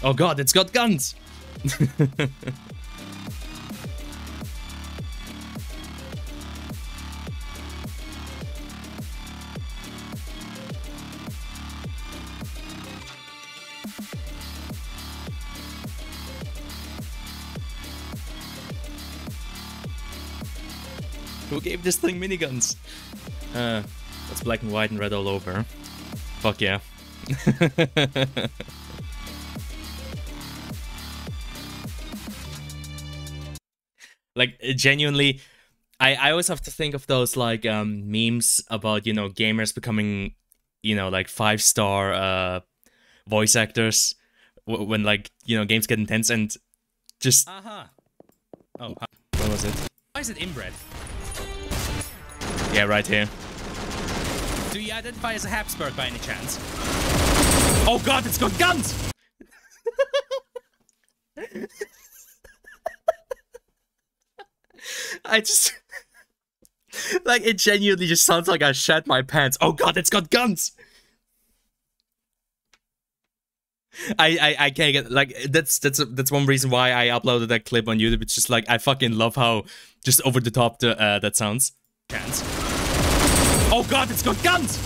Oh god, it's got guns! Who gave this thing miniguns? That's black and white and red all over. Fuck yeah. Like, genuinely, I always have to think of those, like, memes about, you know, gamers becoming, you know, like, 5-star, voice actors when, like, you know, games get intense and just... Oh, what was it? Why is it inbred? Yeah, right here. Do you identify as a Habsburg by any chance? Oh god, it's got guns! I just... like, it genuinely just sounds like I shat my pants. Oh god, it's got guns! I can't get... like, that's one reason why I uploaded that clip on YouTube. It's just like, I fucking love how just over the top that sounds. Chance. Oh god, it's got guns!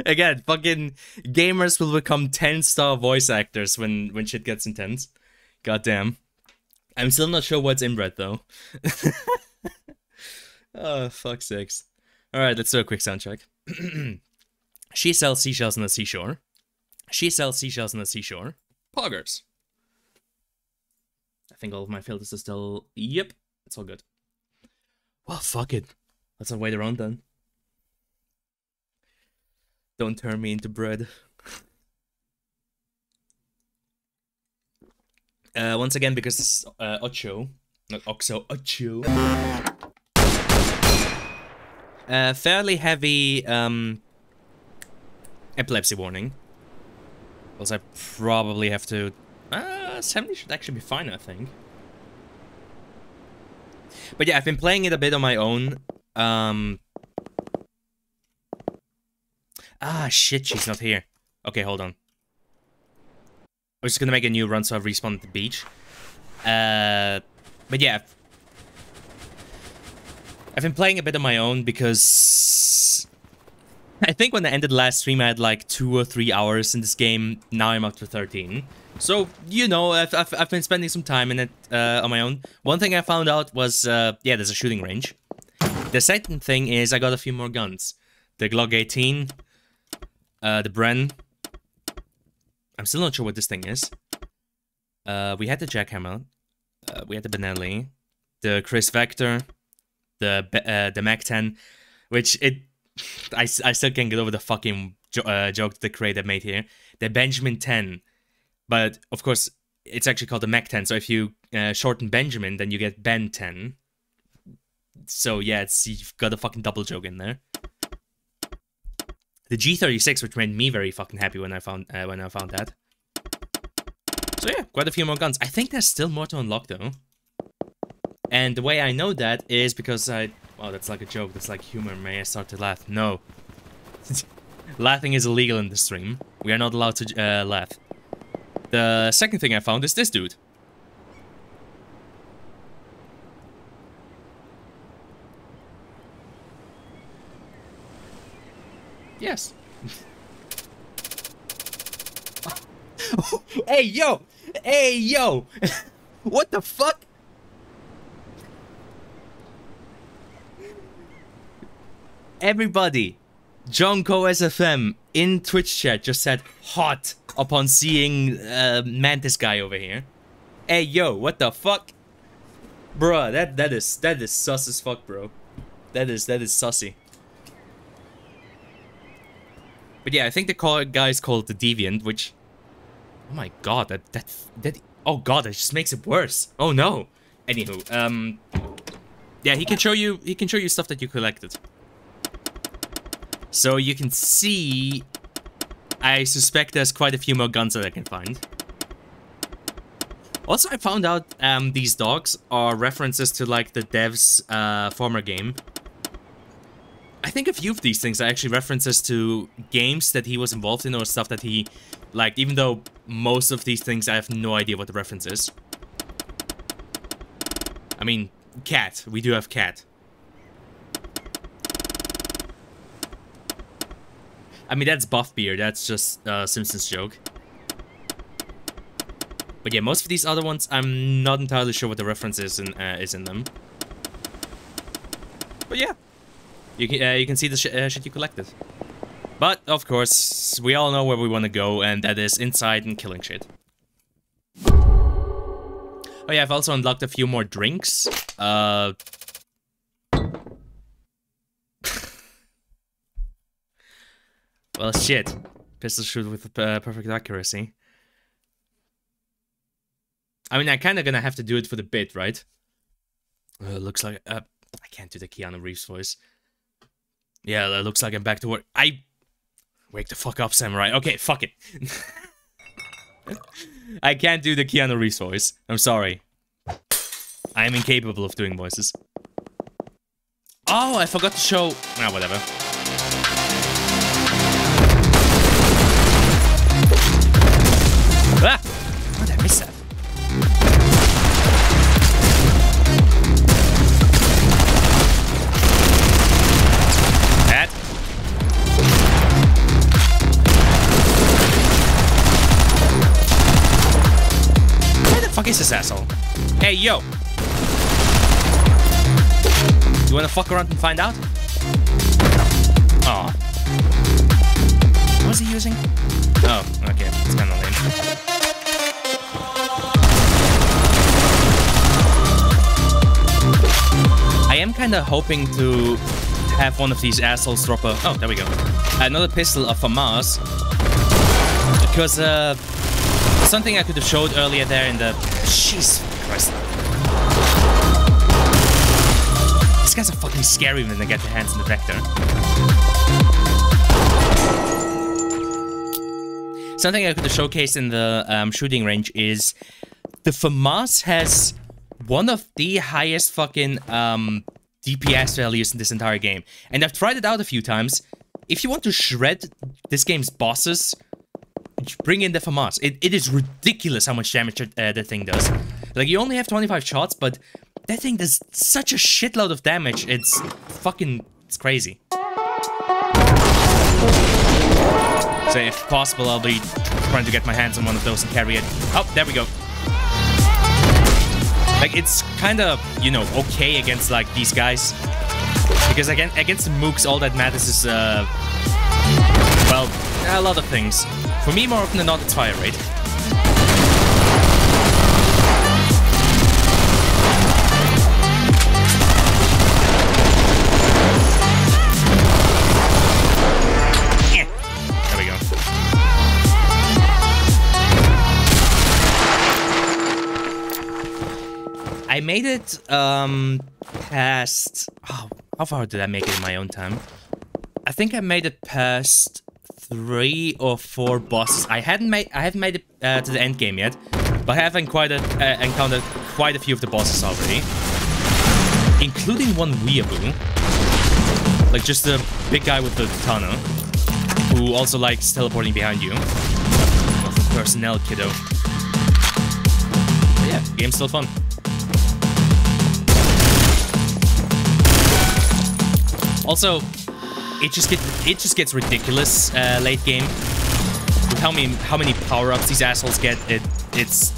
Again, fucking gamers will become 10-star voice actors when shit gets intense. Goddamn. I'm still not sure what's inbred though. Oh, fuck sakes. Alright, let's do a quick sound check. She sells seashells on the seashore. She sells seashells on the seashore. Poggers. I think all of my filters are still... Yep, it's all good. Well, fuck it. Let's not wait around then. Don't turn me into bread. Once again, because it's O-CHO, not OXO, O-CHO. Fairly heavy epilepsy warning. Also, I probably have to... 70 should actually be fine, I think. But yeah, I've been playing it a bit on my own. Ah, shit, she's not here. Okay, hold on. I was just gonna make a new run so I've respawned at the beach. But yeah. I've been playing a bit on my own because... I think when I ended the last stream I had like 2 or 3 hours in this game. Now I'm up to 13. So, you know, I've been spending some time in it on my own. One thing I found out was, yeah, there's a shooting range. The second thing is I got a few more guns. The Glock 18, the Bren. I'm still not sure what this thing is. We had the Jackhammer, we had the Benelli, the Chris Vector, the Mac 10, which I still can't get over the fucking joke that the creator made here. The Benjamin 10, but of course it's actually called the Mac 10. So if you shorten Benjamin, then you get Ben 10. So yeah, you've got a fucking double joke in there. The G36, which made me very fucking happy when I found that. So yeah, quite a few more guns. I think there's still more to unlock though. And the way I know that is because wow, that's like a joke. That's like humor. May I start to laugh? No. Laughing is illegal in this stream. We are not allowed to laugh. The second thing I found is this dude. Yes. Hey, yo! Hey, yo! What the fuck? Everybody, Jonko SFM in Twitch chat just said hot upon seeing Mantis guy over here. Hey, yo, what the fuck? Bruh, that is sus as fuck, bro. That is sussy. But yeah, I think the guy's called the Deviant, which... Oh my god, that... Oh god, that just makes it worse. Oh no. Anywho, yeah, he can show you stuff that you collected. So you can see... I suspect there's quite a few more guns that I can find. Also, I found out these dogs are references to, like, the dev's former game. I think a few of these things are actually references to games that he was involved in or stuff that he liked, even though most of these things I have no idea what the reference is. I mean, cat. We do have cat. I mean, that's Buff Beer. That's just a Simpsons joke. But yeah, most of these other ones, I'm not entirely sure what the reference is in them. But yeah, you can see the shit you collected. But of course, we all know where we want to go, and that is inside and killing shit. Oh yeah, I've also unlocked a few more drinks. Well, shit. Pistol shoot with perfect accuracy. I mean, I'm kind of gonna have to do it for the bit, right? Looks like... I can't do the Keanu Reeves voice. Yeah, that looks like I'm back to work. Wake the fuck up, Samurai. Okay, fuck it. I can't do the Keanu Reeves voice. I'm sorry. I am incapable of doing voices. Oh, I forgot to show... Ah, whatever. Ah! How did I miss that? Where the fuck is this asshole? Hey, yo! You wanna fuck around and find out? Oh. What was he using? Oh, okay. It's kinda lame. I am kinda hoping to have one of these assholes drop a... Oh, there we go. Another pistol of FAMAS. Because, something I could have showed earlier there in the... Jesus Christ. These guys are fucking scary when they get their hands in the vector. Something I could have showcased in the shooting range is... The FAMAS has one of the highest fucking DPS values in this entire game. And I've tried it out a few times. If you want to shred this game's bosses, bring in the FAMAS. It is ridiculous how much damage that thing does. Like, you only have 25 shots, but that thing does such a shitload of damage. It's fucking... It's crazy. So if possible, I'll be trying to get my hands on one of those and carry it. Oh, there we go. Like, it's kind of, you know, okay against, like, these guys. Because, again, against the mooks, all that matters is, well, a lot of things. For me, more often than not, it's fire rate. There we go. I made it, past... Oh, how far did I make it in my own time? I think I made it past 3 or 4 bosses. I haven't made it to the end game yet, but I have encountered quite a few of the bosses already, including one weeaboo, like just the big guy with the katana, who also likes teleporting behind you. Personnel, kiddo. But yeah, game's still fun. Also, it just gets ridiculous late game. With how many power-ups these assholes get, it's...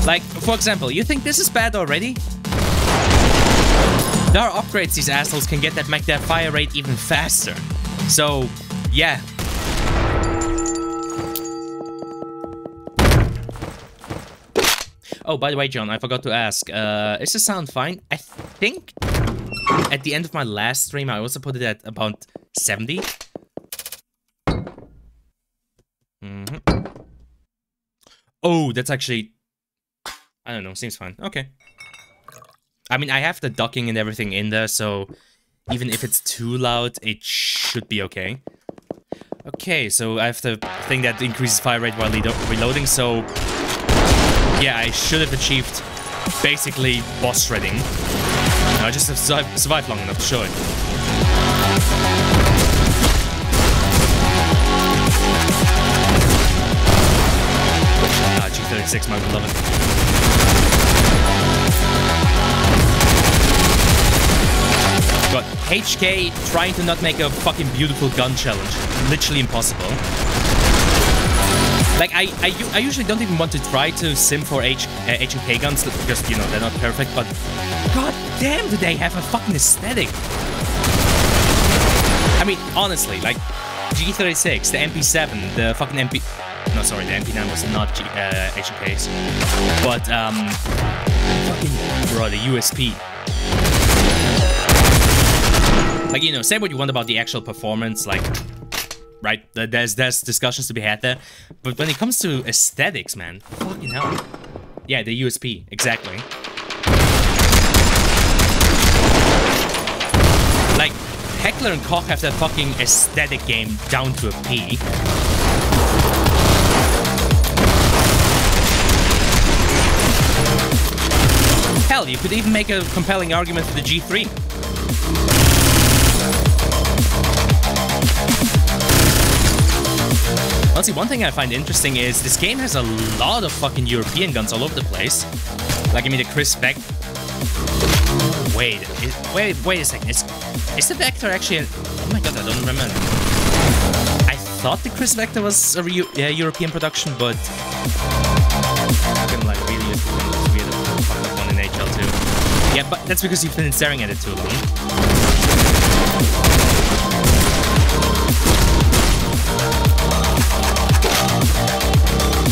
Like, for example, you think this is bad already? There are upgrades these assholes can get that make their fire rate even faster. So, yeah. Oh, by the way, John, I forgot to ask, is the sound fine? I think at the end of my last stream, I also put it at about 70. Oh, that's actually... I don't know, seems fine. Okay. I mean, I have the ducking and everything in there, so even if it's too loud, it should be okay. Okay, so I have the thing that increases fire rate while reloading, so... Yeah, I should have achieved basically boss shredding. I just have survived long enough to show it. G36, my beloved. Got HK trying to not make a fucking beautiful gun challenge. Literally impossible. Like, I usually don't even want to try to sim for HK guns because, you know, they're not perfect, but god damn do they have a fucking aesthetic. I mean, honestly, like, G36, the MP7, the fucking MP... No, sorry, the MP9 was not HKs. But, fucking, bro, the USP. Like, you know, say what you want about the actual performance, like, right? There's discussions to be had there. But when it comes to aesthetics, man, fucking hell. Yeah, the USP, exactly. Like, Heckler and Koch have that fucking aesthetic game down to a P. Hell, you could even make a compelling argument for the G3. Honestly, one thing I find interesting is this game has a lot of fucking European guns all over the place. Like, I mean, the Chris Vector... Wait a second. Is the Vector actually... Oh my god, I don't remember. I thought the Chris Vector was a European production, but... I'm like really weird fucked up one in HL too. Yeah, but that's because you've been staring at it too long.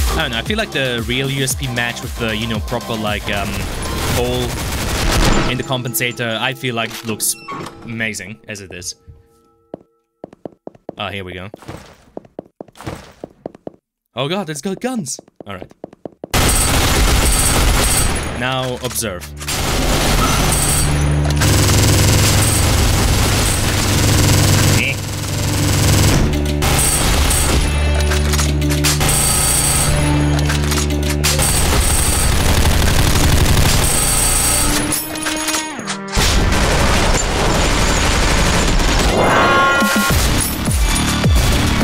I don't know, I feel like the real USP match with the, you know, proper, like, hole in the compensator, I feel like looks amazing as it is. Ah, here we go. Oh god, it's got guns! Alright. Now, observe.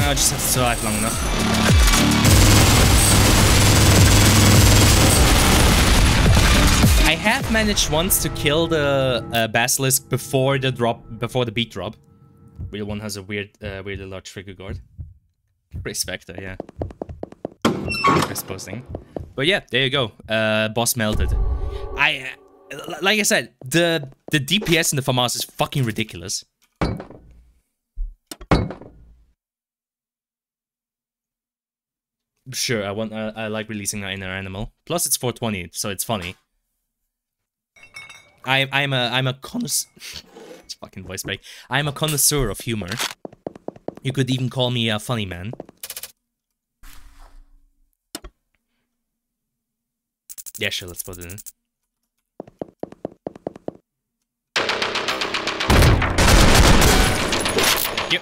I just have to survive long enough. I have managed once to kill the Basilisk before the beat drop. Real one has a weirdly large trigger guard. Chris Vector, yeah. Chris posting. But yeah, there you go. Boss melted. Like I said, the DPS in the FAMAS is fucking ridiculous. Sure, I like releasing that inner animal. Plus, it's 420, so it's funny. I'm a connoisseur. It's fucking voice break. I'm a connoisseur of humor. You could even call me a funny man. Yeah, sure, let's put it in. Yep.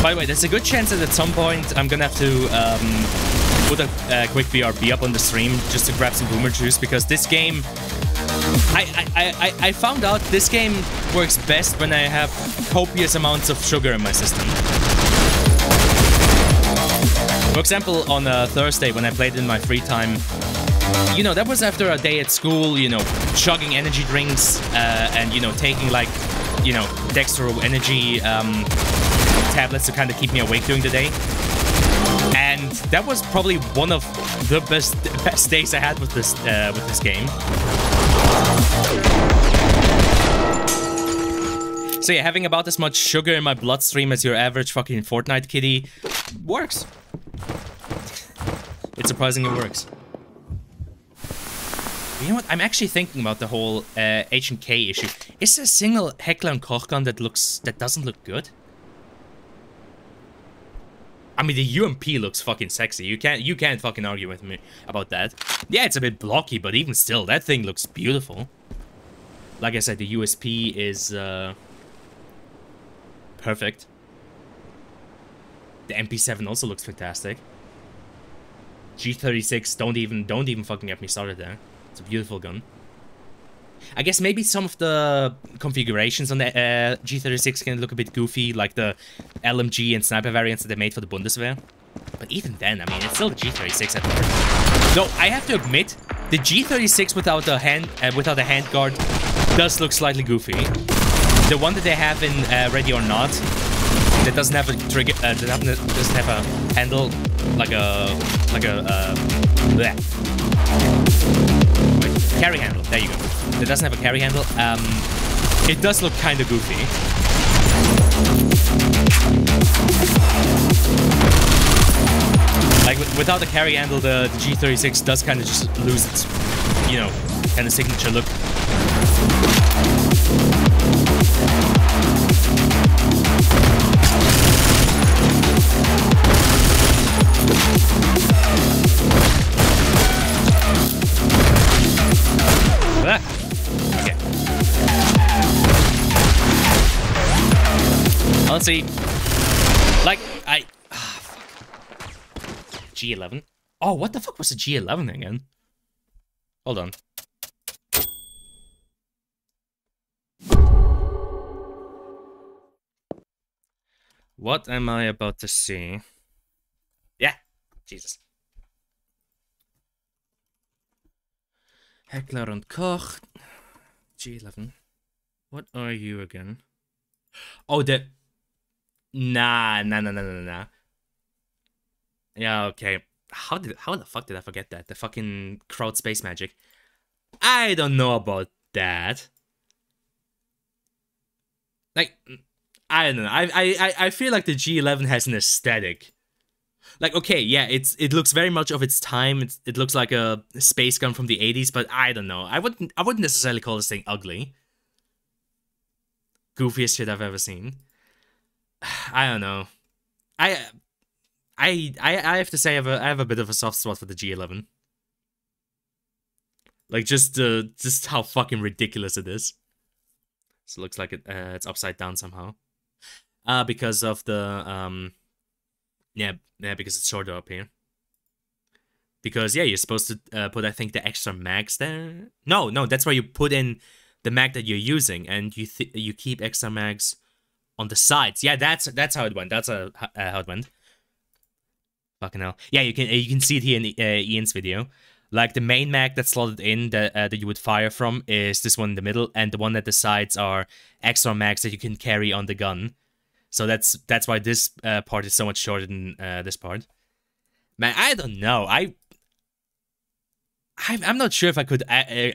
By the way, there's a good chance that at some point I'm gonna have to put a quick BRB up on the stream just to grab some boomer juice, because this game... I found out this game works best when I have copious amounts of sugar in my system. For example, on a Thursday when I played in my free time, you know, that was after a day at school, you know, chugging energy drinks and, you know, taking, like, you know, Dextro energy tablets to kind of keep me awake during the day. And that was probably one of the best days I had with this game. So yeah, having about as much sugar in my bloodstream as your average fucking Fortnite kiddie works. It surprisingly works. You know what? I'm actually thinking about the whole H&K issue. Is there a single Heckler & Koch gun that doesn't look good? I mean, the UMP looks fucking sexy. You can't fucking argue with me about that. Yeah, it's a bit blocky, but even still, that thing looks beautiful. Like I said, the USP is perfect. The MP7 also looks fantastic. G36, don't even fucking get me started there. It's a beautiful gun. I guess maybe some of the configurations on the G36 can look a bit goofy, like the LMG and sniper variants that they made for the Bundeswehr. But even then, I mean, it's still the G36 at heart. Though I have to admit, the G36 without the handguard does look slightly goofy. The one that they have in Ready or Not, that doesn't have a trigger, doesn't have a handle, like a bleh. Wait, carry handle. There you go. It doesn't have a carry handle. It does look kind of goofy. Like without the carry handle, the G36 does kind of just lose its, you know, kind of signature look. Okay. Let's see. Like, G11? Oh, what the fuck was the G11 again? Hold on. What am I about to see? Yeah. Jesus. Heckler und Koch. G11. What are you again? Oh, the... Nah. Yeah, okay. How the fuck did I forget that? The fucking crowd space magic. I don't know about that. Like, I don't know. I feel like the G11 has an aesthetic. Like, okay, yeah, it looks very much of its time. It looks like a space gun from the 80s, but I don't know. I wouldn't necessarily call this thing ugly. Goofiest shit I've ever seen. I don't know. I have to say I have a bit of a soft spot for the G11. Like just how fucking ridiculous it is. So it looks like it's upside down somehow. Because of the yeah, because it's shorter up here. Because yeah, you're supposed to put, I think, the extra mags there. No, that's where you put in the mag that you're using, and you keep extra mags on the sides. Yeah, that's how it went. That's how it went. Fucking hell. Yeah, you can see it here in Ian's video. Like the main mag that's slotted in that you would fire from is this one in the middle, and the one at the sides are extra mags that you can carry on the gun. So that's why this part is so much shorter than this part. Man, I don't know. I'm not sure if I could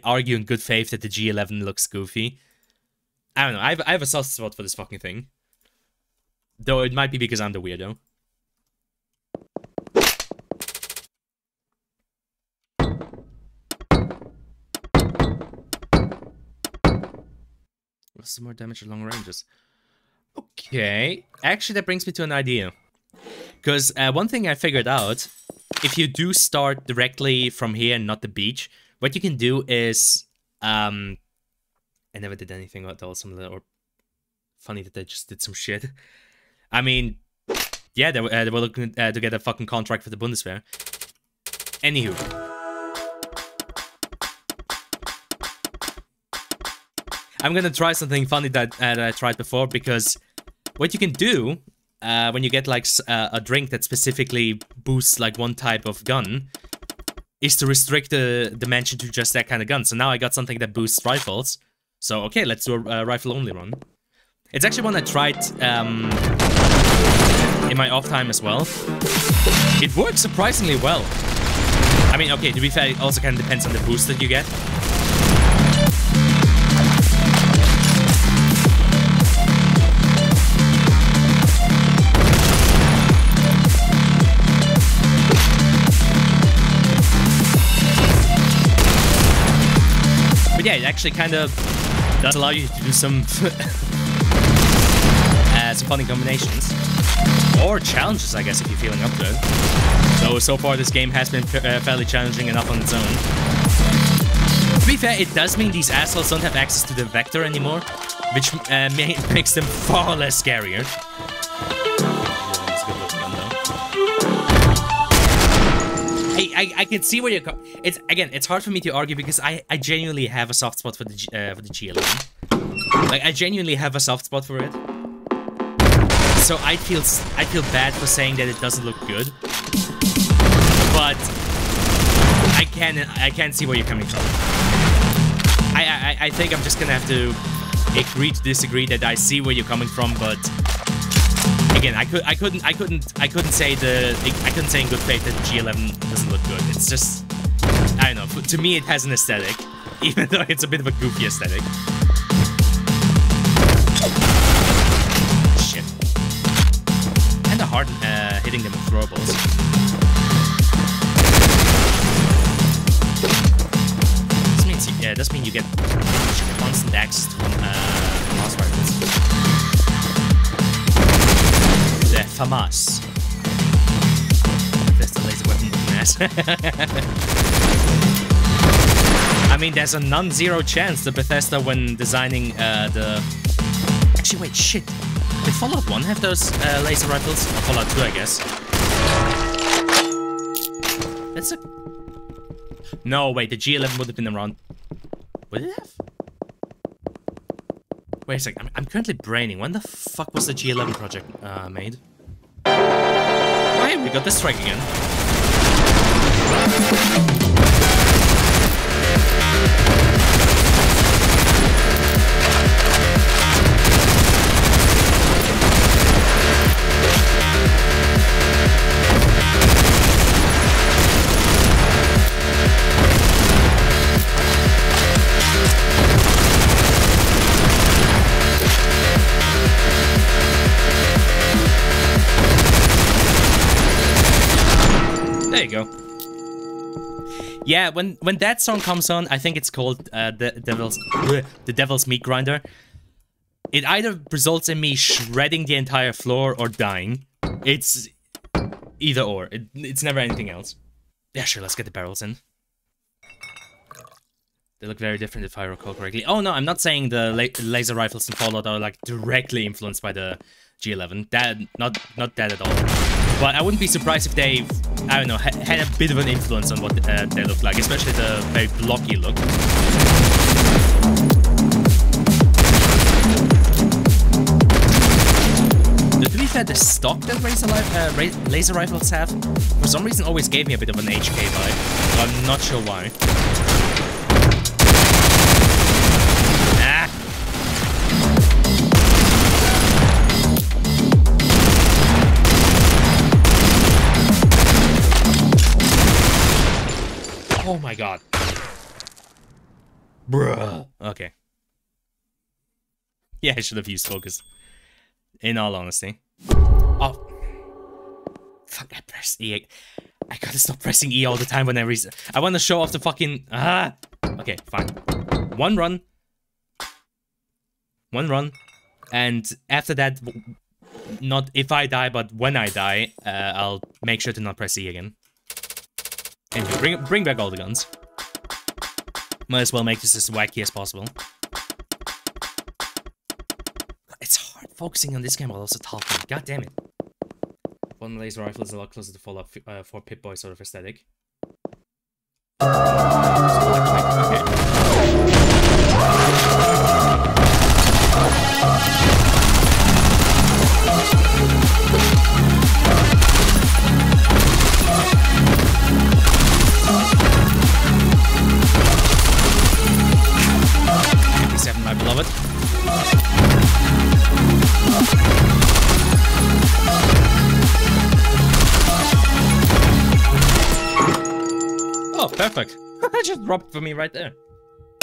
argue in good faith that the G11 looks goofy. I don't know. I have a soft spot for this fucking thing. Though it might be because I'm the weirdo. What's some more damage at long ranges? Okay. Actually, that brings me to an idea. Because one thing I figured out, if you do start directly from here and not the beach, what you can do is... I never did anything at all, or funny that they just did some shit. I mean, yeah, they were looking to get a fucking contract for the Bundeswehr. Anywho. I'm gonna try something funny that I tried before, because what you can do when you get like a drink that specifically boosts like one type of gun is to restrict the dimension to just that kind of gun. So now I got something that boosts rifles. So okay, let's do a rifle-only run. It's actually one I tried in my off time as well. It works surprisingly well. I mean, okay, to be fair, it also kind of depends on the boost that you get. But yeah, it actually kind of does allow you to do some some funny combinations. Or challenges, I guess, if you're feeling up to it. So far this game has been fairly challenging enough on its own. To be fair, it does mean these assholes don't have access to the vector anymore, which makes them far less scarier. I can see where you're it's hard for me to argue because I genuinely have a soft spot for the G11. Like, I genuinely have a soft spot for it. So I feel bad for saying that it doesn't look good. But I can see where you're coming from. I think I'm just gonna have to agree to disagree that I see where you're coming from, but again, I couldn't say in good faith that G11 doesn't look good. It's just, I don't know. To me, it has an aesthetic, even though it's a bit of a goofy aesthetic. Shit. And the hard hitting them with throwables. Does mean you get constant access from mouse rifles. The FAMAS. That's the laser weapon looking ass. I mean, there's a non-zero chance that Bethesda, when designing the... Actually, wait, shit. Did Fallout 1 have those laser rifles? Or Fallout 2, I guess. That's a... No, wait, the G11 would have been around... Would it have? Wait a second, I'm currently braining. When the fuck was the G11 project made? Oh, hey, we got this strike again. There you go. Yeah, when that song comes on, I think it's called the Devil's Meat Grinder. It either results in me shredding the entire floor or dying. It's either or. It's never anything else. Yeah, sure, let's get the barrels in. They look very different if I recall correctly. Oh no, I'm not saying the laser rifles in Fallout are like directly influenced by the G11. Not that at all. But I wouldn't be surprised if they, I don't know, had a bit of an influence on what they look like, especially the very blocky look. To be fair, the stock that laser rifles have, for some reason, always gave me a bit of an HK vibe. I'm not sure why. Oh my god. Bruh. Okay. Yeah, I should have used focus. In all honesty. Oh. Fuck, I pressed E. I gotta stop pressing E all the time when I reset. I wanna show off the fucking... Ah! Okay, fine. One run. And after that, not if I die, but when I die, I'll make sure to not press E again. Anyway, bring back all the guns. Might as well make this as wacky as possible. It's hard focusing on this game while also talking. God damn it. One laser rifle is a lot closer to Fallout 4 Pip-Boy sort of aesthetic. Okay. 57, my beloved. Oh, perfect. Just dropped for me right there.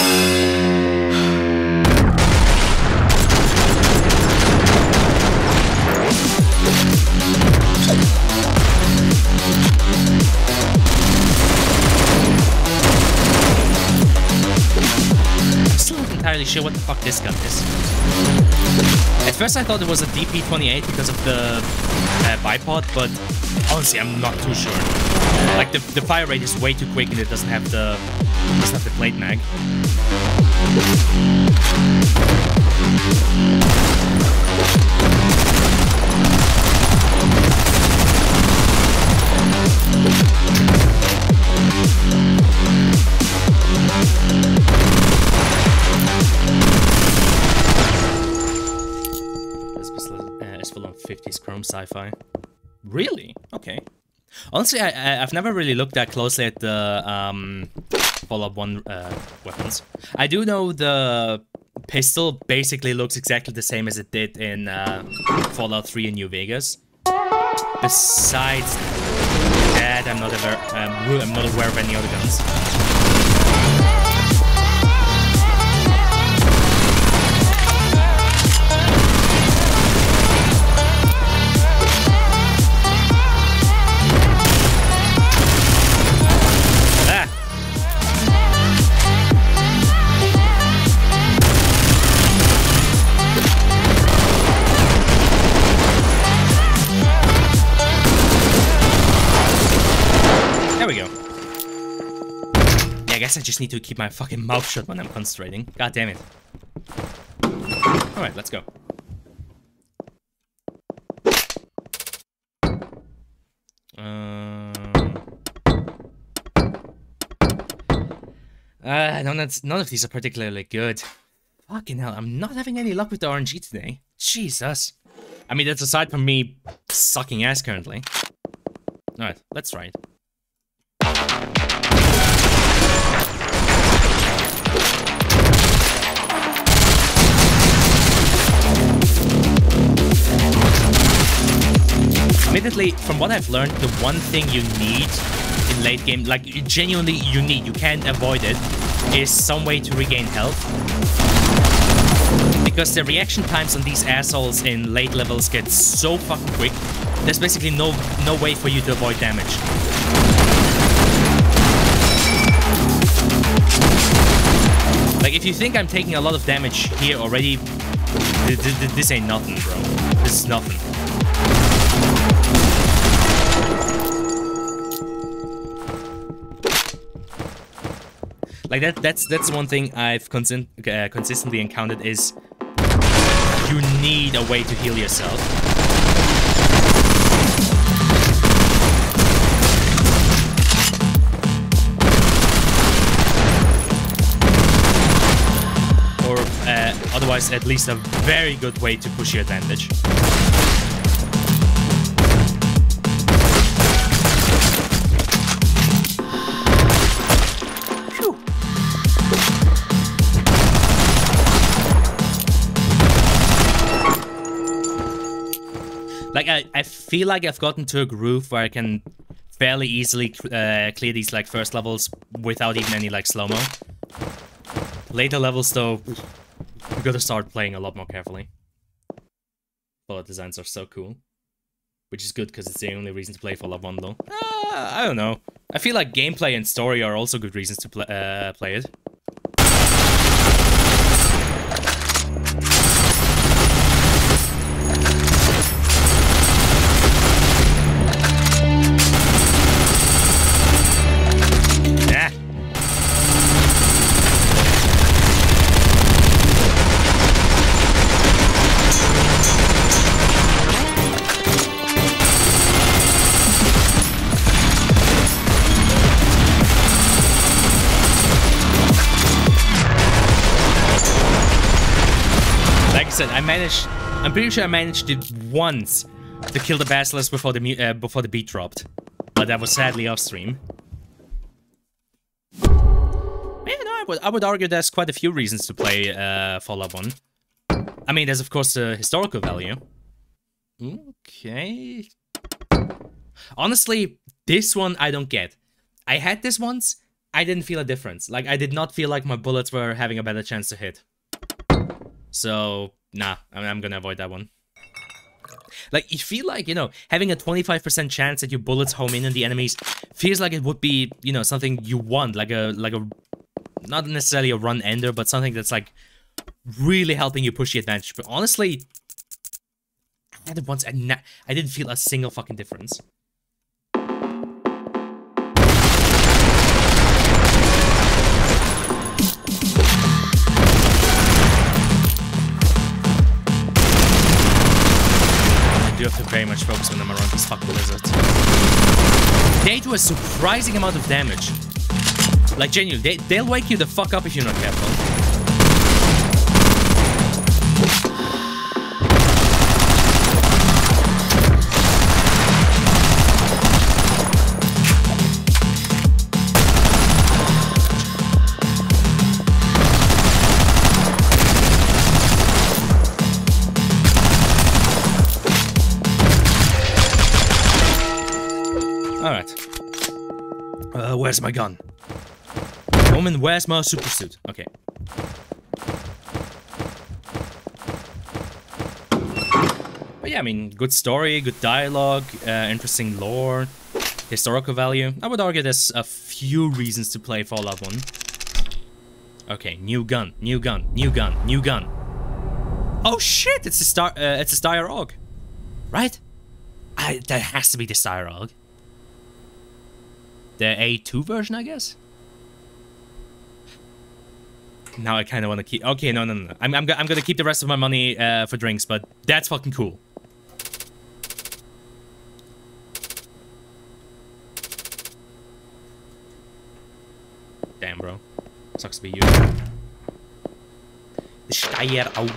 I'm still not entirely sure what the fuck this gun is. At first I thought it was a DP28 because of the bipod, but honestly I'm not too sure. Like the fire rate is way too quick and it doesn't have the plate mag. It's full of 50s chrome sci-fi. Really? Okay. Honestly, I've never really looked that closely at the Fallout 1 weapons. I do know the pistol basically looks exactly the same as it did in Fallout 3 in New Vegas. Besides that, I'm not aware of any other guns. There we go. Yeah, I guess I just need to keep my fucking mouth shut when I'm concentrating. God damn it. Alright, let's go. None of these are particularly good. Fucking hell, I'm not having any luck with the RNG today. Jesus. I mean, that's aside from me sucking ass currently. Alright, let's try it. Admittedly, from what I've learned, the one thing you need in late game, like genuinely you need, you can't avoid it, is some way to regain health. Because the reaction times on these assholes in late levels get so fucking quick, there's basically no way for you to avoid damage. Like, if you think I'm taking a lot of damage here already, this ain't nothing, bro. This is nothing. Like, that's one thing I've consistently encountered is you need a way to heal yourself. Otherwise, at least a very good way to push your advantage. Phew. Like, I feel like I've gotten to a groove where I can fairly easily clear these, like, first levels without even any, like, slow-mo. Later levels, though, you gotta start playing a lot more carefully. Fallout designs are so cool. Which is good, because it's the only reason to play Fallout 1, though. I don't know. I feel like gameplay and story are also good reasons to play it. I'm pretty sure I managed it once to kill the Basilisk before the beat dropped, but that was sadly off stream. Yeah, no, I would argue there's quite a few reasons to play Fallout 1. I mean, there's of course the historical value. Okay. Honestly, this one I don't get. I had this once, I didn't feel a difference. Like, I did not feel like my bullets were having a better chance to hit. So, nah, I'm gonna avoid that one. Like, you feel like, you know, having a 25% chance that your bullets home in on the enemies feels like it would be, you know, something you want, like a not necessarily a run ender, but something that's like really helping you push the advantage. But honestly, I had it once and I didn't feel a single fucking difference. I do have to very much focus when I'm around these fucking lizards. They do a surprising amount of damage. Like, genuinely, they'll wake you the fuck up if you're not careful. Alright. Where's my gun? Woman, where's my super suit? Okay. But yeah, I mean, good story, good dialogue, interesting lore, historical value. I would argue there's a few reasons to play Fallout 1. Okay, new gun, new gun, new gun, new gun. Oh shit! It's a Steyr AUG, right? That has to be the Steyr AUG. The A2 version, I guess. Now I kind of want to keep. Okay, no. I'm gonna keep the rest of my money for drinks, but that's fucking cool. Damn, bro. Sucks to be you. The Steyr AUG.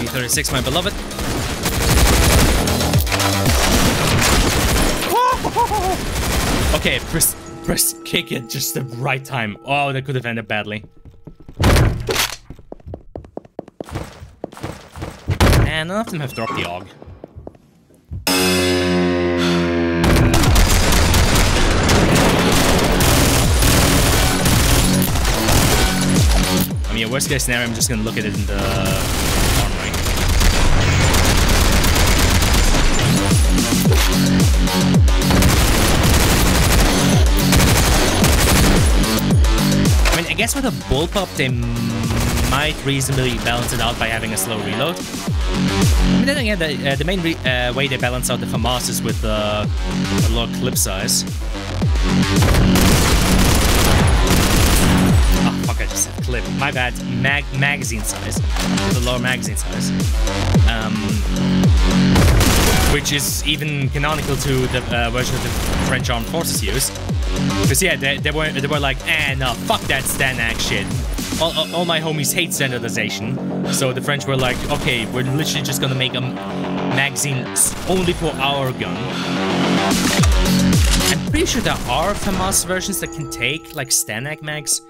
B-36, my beloved. Okay, press kick at just the right time. Oh, that could have ended badly. And none of them have dropped the AUG. I mean, worst case scenario, I'm just gonna look at it in the armory. I mean, I guess with a bullpup, they might reasonably balance it out by having a slow reload. I mean, then again, the main way they balance out the FAMAS is with a low clip size. Oh, fuck, I just said clip. My bad. Magazine size. The lower magazine size. Which is even canonical to the version of the French Armed Forces use. Because yeah, they were like, no, fuck that Stanak shit. All my homies hate standardization. So the French were like, okay, we're literally just gonna make a magazine only for our gun. I'm pretty sure there are FAMAS versions that can take like Stanak mags.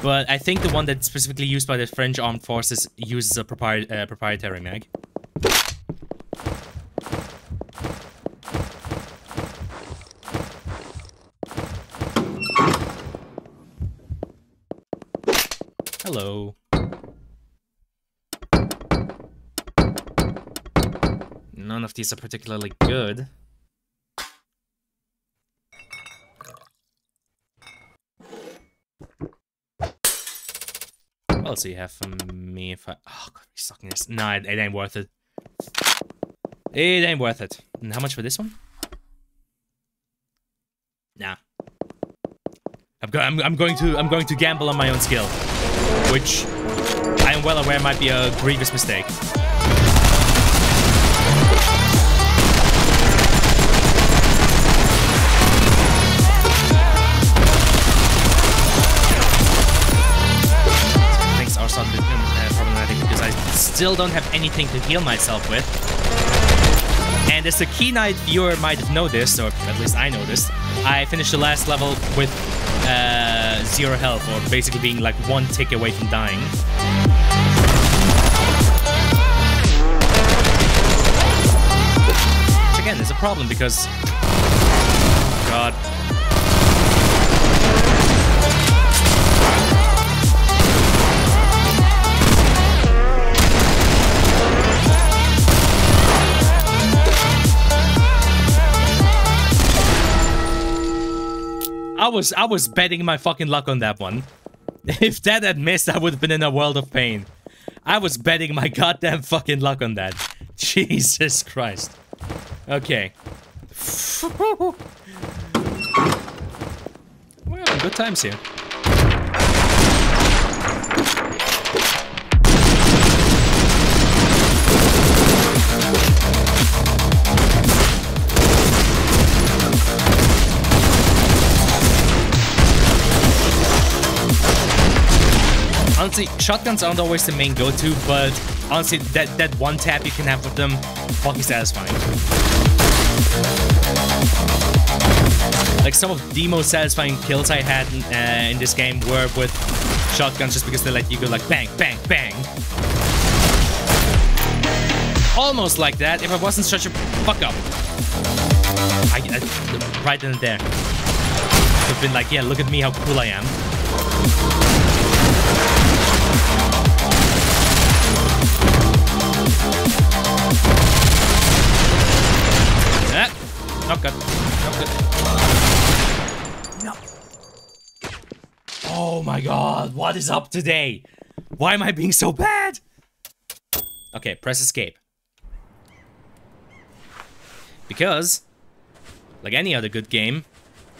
But I think the one that's specifically used by the French Armed Forces uses a proprietary mag. Hello. None of these are particularly good. What else do you have for me if I... Oh, God, be sucking this. Nah, it ain't worth it. It ain't worth it. And how much for this one? Nah. I'm going to gamble on my own skill, which I am well aware might be a grievous mistake. Things are something problematic because I still don't have anything to heal myself with. And as a keen-eyed viewer might have noticed, or at least I noticed, I finished the last level with 0 health, or basically being like 1 tick away from dying. Which again is a problem because... God. I was betting my fucking luck on that one. If that had missed, I would have been in a world of pain. I was betting my goddamn fucking luck on that. Jesus Christ. Okay. We're having good times here. Honestly, shotguns aren't always the main go-to, but honestly, that one tap you can have with them, fucking satisfying. Like, some of the most satisfying kills I had in this game were with shotguns, just because they let you go like bang, bang, bang. Almost like that, if I wasn't such a fuck up. Right then and there. I've been like, yeah, look at me, how cool I am. Not good. Not good. No. Oh my god, what is up today? Why am I being so bad? Okay, press escape. Because, like any other good game,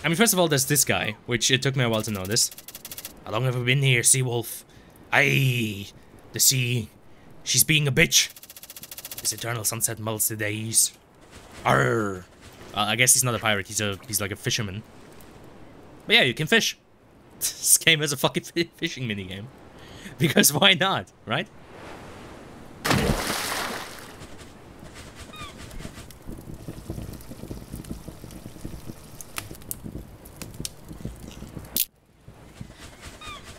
I mean, first of all, there's this guy, which it took me a while to notice. How long have we been here, Seawolf? Aye, the sea, she's being a bitch. This eternal sunset melts the days. Arr. I guess he's not a pirate, he's like a fisherman. But yeah, you can fish. This game is a fucking fishing minigame. Because why not, right?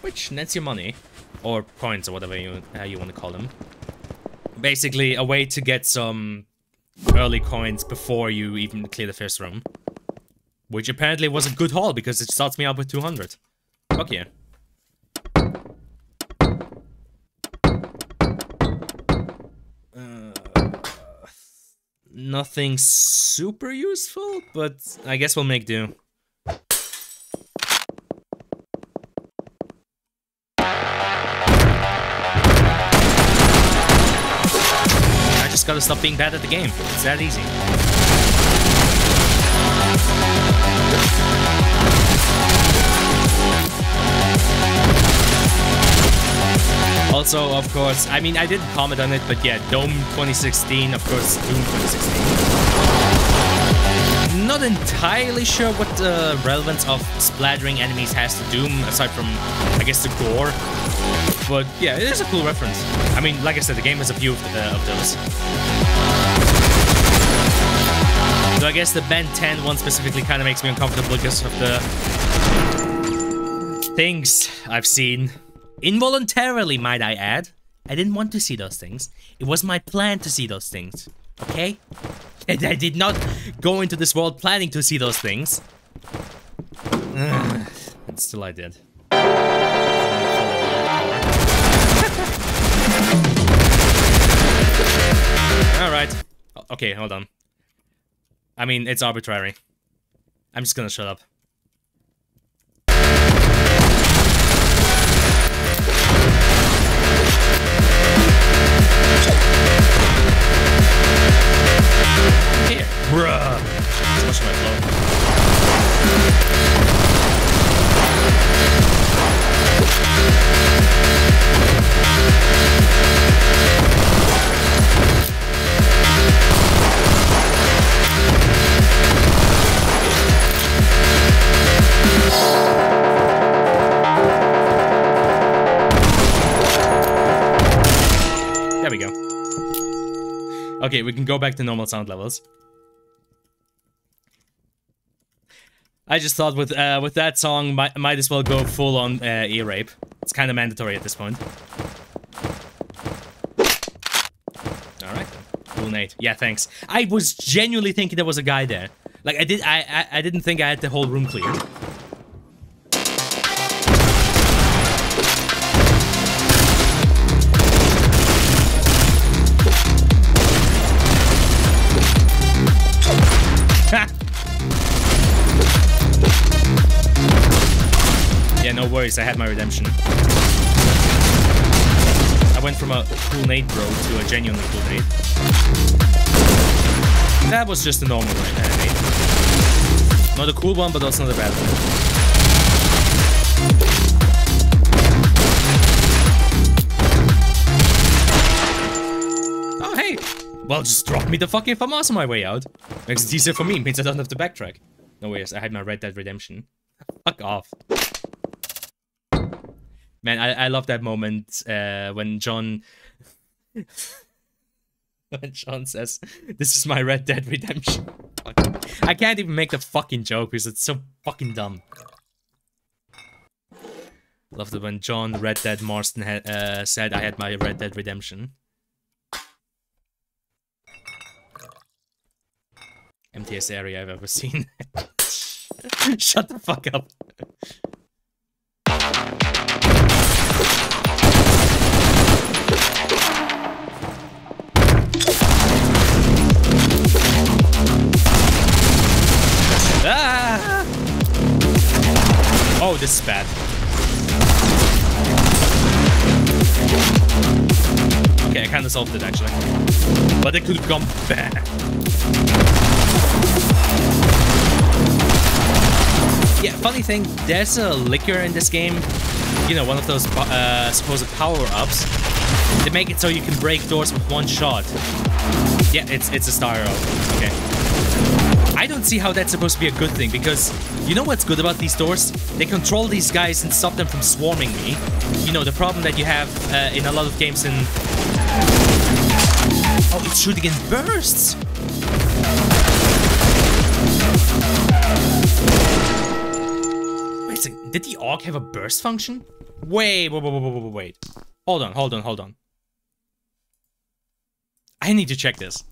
Which nets you money. Or points, or whatever you want to call them. Basically, a way to get some early coins before you even clear the first room. Which apparently was a good haul, because it starts me out with 200. Fuck yeah. Nothing super useful, but I guess we'll make do. I just gotta stop being bad at the game. It's that easy. Also, of course, I mean, I didn't comment on it, but yeah, Dome 2016, of course, Doom 2016. Not entirely sure what the relevance of splattering enemies has to Doom, aside from, I guess, the gore. But yeah, it is a cool reference. I mean, like I said, the game has a few of those. So I guess the Ben 10 one specifically kind of makes me uncomfortable because of the things I've seen. Involuntarily, might I add. I didn't want to see those things. It was my plan to see those things. Okay? And I did not go into this world planning to see those things. But still I did. Alright. Okay, hold on. I mean, it's arbitrary. I'm just gonna shut up. Here, bruh. So much of my flow. There we go. Okay, we can go back to normal sound levels. I just thought with that song, might as well go full on ear rape. It's kind of mandatory at this point. All right then. Cool, Nate. Yeah, thanks. I was genuinely thinking there was a guy there. Like I didn't think I had the whole room cleared. Yeah, no worries, I had my redemption. I went from a cool nade bro to a genuinely cool nade. That was just a normal nade. Not a cool one, but also not a bad one. Oh, hey! Well, just drop me the fucking FAMAS on my way out. Makes it easier for me, means I don't have to backtrack. No worries, I had my Red Dead Redemption. Fuck off. Man, I love that moment when John... when John says, "This is my Red Dead Redemption." I can't even make the fucking joke because it's so fucking dumb. Loved it when John Red Dead Marston said I had my Red Dead Redemption. Emptiest area I've ever seen. Shut the fuck up. Ah! Oh, this is bad. Okay, I kind of solved it actually, but it could have gone bad. Yeah, funny thing, there's a liquor in this game. You know, one of those supposed power-ups. They make it so you can break doors with one shot. Yeah, it's a styro. Okay. I don't see how that's supposed to be a good thing, because you know what's good about these doors? They control these guys and stop them from swarming me. You know, the problem that you have in a lot of games in... Oh, it's shooting in bursts! Wait a second, did the AUG have a burst function? Wait. Hold on. I need to check this.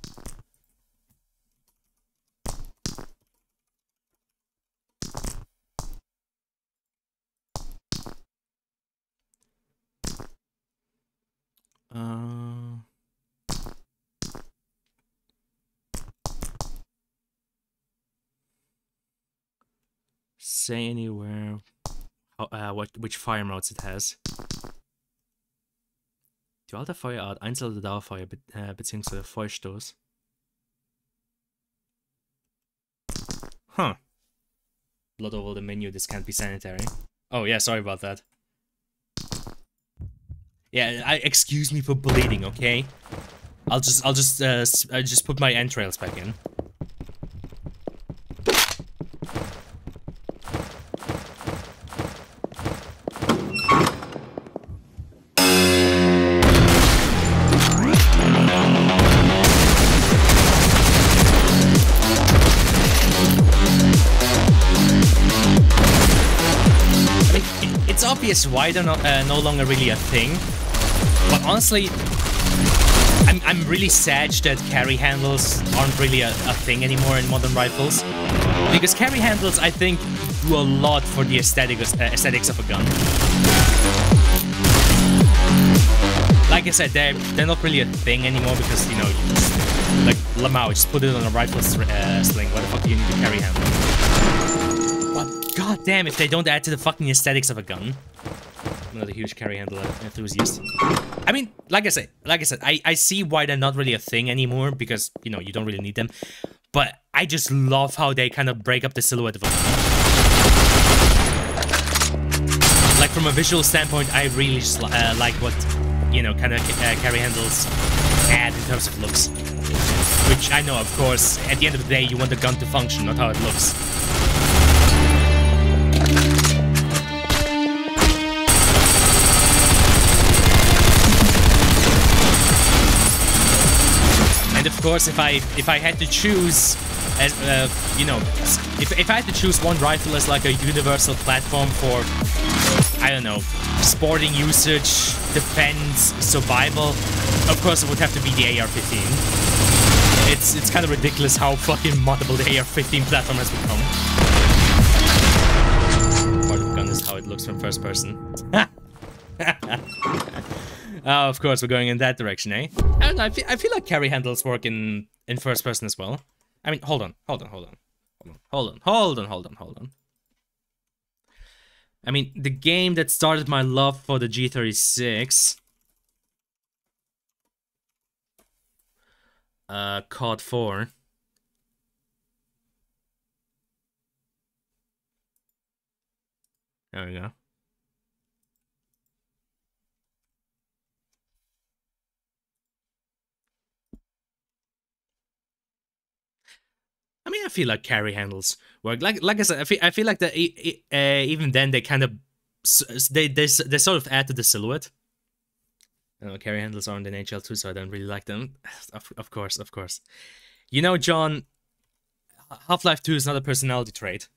Say anywhere which fire modes it has. Die alte Feuerart, einzelne Dauerfeuer beziehungsweise Feuerstoß. Huh. Blood over the menu, this can't be sanitary. Oh yeah, sorry about that. Yeah, excuse me for bleeding, okay? I'll just put my entrails back in. It's obvious why they're not no longer really a thing, but honestly, I'm really sad that carry handles aren't really a thing anymore in modern rifles, because carry handles, I think, do a lot for the aesthetics of a gun. Like I said, they're not really a thing anymore because, you know, you just, like Lamau, just put it on a rifle sling. Why the fuck do you need a carry handle? God damn, if they don't add to the fucking aesthetics of a gun. I'm not a huge carry handle enthusiast. I mean, like I said, I see why they're not really a thing anymore, because, you know, you don't really need them. But I just love how they kind of break up the silhouette of a gun. Like, from a visual standpoint, I really just like what, you know, kind of carry handles add in terms of looks. Which I know, of course, at the end of the day, you want the gun to function, not how it looks. And of course, if I had to choose as you know, if I had to choose one rifle as like a universal platform for, I don't know, sporting usage, defense, survival, of course it would have to be the AR-15. It's kind of ridiculous how fucking moddable the AR-15 platform has become. Part of the gun is how it looks from first person. Oh, of course, we're going in that direction, eh? I don't know, I feel like carry handles work in first person as well. I mean, hold on. I mean, the game that started my love for the G36... COD 4. There we go. I mean, I feel like carry handles work. Like I said, I feel like that even then they kind of they sort of add to the silhouette. I know carry handles aren't in HL2, so I don't really like them. Of course. You know, John, Half-Life 2 is not a personality trait.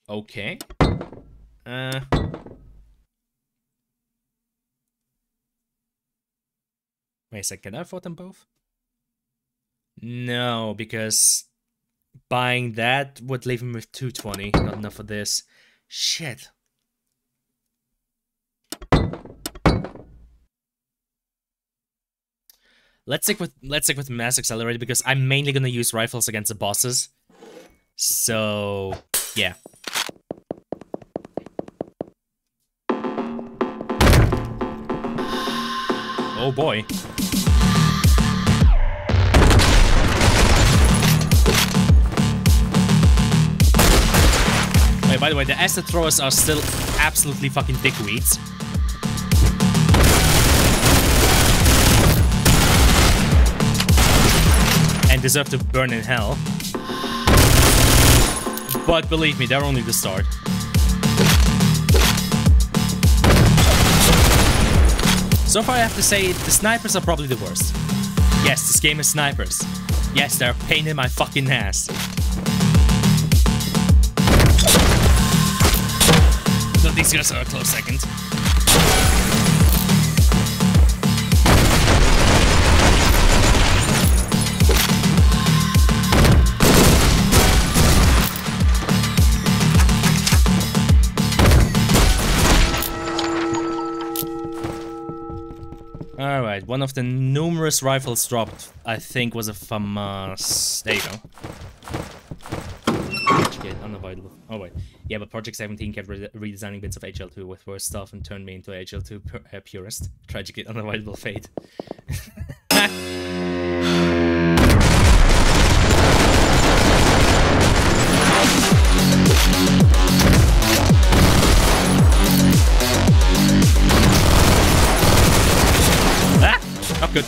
Okay. Wait a second, can I afford them both? No, because buying that would leave him with 220. Not enough for this. Shit. Let's stick with Mass Accelerator because I'm mainly gonna use rifles against the bosses. So yeah. Oh boy. Wait, by the way, the acid throwers are still absolutely fucking dickweeds. And deserve to burn in hell. But believe me, they're only the start. So far I have to say, the snipers are probably the worst. Yes, this game is snipers. Yes, they're a pain in my fucking ass. So these guys are a close second. Alright, one of the numerous rifles dropped, I think, was a FAMAS. There you go. Unavoidable. Oh wait. Yeah, but Project 17 kept redesigning bits of HL2 with worse stuff and turned me into a HL2 purist. Tragically unavoidable fate. Not good.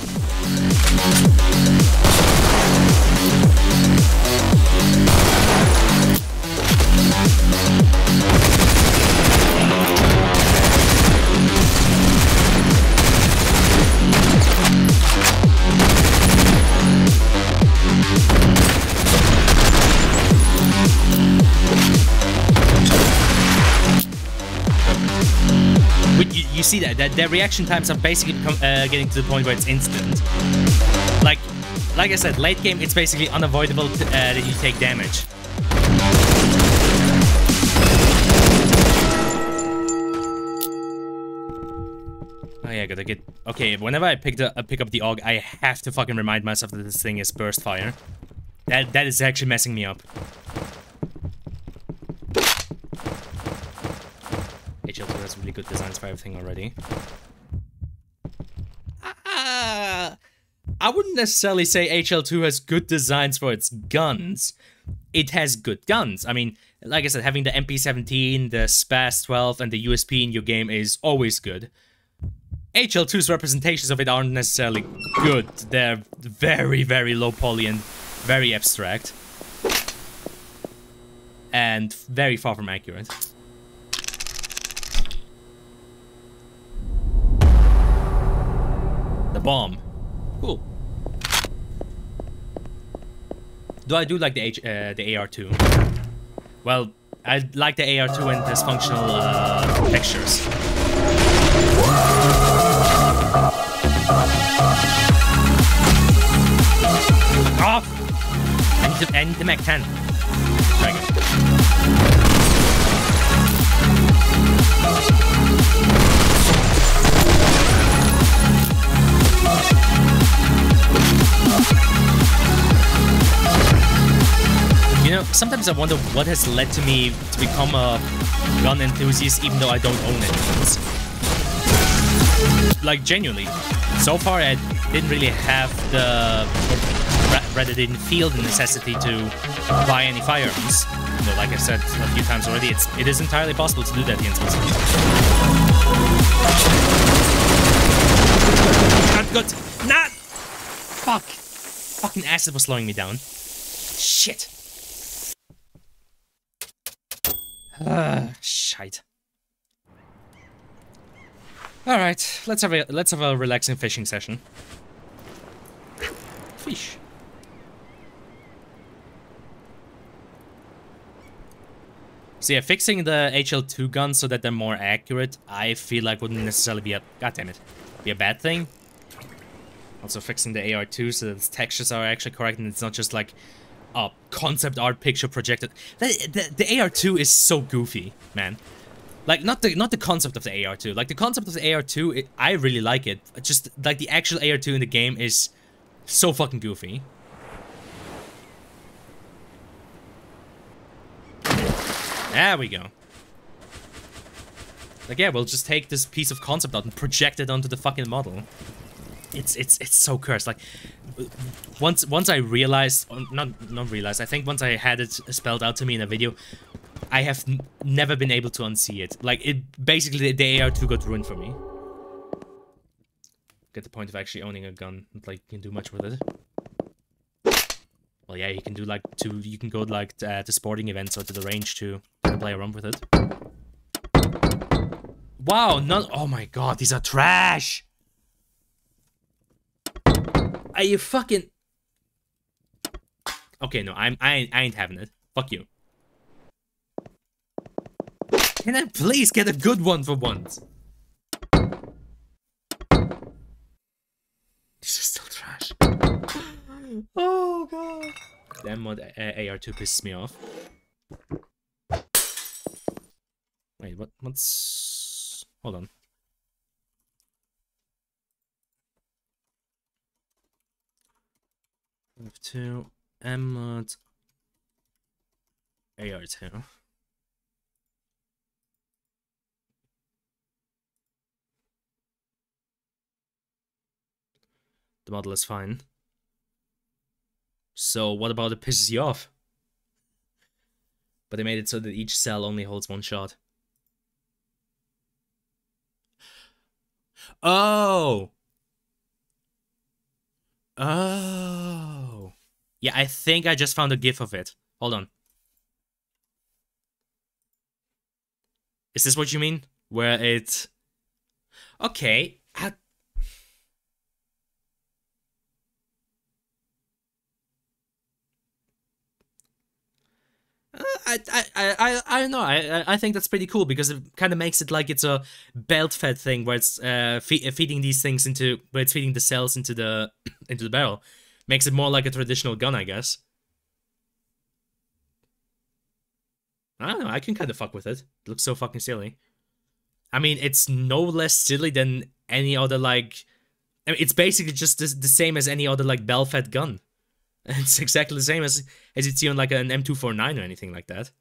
You see that their reaction times are basically getting to the point where it's instant. Like I said, late game it's basically unavoidable that you take damage. Oh yeah, gotta get. Okay, whenever I pick up the AUG, I have to fucking remind myself that this thing is burst fire. That is actually messing me up. HL2 has really good designs for everything already. I wouldn't necessarily say HL2 has good designs for its guns. It has good guns. I mean, like I said, having the MP17, the SPAS 12, and the USP in your game is always good. HL2's representations of it aren't necessarily good. They're very, very low poly and very abstract. And very far from accurate. The bomb. Cool. Do I do like the AR2? Well, I like the AR2 when it has functional textures. Oh! I need the Mac 10. Try again. You know, sometimes I wonder what has led to me to become a gun enthusiast even though I don't own any guns. Like, genuinely. So far, I didn't really have the... or rather didn't feel the necessity to buy any firearms. Though, like I said a few times already, it is entirely possible to do that against myself. Not good! Not! Fuck! Fucking acid was slowing me down. Shit. Shite. All right, let's have a relaxing fishing session. Fish. So yeah, fixing the HL2 guns so that they're more accurate, I feel like wouldn't necessarily be a be a bad thing. Also fixing the AR2 so that the textures are actually correct and it's not just like a concept art picture projected. The AR2 is so goofy, man. Like, not the concept of the AR2. Like, the concept of the AR2, I really like it. Just, like, the actual AR2 in the game is so fucking goofy. There we go. Like, yeah, we'll just take this piece of concept art and project it onto the fucking model. It's so cursed. Like, once I realized, not realized, I think once I had it spelled out to me in a video, I have never been able to unsee it. Like, it basically, the AR2 got ruined for me. Get the point of actually owning a gun. Not like you can do much with it. Well, yeah, you can do like you can go like to sporting events or to the range to play around with it. Wow, oh my god, these are trash! Are you fucking... Okay, no, I ain't having it. Fuck you. Can I please get a good one for once? These are still trash. Oh god. Damn, mod AR2 pisses me off. Wait, what's... Hold on. F2 mod AR2. The model is fine. So what about it pisses you off? But they made it so that each cell only holds one shot. Oh! Oh! Yeah, I think I just found a GIF of it. Hold on. Is this what you mean? Where it... Okay. I don't know. I think that's pretty cool because it kind of makes it like it's a belt-fed thing where it's feeding these things into, where it's feeding the cells into the into the barrel. Makes it more like a traditional gun, I guess. I don't know. I can kind of fuck with it. It looks so fucking silly. I mean, it's no less silly than any other like. I mean, it's basically just the same as any other like bell-fed gun. It's exactly the same as you'd see on like an M249 or anything like that.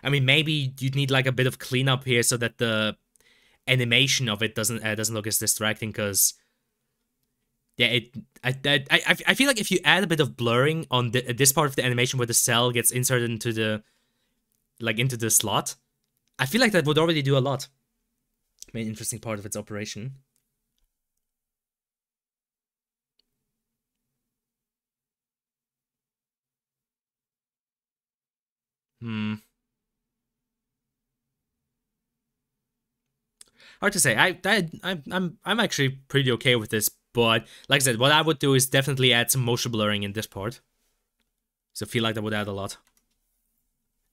I mean, maybe you'd need like a bit of cleanup here so that the animation of it doesn't look as distracting. Because yeah, I feel like if you add a bit of blurring on this part of the animation where the cell gets inserted into the into the slot, I feel like that would already do a lot. Main interesting part of its operation. Hard to say. I'm actually pretty okay with this But like I said, what I would do is definitely add some motion blurring in this part. So I feel like that would add a lot.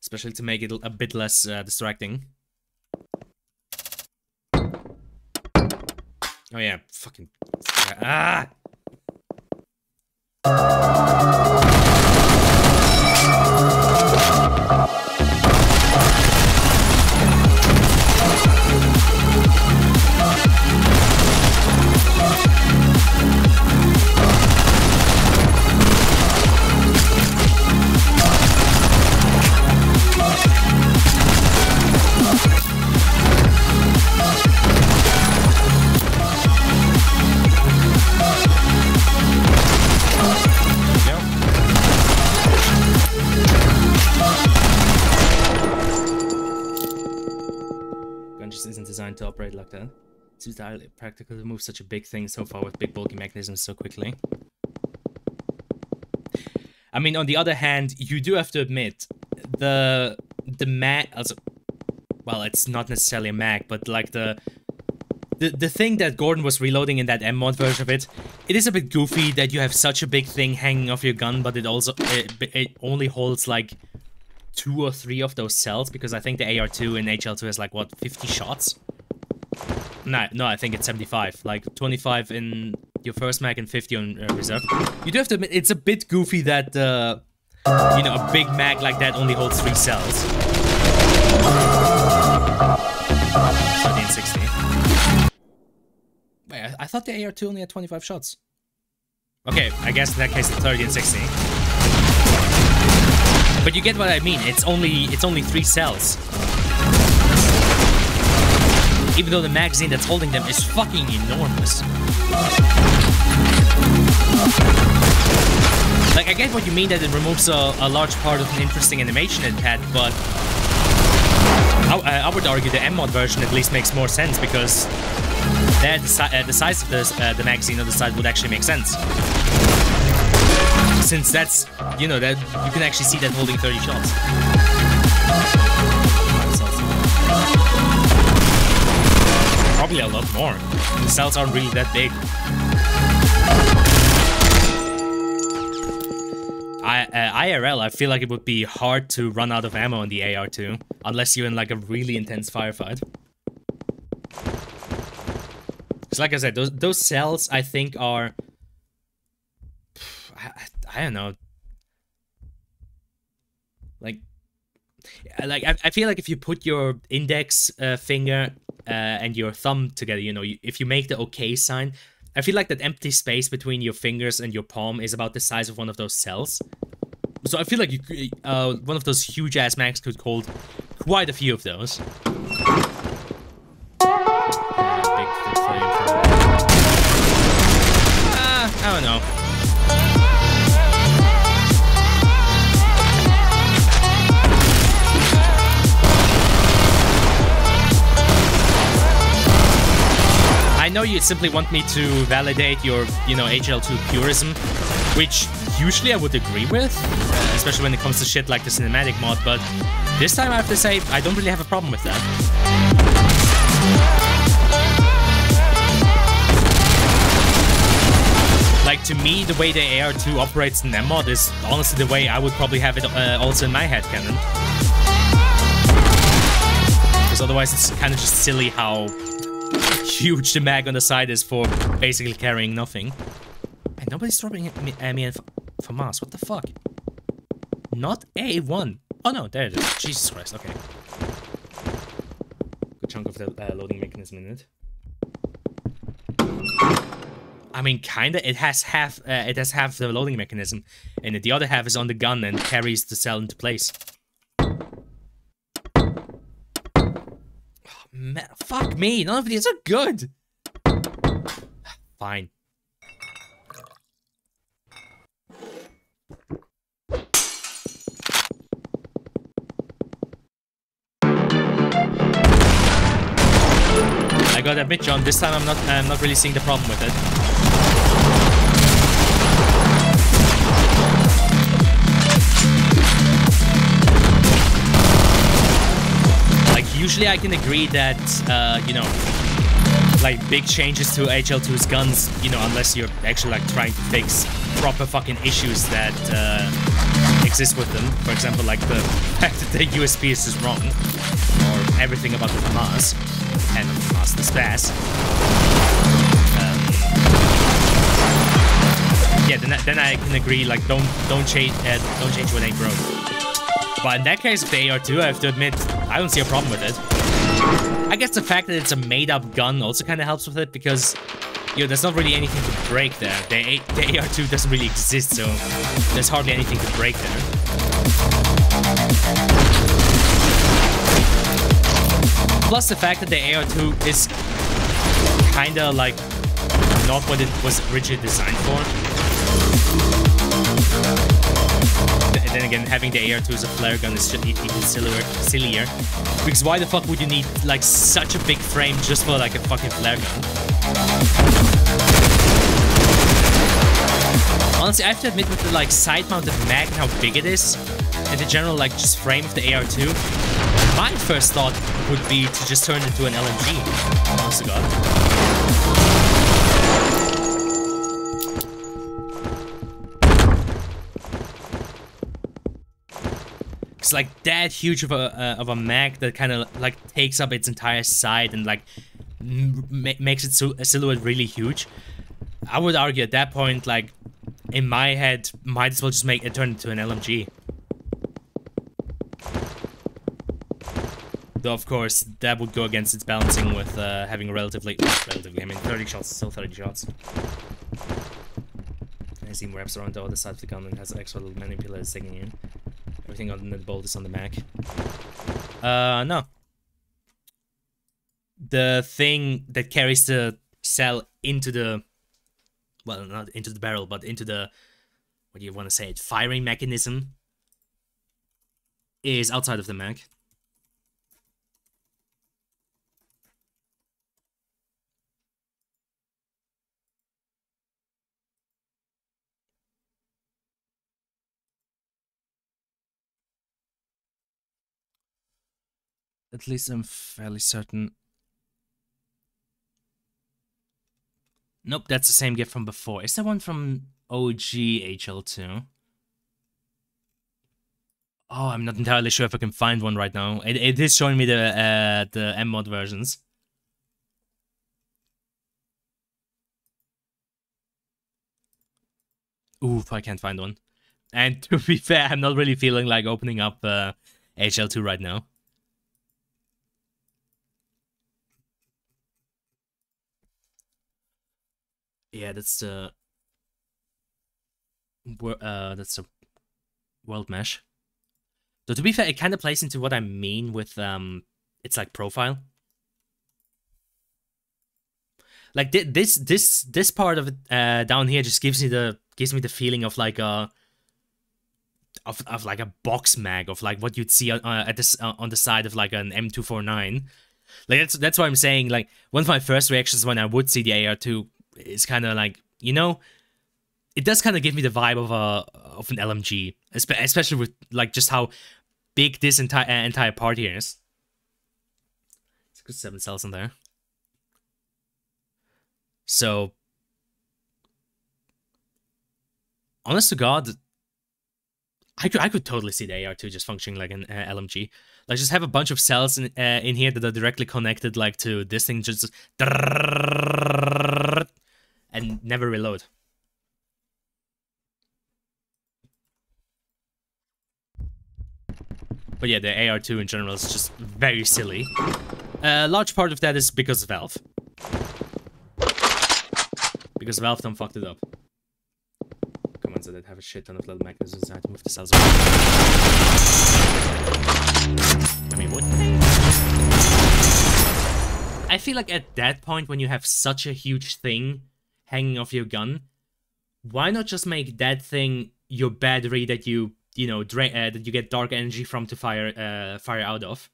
Especially to make it a bit less distracting. Oh yeah, fucking... Ah! Isn't designed to operate like that. It's entirely practical to move such a big thing so far with big bulky mechanisms so quickly. I mean, on the other hand, you do have to admit the mag, also, well, it's not necessarily a mag, but like the thing that Gordon was reloading in that M-mod version of it, it is a bit goofy that you have such a big thing hanging off your gun, but it also it only holds like 2 or 3 of those cells, because I think the AR2 and HL2 has like, what, 50 shots? No, I think it's 75. Like, 25 in your first mag and 50 on reserve. You do have to admit, it's a bit goofy that, you know, a big mag like that only holds 3 cells. 30 and 60. Wait, I thought the AR2 only had 25 shots. Okay, I guess in that case it's 30 and 60. But you get what I mean, it's only 3 cells. Even though the magazine that's holding them is fucking enormous. Like, I get what you mean that it removes a large part of an interesting animation it had, but I would argue the M-mod version at least makes more sense, because there the size of the magazine on the side would actually make sense. Since that's, you know, that you can actually see that holding 30 shots. Probably a lot more. The cells aren't really that big. IRL, I feel like it would be hard to run out of ammo in the AR2, unless you're in like a really intense firefight. Because like I said, those cells I think are... I don't know. Like I feel like if you put your index finger and your thumb together, you know, if you make the OK sign, I feel like that empty space between your fingers and your palm is about the size of one of those cells. So I feel like you, one of those huge ass mags could hold quite a few of those. I don't know. I know you simply want me to validate your, you know, HL2 purism, which usually I would agree with, especially when it comes to shit like the cinematic mod, but this time I have to say I don't really have a problem with that. Like, to me, the way the AR2 operates in that mod is honestly the way I would probably have it also in my headcanon. Because otherwise it's kind of just silly how huge the mag on the side is for basically carrying nothing. And nobody's dropping me for Mars. What the fuck? Not A1. Oh no, there it is. Jesus Christ, okay. Good chunk of the loading mechanism in it. I mean, kinda. It has half the loading mechanism, and the other half is on the gun and carries the cell into place. Man, fuck me, none of these are good. Fine. I gotta admit, John, this time I'm not really seeing the problem with it. Usually I can agree that, you know, like big changes to HL2's guns, you know, unless you're actually like trying to fix proper fucking issues that exist with them. For example, like the fact that the USP is just wrong, or everything about the Hamas and Hamas the SPAS. Yeah, then I can agree. Like, don't change what ain't broke. But in that case, with the AR2, I have to admit, I don't see a problem with it. I guess the fact that it's a made-up gun also kind of helps with it, because, you know, there's not really anything to break there. The AR2 doesn't really exist, so there's hardly anything to break there. Plus the fact that the AR2 is kinda like not what it was originally designed for. And then again, having the AR2 as a flare gun is even sillier. Because why the fuck would you need like such a big frame just for like a fucking flare gun? Honestly, I have to admit, with the like side-mounted mag and how big it is, and the general like just frame of the AR2, my first thought would be to just turn it into an LMG. Honest to God. It's like that huge of a mag that kind of like takes up its entire side and like makes it so a silhouette really huge. I would argue at that point, like in my head, might as well just make it turn into an LMG. Though of course that would go against its balancing with having relatively, I mean 30 shots, still 30 shots. As he wraps around the other side of the gun and has extra little manipulators taking in. Everything on the bolt is on the mag. No. The thing that carries the cell into the... Well, not into the barrel, but into the... What do you want to say? Firing mechanism is outside of the mag. At least I'm fairly certain. Nope, that's the same gift from before. Is that one from OGHL2? Oh, I'm not entirely sure if I can find one right now. It is showing me the M-mod versions. Oof, I can't find one. And to be fair, I'm not really feeling like opening up HL2 right now. Yeah, that's the world mesh. So to be fair, it kind of plays into what I mean with its like profile. Like this part of it down here just gives me the feeling of like a like a box mag, of like what you'd see at this on the side of like an M249. Like that's why I'm saying, like, one of my first reactions when I would see the AR2 is kind of like, you know, it does kind of give me the vibe of an LMG, especially with like just how big this entire part here is. It's a good 7 cells in there. So, honest to God, I could totally see the AR2 just functioning like an LMG. Like, just have a bunch of cells in here that are directly connected, like, to this thing, just and never reload. But yeah, the AR2 in general is just very silly. A large part of that is because of Valve. Because Valve done fucked it up. Commands that have a shit ton of little mechanisms. I had to move the cells around. I mean, what? I feel like at that point, when you have such a huge thing hanging off your gun, why not just make that thing your battery that you know, that you get dark energy from to fire out of?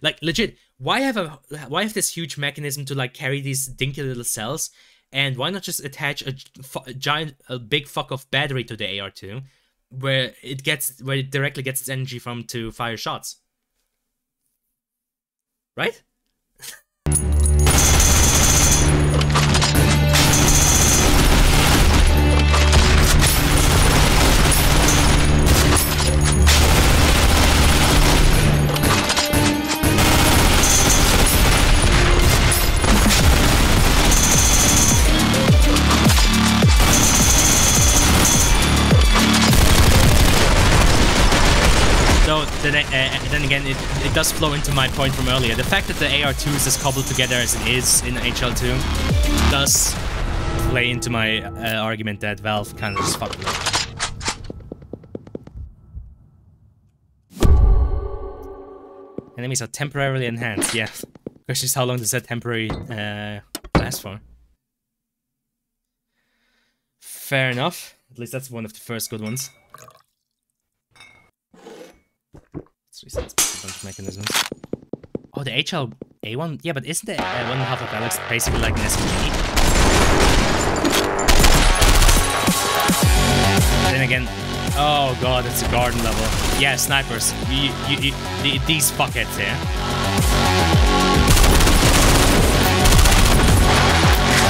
Like, legit, why have this huge mechanism to like carry these dinky little cells? And why not just attach a big fuck off battery to the AR2, where it directly gets its energy from to fire shots, right? then again, it does flow into my point from earlier. The fact that the AR2 is as cobbled together as it is in HL2 does play into my argument that Valve kind of just fucked with it. Enemies are temporarily enhanced, yeah. Question is, how long does that temporary last for? Fair enough. At least that's one of the first good ones. Let's reset a bunch of mechanisms. Oh, the HLA one? Yeah, but isn't the 1.5 of Alex basically like an SMG? Then again, oh god, it's a garden level. Yeah, snipers. These fuckheads here.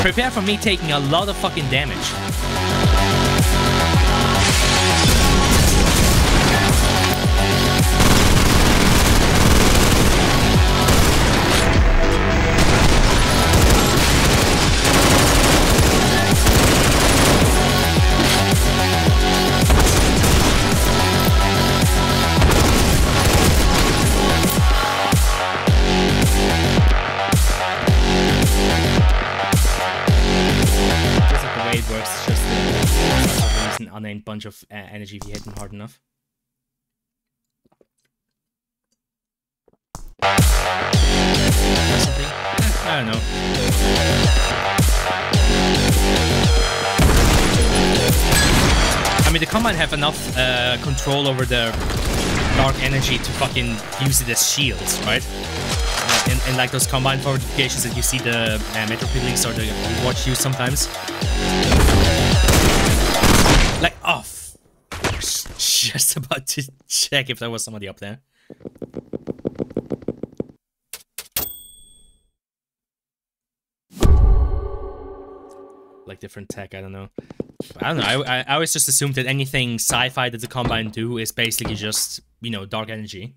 Prepare for me taking a lot of fucking damage. Works just release an unnamed bunch of energy if you hit them hard enough. Something? I don't know. I mean, the Combine have enough control over their dark energy to fucking use it as shields, right? In like those Combine fortifications that you see the Metro Police or the Watch use sometimes. Like, oh, I was just about to check if there was somebody up there. Like different tech, I don't know. I don't know, I always just assumed that anything sci-fi that the Combine do is basically just, you know, dark energy.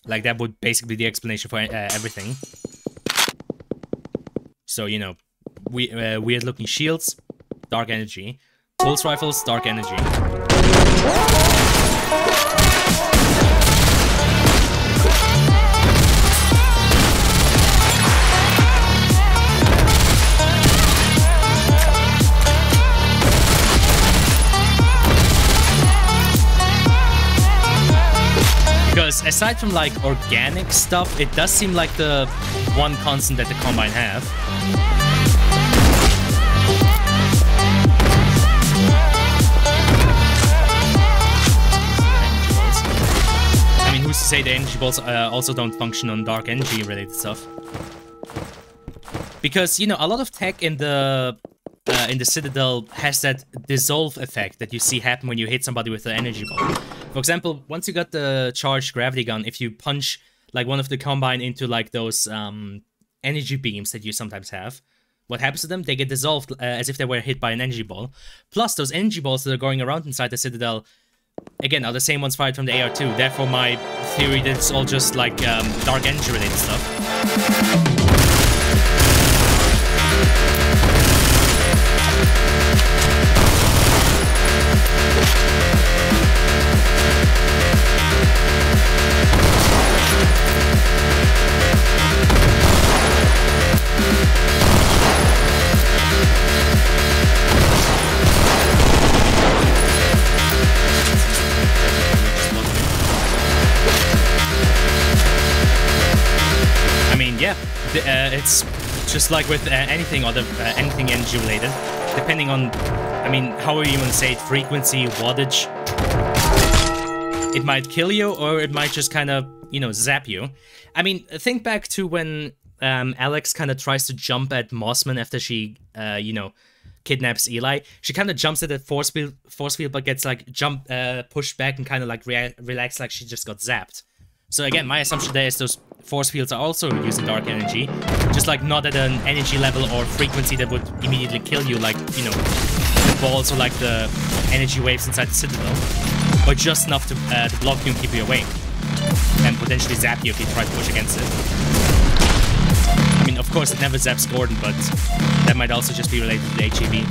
Like, that would basically be the explanation for everything. So, you know, weird-looking shields, dark energy. Pulse rifles, dark energy. Because aside from like organic stuff, it does seem like the one constant that the Combine have. I mean, who's to say the energy balls also don't function on dark energy related stuff? Because, you know, a lot of tech in the Citadel has that dissolve effect that you see happen when you hit somebody with the energy ball. For example, once you got the charged gravity gun, if you punch like one of the Combine into like those energy beams that you sometimes have, what happens to them? They get dissolved as if they were hit by an energy ball. Plus, those energy balls that are going around inside the Citadel, again, are the same ones fired from the AR2. Therefore, my theory that it's all just like dark energy related stuff. Yeah, it's just like with anything other anything energy related, depending on, I mean, however you want to say it, frequency, wattage, it might kill you or it might just kind of, you know, zap you. I mean, think back to when Alex kind of tries to jump at Mossman after she, you know, kidnaps Eli. She kind of jumps at the force field, but gets like pushed back and kind of like relaxed, like she just got zapped. So again, my assumption there is those force fields are also using dark energy, just like not at an energy level or frequency that would immediately kill you, like, you know, the balls or like the energy waves inside the Citadel, but just enough to block you and keep you awake, and potentially zap you if you try to push against it. I mean, of course, it never zaps Gordon, but that might also just be related to the HEV.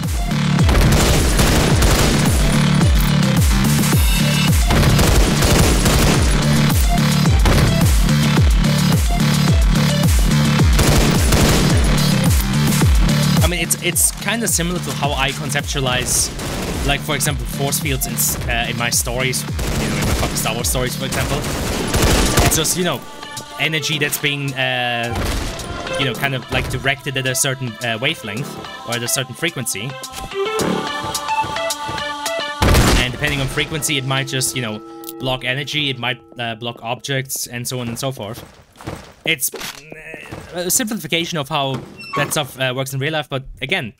it's kind of similar to how I conceptualize, like, for example, force fields in my stories, you know, in my fucking Star Wars stories, for example. It's just, you know, energy that's being, you know, kind of like directed at a certain wavelength or at a certain frequency. And depending on frequency, it might just, you know, block energy, it might block objects, and so on and so forth. It's a simplification of how that stuff works in real life, but again,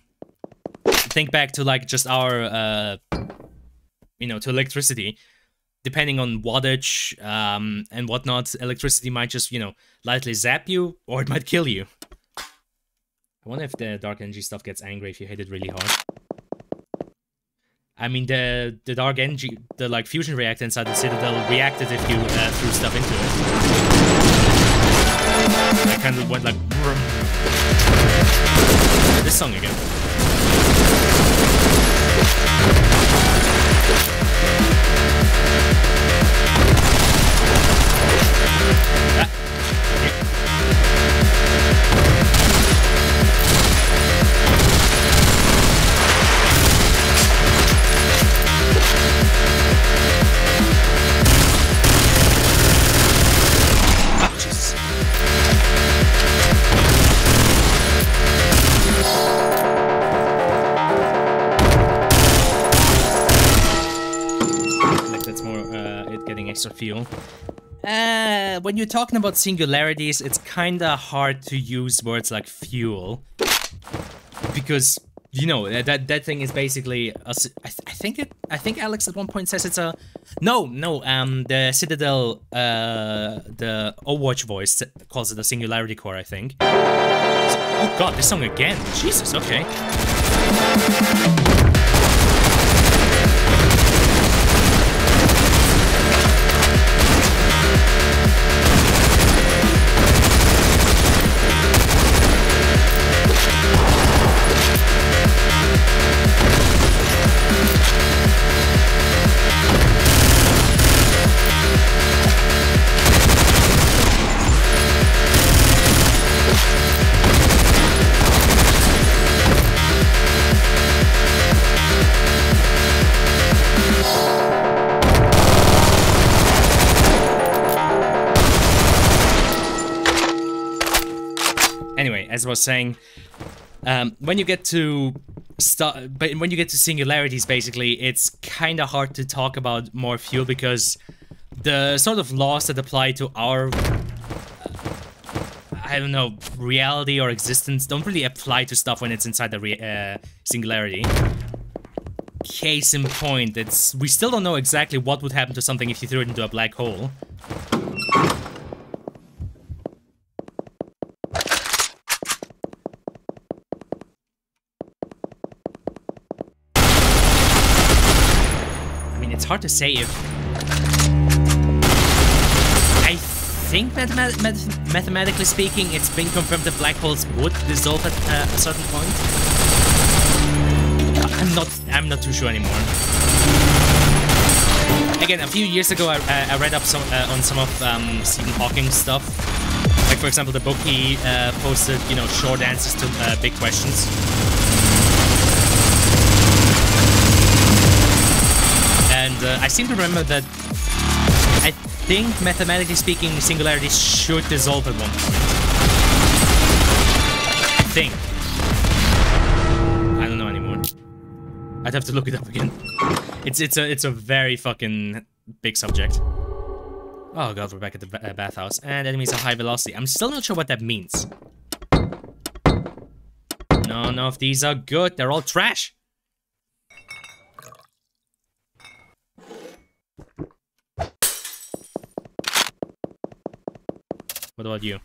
think back to like just our, you know, to electricity. Depending on wattage and whatnot, electricity might just, you know, lightly zap you, or it might kill you. I wonder if the dark energy stuff gets angry if you hit it really hard. I mean, the dark energy, the like fusion reactor inside the Citadel reacted if you threw stuff into it. I kind of went like... This song again. Extra fuel. When you're talking about singularities, it's kinda hard to use words like fuel, because you know that thing is basically a, I think Alex at one point says it's a the Citadel the O-CHO voice calls it a singularity core, I think. Oh god, this song again. Jesus, okay. As I was saying, when you get to singularities, basically, it's kind of hard to talk about more fuel because the sort of laws that apply to our, I don't know, reality or existence don't really apply to stuff when it's inside the singularity. Case in point, we still don't know exactly what would happen to something if you threw it into a black hole. It's hard to say if... I think mathematically speaking, it's been confirmed that black holes would dissolve at a certain point. I'm not too sure anymore. Again, a few years ago, I read up on some of Stephen Hawking's stuff. Like, for example, the book he posted, you know, short answers to big questions. And I seem to remember that I think, mathematically speaking, singularities should dissolve at one point. I think. I don't know anymore. I'd have to look it up again. It's a very fucking big subject. Oh god, we're back at the bathhouse. And enemies are high velocity. I'm still not sure what that means. None of these are good. They're all trash. What about you?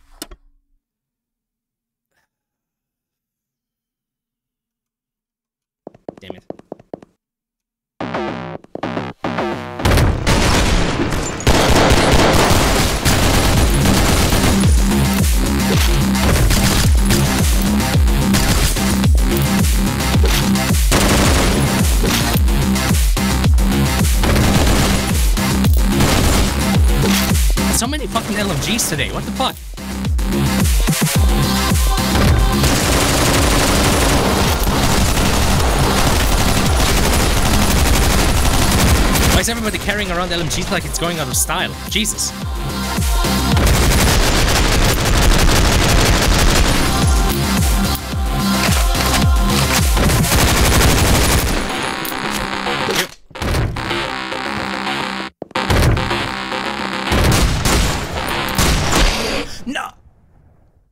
Damn it. So many fucking LMGs today, what the fuck? Why is everybody carrying around LMGs like it's going out of style? Jesus. No!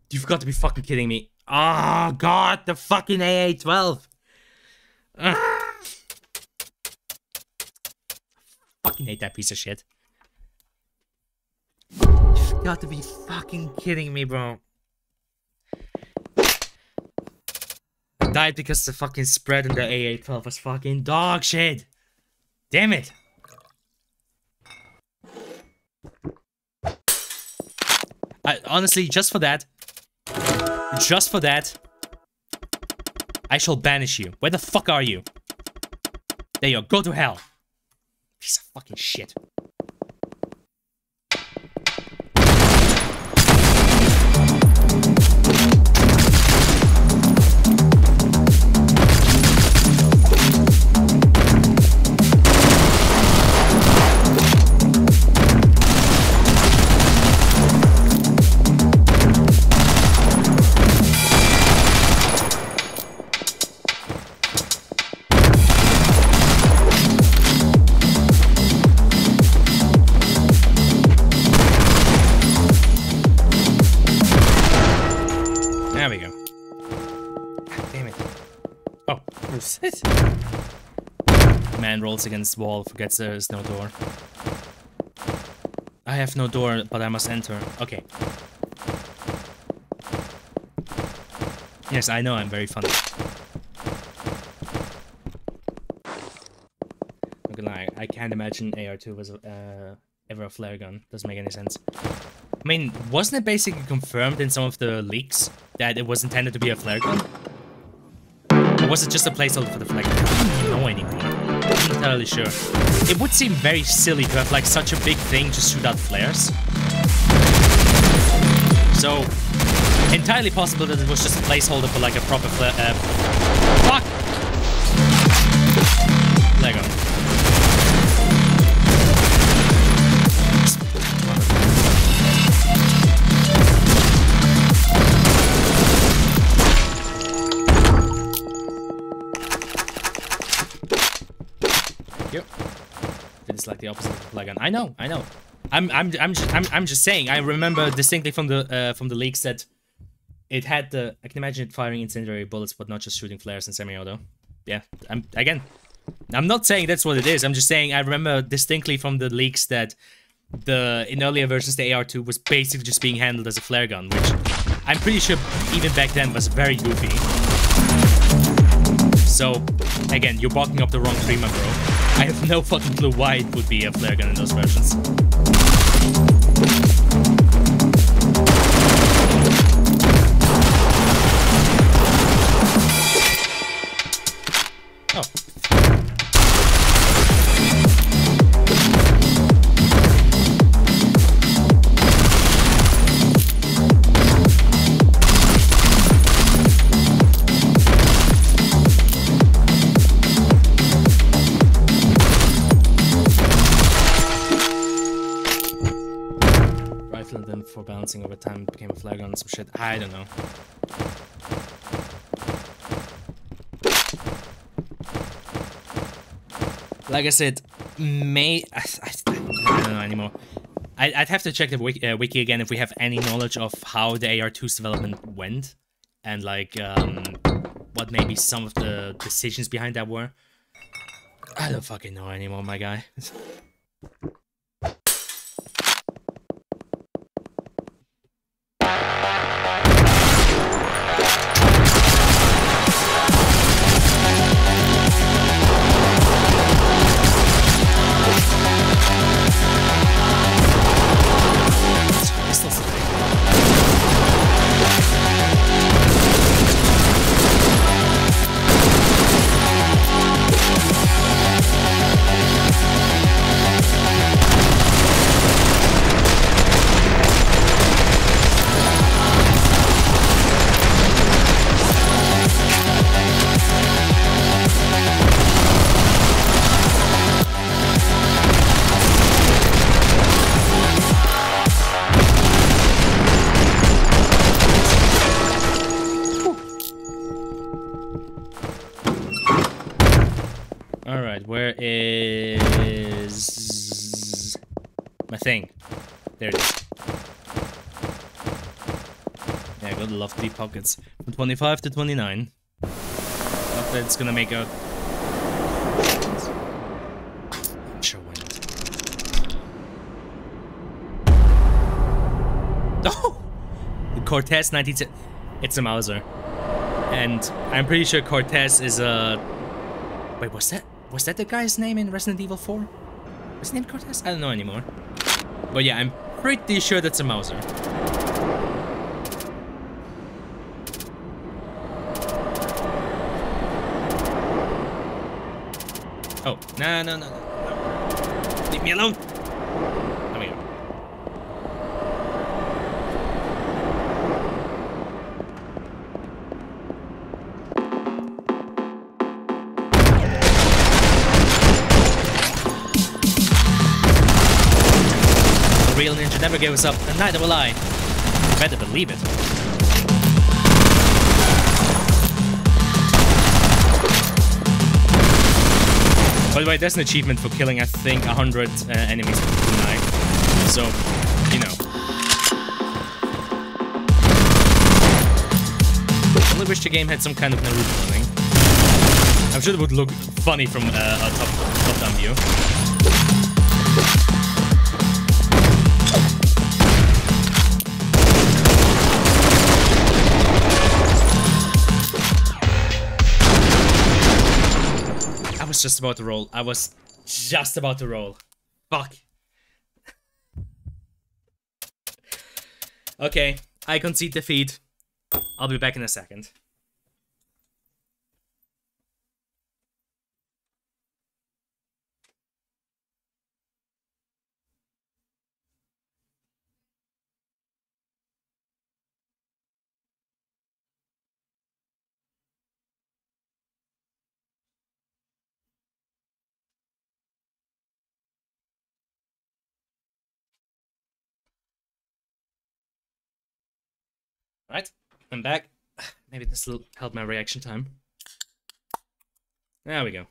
You've got to be fucking kidding me. Oh god, the fucking AA-12. Fucking hate that piece of shit. You've got to be fucking kidding me, bro. I died because the fucking spread in the AA-12 was fucking dog shit. Damn it. Honestly, just for that, I shall banish you. Where the fuck are you? There you go to hell. Piece of fucking shit. There we go. God damn it. Oh, who's it? Man rolls against the wall, forgets there is no door. I have no door, but I must enter. Okay. Yes, I know I'm very funny. Not gonna lie, I can't imagine AR2 was ever a flare gun. Doesn't make any sense. I mean, wasn't it basically confirmed in some of the leaks that it was intended to be a flare gun? Or was it just a placeholder for the flare gun? I don't know anymore. I'm not entirely sure. It would seem very silly to have like such a big thing just shoot out flares. So, entirely possible that it was just a placeholder for like a proper flare. Fuck! Flare gun. Yep. It's like the opposite of a flare gun. I know. I'm just saying. I remember distinctly from the leaks that it had the. I can imagine it firing incendiary bullets, but not just shooting flares and semi-auto. Yeah. I'm not saying that's what it is. I'm just saying I remember distinctly from the leaks that in earlier versions the AR2 was basically just being handled as a flare gun, which I'm pretty sure even back then was very goofy. So again, you're barking up the wrong tree, my bro. I have no fucking clue why it would be a flare gun in those versions. Oh. Rifle and then for balancing over time became a flare gun and some shit. I don't know. Like I said, I don't know anymore. I'd have to check the wiki again if we have any knowledge of how the AR2's development went. And like, what maybe some of the decisions behind that were. I don't fucking know anymore, my guy. Alright, where is my thing? There it is. Yeah, got lovely pockets. From 25 to 29. Not that it's gonna make a... Sure, why not? Oh! The Cortez 19... It's a Mauser. And I'm pretty sure Cortez is a... Wait, was that the guy's name in Resident Evil 4? Was his name Cortez? I don't know anymore. But yeah, I'm pretty sure that's a Mauser. Oh, no. Leave me alone! There we go. A real ninja never gives up, and neither will I. You better believe it. By the way, there's an achievement for killing, I think, 100 enemies with a knife. So, you know. I only wish the game had some kind of Naruto running. I'm sure it would look funny from a top-down view. I was just about to roll. I was just about to roll. Fuck. Okay, I concede defeat. I'll be back in a second. Right, I'm back. Maybe this will help my reaction time. There we go.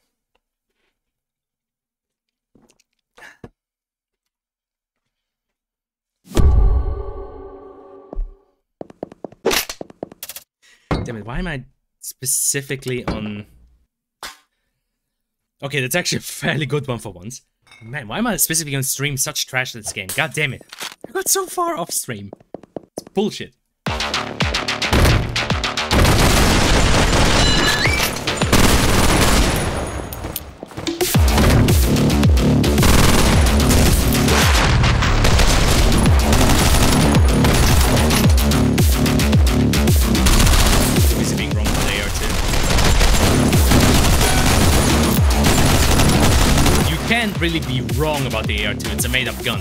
Damn it, why am I specifically on... Okay, that's actually a fairly good one for once. Man, why am I specifically on stream such trash to this game? God damn it. I got so far off stream. It's bullshit. Can't really be wrong about the AR2, it's a made-up gun.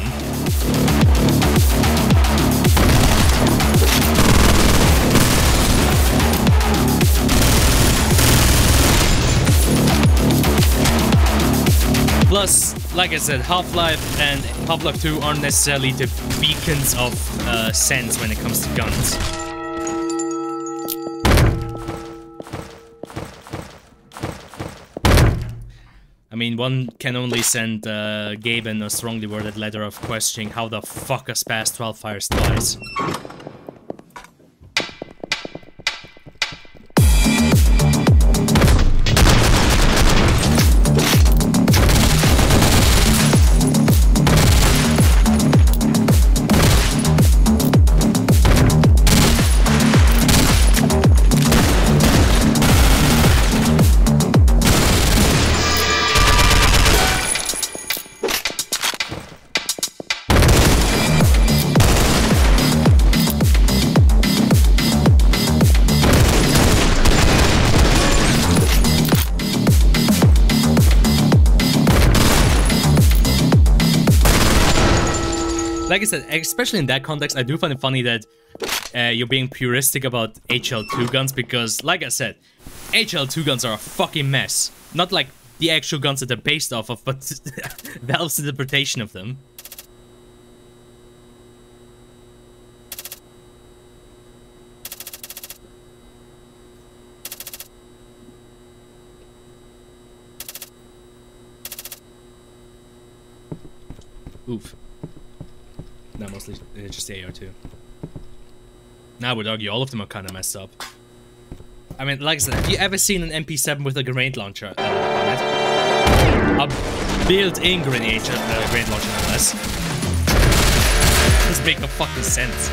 Plus, like I said, Half-Life and Half-Life 2 aren't necessarily the beacons of sense when it comes to guns. I mean, one can only send Gaben a strongly worded letter of questioning how the fuck a Spaz 12 fires twice. Like I said, especially in that context, I do find it funny that you're being puristic about HL2 guns because, like I said, HL2 guns are a fucking mess. Not like the actual guns that they're based off of, but Valve's interpretation of them. Oof. No, mostly just the AR2. Now I would argue all of them are kind of messed up. I mean, like I said, have you ever seen an MP7 with a grenade launcher on it? A built-in grenade launcher, no less. Doesn't make no fucking sense.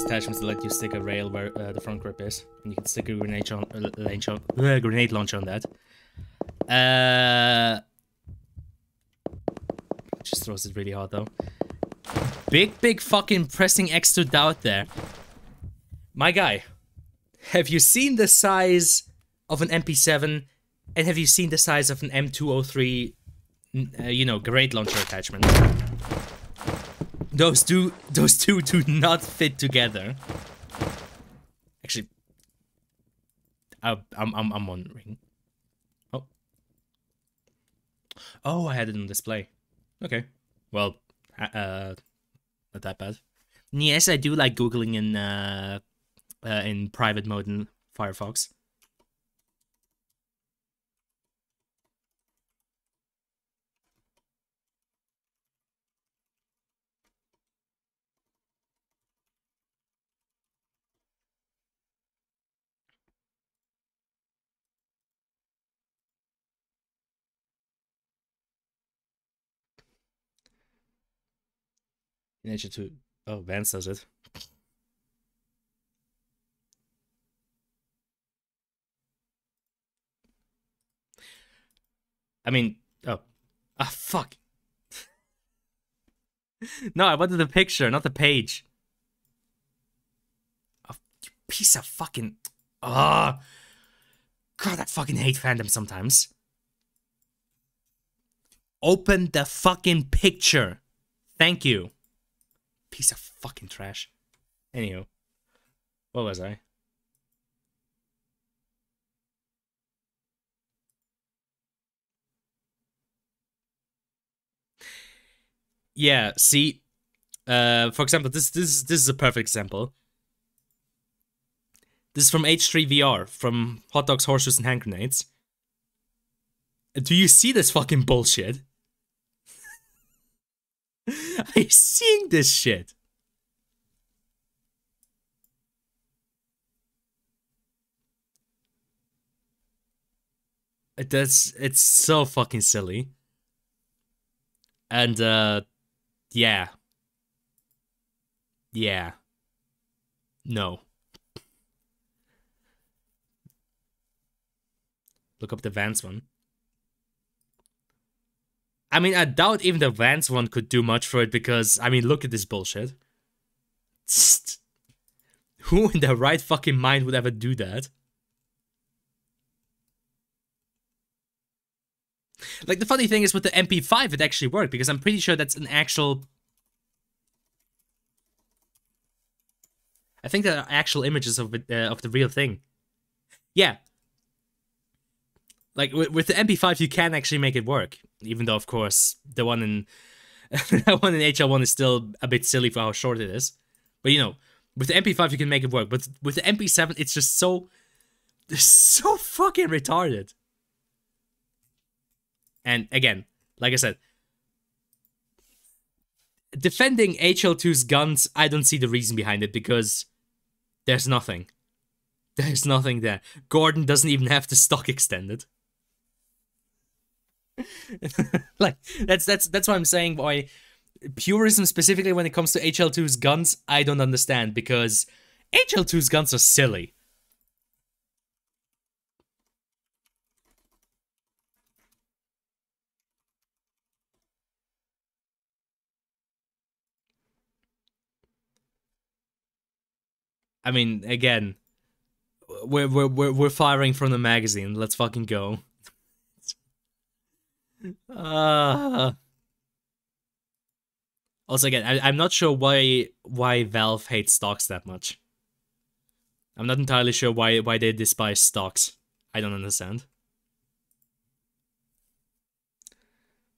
Attachments that let you stick a rail where the front grip is, and you can stick a grenade launcher on that. Just throws it really hard though. Big fucking pressing X to doubt there. My guy, have you seen the size of an MP7, and have you seen the size of an M203, you know, grenade launcher attachment? Those two do not fit together. Actually, I'm wondering. Oh, I had it on display. Okay, well, not that bad. Yes, I do like googling in private mode in Firefox. Nature 2. Oh, Vance does it. I mean, oh. Ah, fuck. No, I wanted the picture, not the page. Oh, piece of fucking... Ah. God, I fucking hate fandom sometimes. Open the fucking picture. Thank you. Piece of fucking trash. Anywho. What was I? Yeah, see, for example, this is a perfect example. This is from H3VR, from Hot Dogs, Horseshoes, and Hand Grenades. Do you see this fucking bullshit? Are you seeing this shit? It's so fucking silly. And, yeah. Yeah. No. Look up the Vance one. I mean, I doubt even the Vance one could do much for it because, I mean, look at this bullshit. Who in their right fucking mind would ever do that? Like, the funny thing is with the MP5, it actually worked because I'm pretty sure that's an actual... I think there are actual images of it, of the real thing. Yeah. Like, with the MP5, you can actually make it work. Even though, of course, the one in... that one in HL1 is still a bit silly for how short it is. But, you know, with the MP5, you can make it work. But with the MP7, it's just so... so fucking retarded. And, again, like I said... defending HL2's guns, I don't see the reason behind it, because... there's nothing. There's nothing there. Gordon doesn't even have the stock extended. Like, that's what I'm saying, boy. Purism, specifically when it comes to HL2's guns, I don't understand, because HL2's guns are silly. I mean, again, we're firing from the magazine. Let's fucking go. Uh, Also, again, I'm not sure why Valve hates stocks that much. I'm not entirely sure why they despise stocks. I don't understand.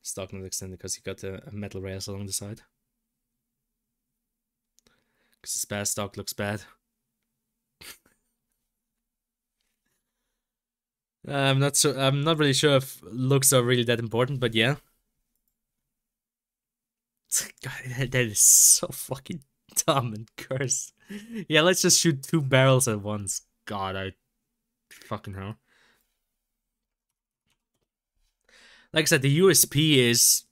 Stock not extended because you got a metal rails along the side. Because this bad stock looks bad. I'm not really sure if looks are really that important, but yeah. God, that is so fucking dumb and cursed. Yeah, let's just shoot 2 barrels at once. God, I fucking hell. Like I said, the USP is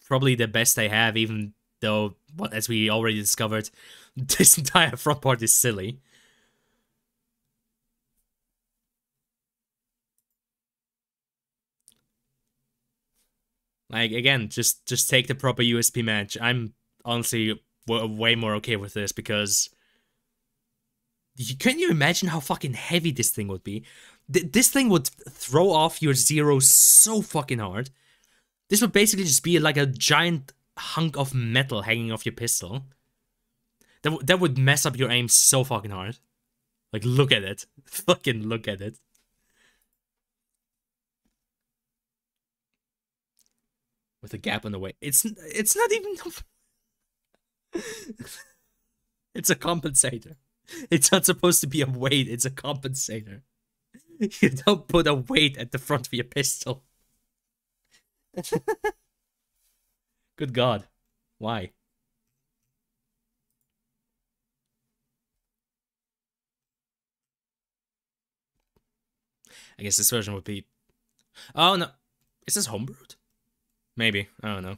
probably the best I have, even though, as we already discovered, this entire front part is silly. Like, again, just take the proper USP match. I'm honestly way more okay with this because can you imagine how fucking heavy this thing would be? This thing would throw off your zero so fucking hard. This would basically just be like a giant hunk of metal hanging off your pistol. That would mess up your aim so fucking hard. Like, look at it. Fucking look at it. With a gap on the way. It's not even... It's a compensator. It's not supposed to be a weight, it's a compensator. You don't put a weight at the front of your pistol. Good God. Why? I guess this version would be... Oh, no. Is this homebrewed? Maybe. I don't know.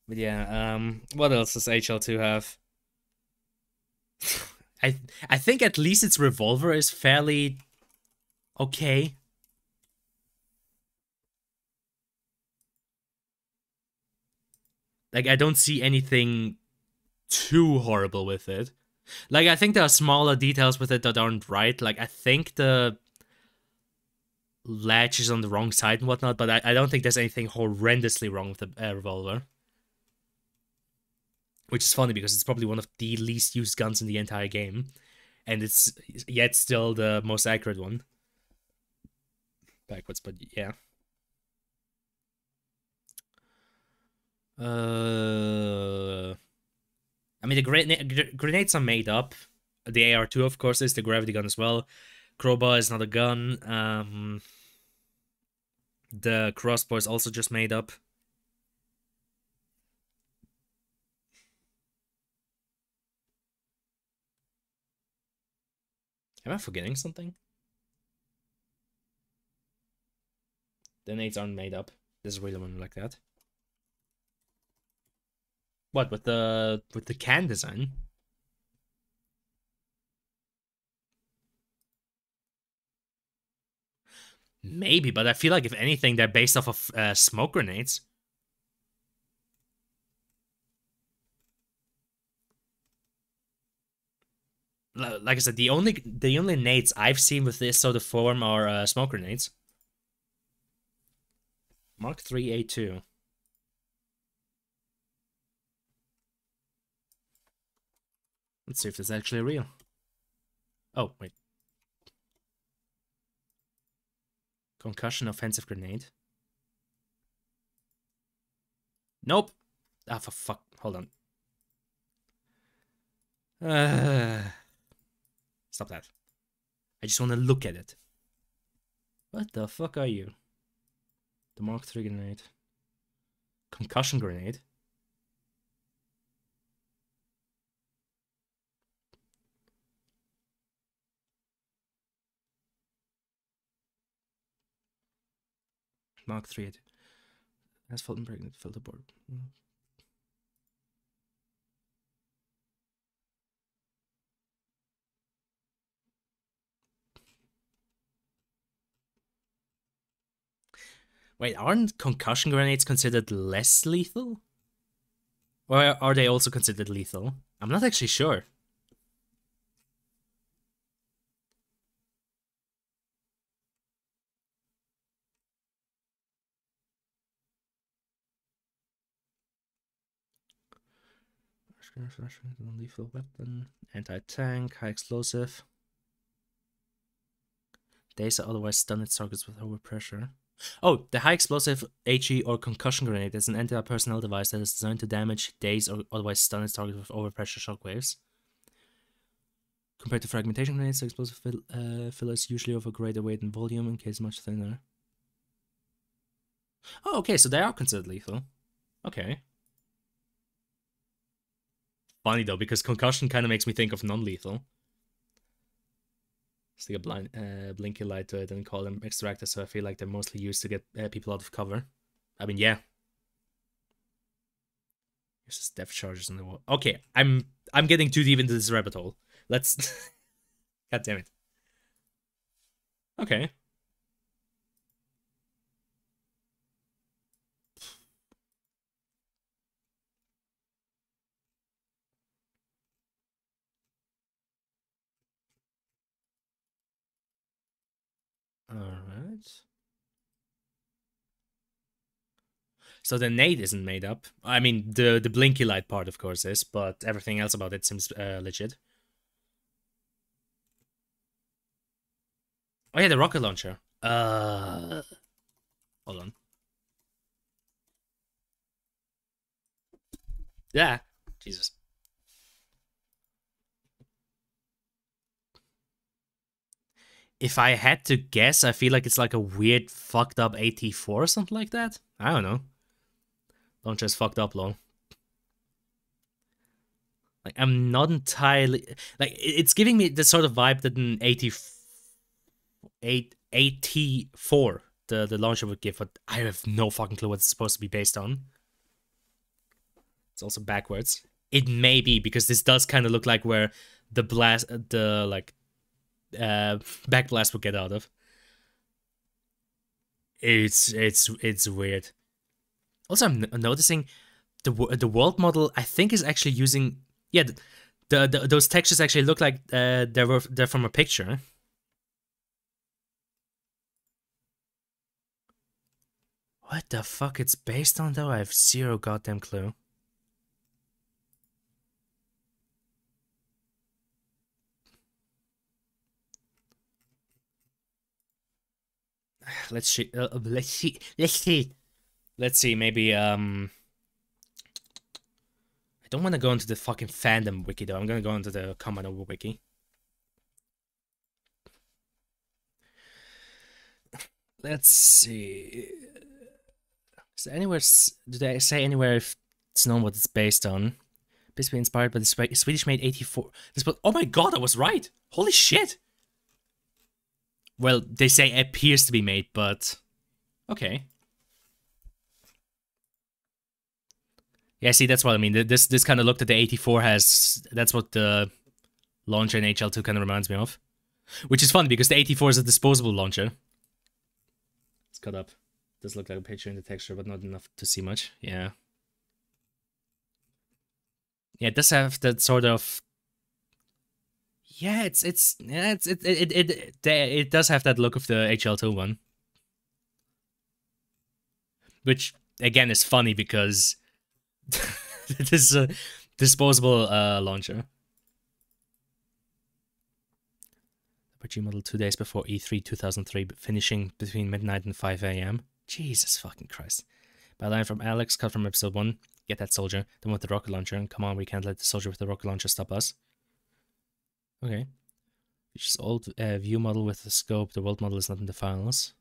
But yeah, what else does HL2 have? I think at least its revolver is fairly okay. Like, I don't see anything too horrible with it. Like, I think there are smaller details with it that aren't right. Like, I think the latch is on the wrong side and whatnot, but I don't think there's anything horrendously wrong with the revolver. Which is funny because it's probably one of the least used guns in the entire game. And it's yet still the most accurate one. Backwards, but yeah. I mean, the grenades are made up. The AR-2, of course, is the gravity gun as well. Crowbar is not a gun. The crossbow is also just made up. Am I forgetting something? The nades aren't made up. There's a real one like that. What, with the can design? Maybe, but I feel like if anything, they're based off of smoke grenades. Like I said, the only nades I've seen with this sort of form are smoke grenades. Mark 3 A2. Let's see if this is actually real. Oh, wait. Concussion offensive grenade. Nope. Ah, for fuck. Hold on. Stop that. I just want to look at it. What the fuck are you? The Mark 3 grenade. Concussion grenade. Mark 3. Asphalt impregnated filter board. Wait, aren't concussion grenades considered less lethal? Or are they also considered lethal? I'm not actually sure. Non-lethal weapon, anti-tank, high explosive. Days are otherwise stunned targets with overpressure. Oh, the high explosive HE or concussion grenade is an anti-personnel device that is designed to damage days or otherwise stunned targets with overpressure shockwaves. Compared to fragmentation grenades, explosive fillers usually of a greater weight and volume in case much thinner. Oh, okay, so they are considered lethal. Okay. Funny though, because concussion kind of makes me think of non-lethal. Stick a blind blinky light to it and call them extractors, so I feel like they're mostly used to get people out of cover. I mean, yeah. Uses depth charges on the wall. Okay, I'm getting too deep into this rabbit hole. Let's. God damn it. Okay. Alright. So the nade isn't made up. I mean, the blinky light part, of course, is, but everything else about it seems legit. Oh yeah, the rocket launcher. Hold on. Yeah. Jesus. If I had to guess, I feel like it's like a weird fucked up AT4 or something like that. I don't know. Launcher's fucked up, lol. Like, I'm not entirely... Like, it's giving me the sort of vibe that an AT4, the launcher would give, but I have no fucking clue what it's supposed to be based on. It's also backwards. It may be, because this does kind of look like where the blast... The, like... backblast would get out of. It's weird. Also, I'm noticing the world model, I think, is actually using... Yeah, those textures actually look like they're from a picture. What the fuck it's based on, though? I have zero goddamn clue. Let's see. Let's see. Maybe I don't want to go into the fucking fandom wiki though. I'm gonna go into the Common Over wiki. Let's see. Is there anywhere? Do they say anywhere if it's known what it's based on? Basically inspired by the Swedish-made 84. Oh my god, I was right! Holy shit! Well, they say it appears to be made, but okay. Yeah, see, that's what I mean. This kind of look that the 84 has. That's what the launcher in HL2 kind of reminds me of. Which is funny because the 84 is a disposable launcher. It's cut up. Does look like a picture in the texture, but not enough to see much. Yeah. Yeah, it does have that sort of. Yeah, it does have that look of the HL2 one. Which again is funny because it is a disposable launcher. Aperture model 2 days before E3 2003, finishing between midnight and 5 AM. Jesus fucking Christ. By line from Alex, cut from episode 1. Get that soldier, the one with the rocket launcher, and come on, we can't let the soldier with the rocket launcher stop us. Okay. Features old view model with the scope. The world model is not in the files.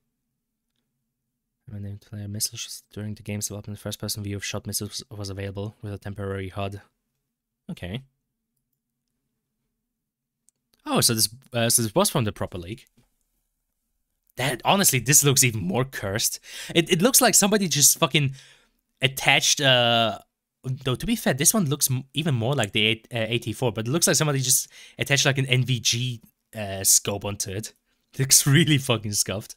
And named player missiles during the game's development. The first-person view of shot missiles was available with a temporary HUD. Okay. Oh, so this was from the proper leak. That honestly, this looks even more cursed. It looks like somebody just fucking attached. Though to be fair, this one looks even more like the 84, but it looks like somebody just attached like an NVG scope onto it. It looks really fucking scuffed.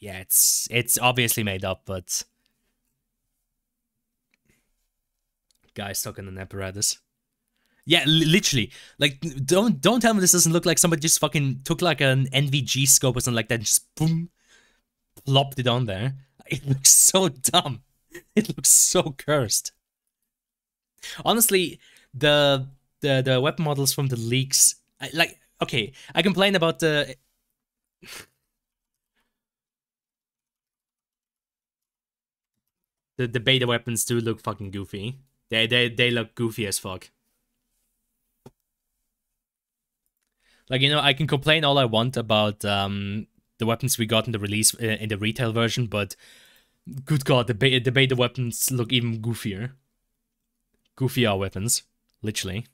Yeah, it's obviously made up, but guy stuck in an apparatus. Yeah, literally. Like, don't tell me this doesn't look like somebody just fucking took like an NVG scope or something like that and just boom, plopped it on there. It looks so dumb. It looks so cursed. Honestly, the weapon models from the leaks, like, okay, I complain about the beta weapons do look fucking goofy. They look goofy as fuck. Like, you know, I can complain all I want about the weapons we got in the release in the retail version, but good god, the beta weapons look even goofier. Goofier weapons, literally.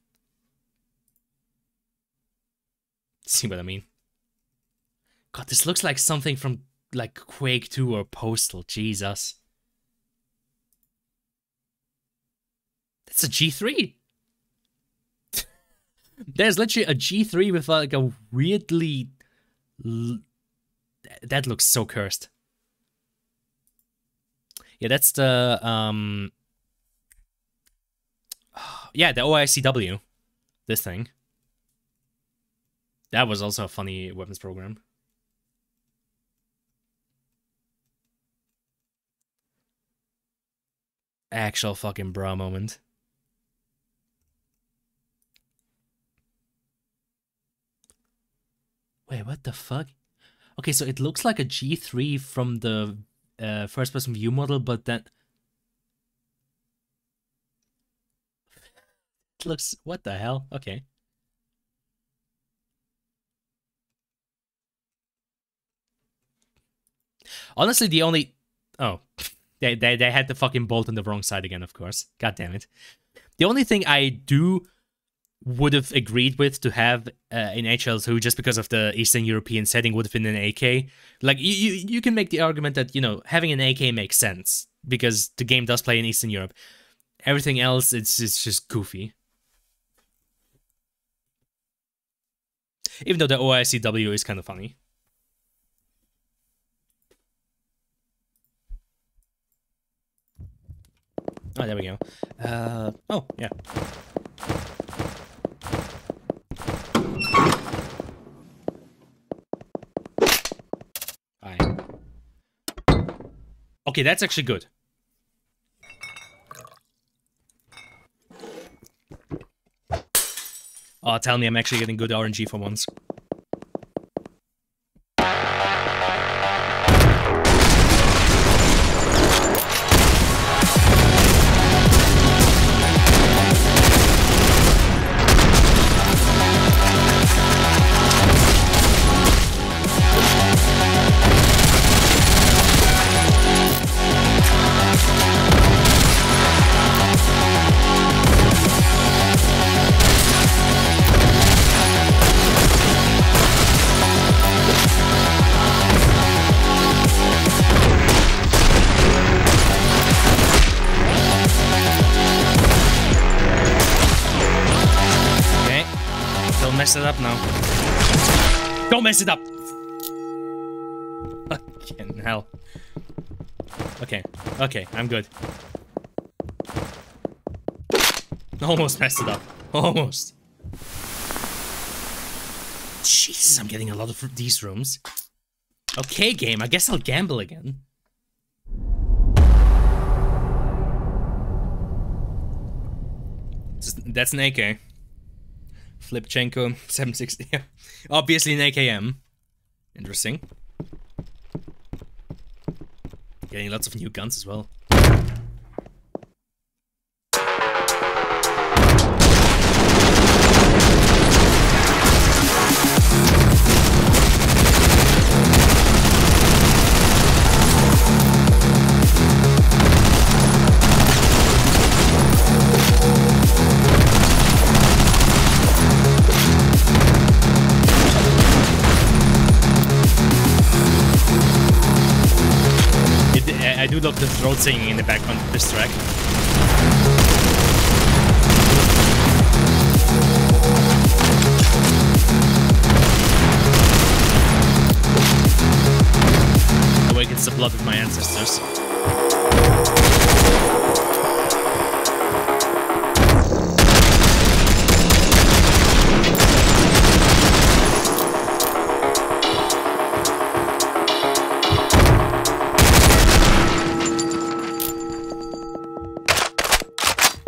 See what I mean? God, this looks like something from like Quake 2 or Postal. Jesus. That's a G3. There's literally a G3 with like a weirdly... That looks so cursed. Yeah, that's the... Yeah, the OICW. This thing. That was also a funny weapons program. Actual fucking bra moment. Wait, what the fuck? Okay, so it looks like a G3 from the first-person view model, but then... It looks... What the hell? Okay. Honestly, the only... Oh. They had the fucking bolt on the wrong side again, of course. God damn it. The only thing I would have agreed with to have in HL2 just because of the Eastern European setting would have been an AK. Like, you can make the argument that, you know, having an AK makes sense because the game does play in Eastern Europe. Everything else, it's just goofy. Even though the OICW is kind of funny. Oh, there we go. Oh, yeah. Hi. Okay, that's actually good. Oh, tell me I'm actually getting good RNG for once. Mess it up now. Don't mess it up! Fucking hell. Okay, okay, I'm good. Almost messed it up. Almost. Jesus, I'm getting a lot of these rooms. Okay, game, I guess I'll gamble again. That's an AK. Flipchenko 760. Yeah. Obviously an AKM. Interesting. Getting lots of new guns as well. I do love the throat singing in the background of this track. Oh wait, blood with my ancestors.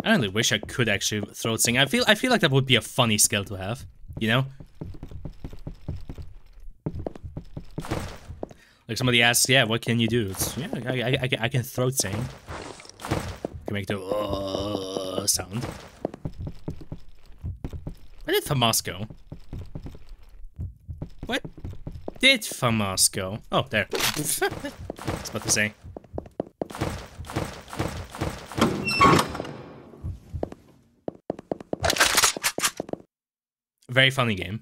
I really wish I could actually throat sing. I feel like that would be a funny skill to have, you know? Like somebody asks, yeah, what can you do? It's, yeah, I can throat sing. I can make the sound. Where did FAMAS go? What did FAMAS go? Oh, there. I was about to say. Very funny game.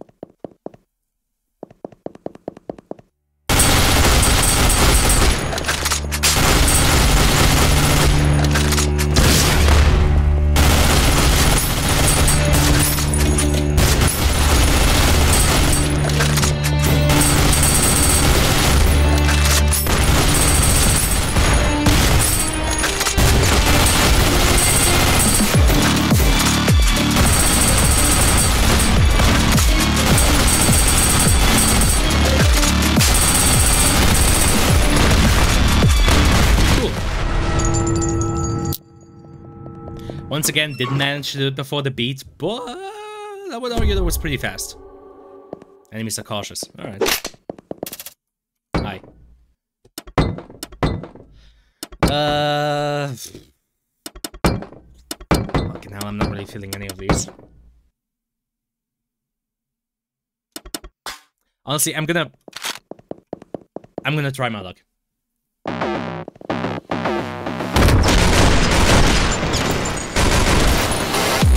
Once again, didn't manage to do it before the beat, but I would argue that was pretty fast. Enemies are cautious. Alright. Hi. Fucking hell, I'm not really feeling any of these. Honestly, I'm gonna try my luck.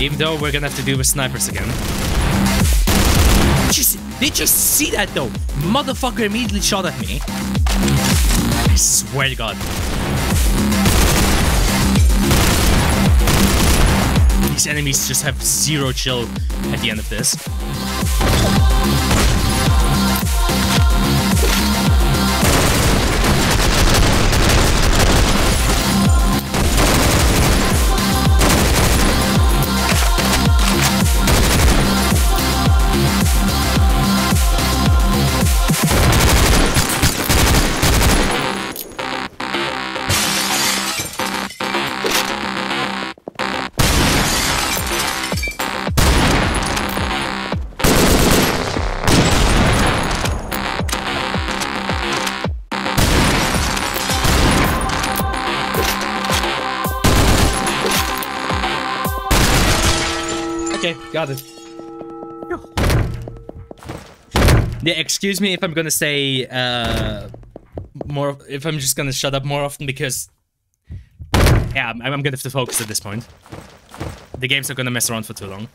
Even though we're gonna have to do with snipers again. Did you just see that though? Motherfucker immediately shot at me. I swear to God. These enemies just have zero chill at the end of this. Okay, got it. Yeah, excuse me if I'm gonna say more. If I'm just gonna shut up more often because yeah, I'm gonna have to focus at this point. The game's not gonna mess around for too long.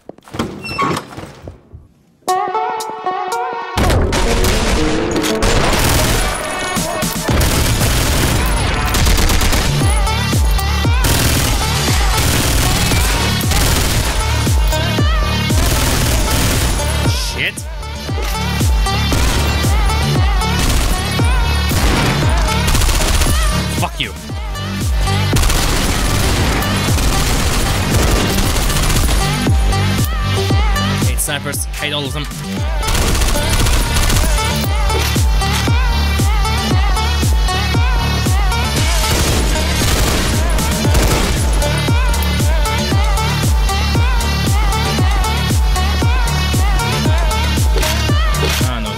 Fuck you. Hate snipers, hate all of them. Ah, no,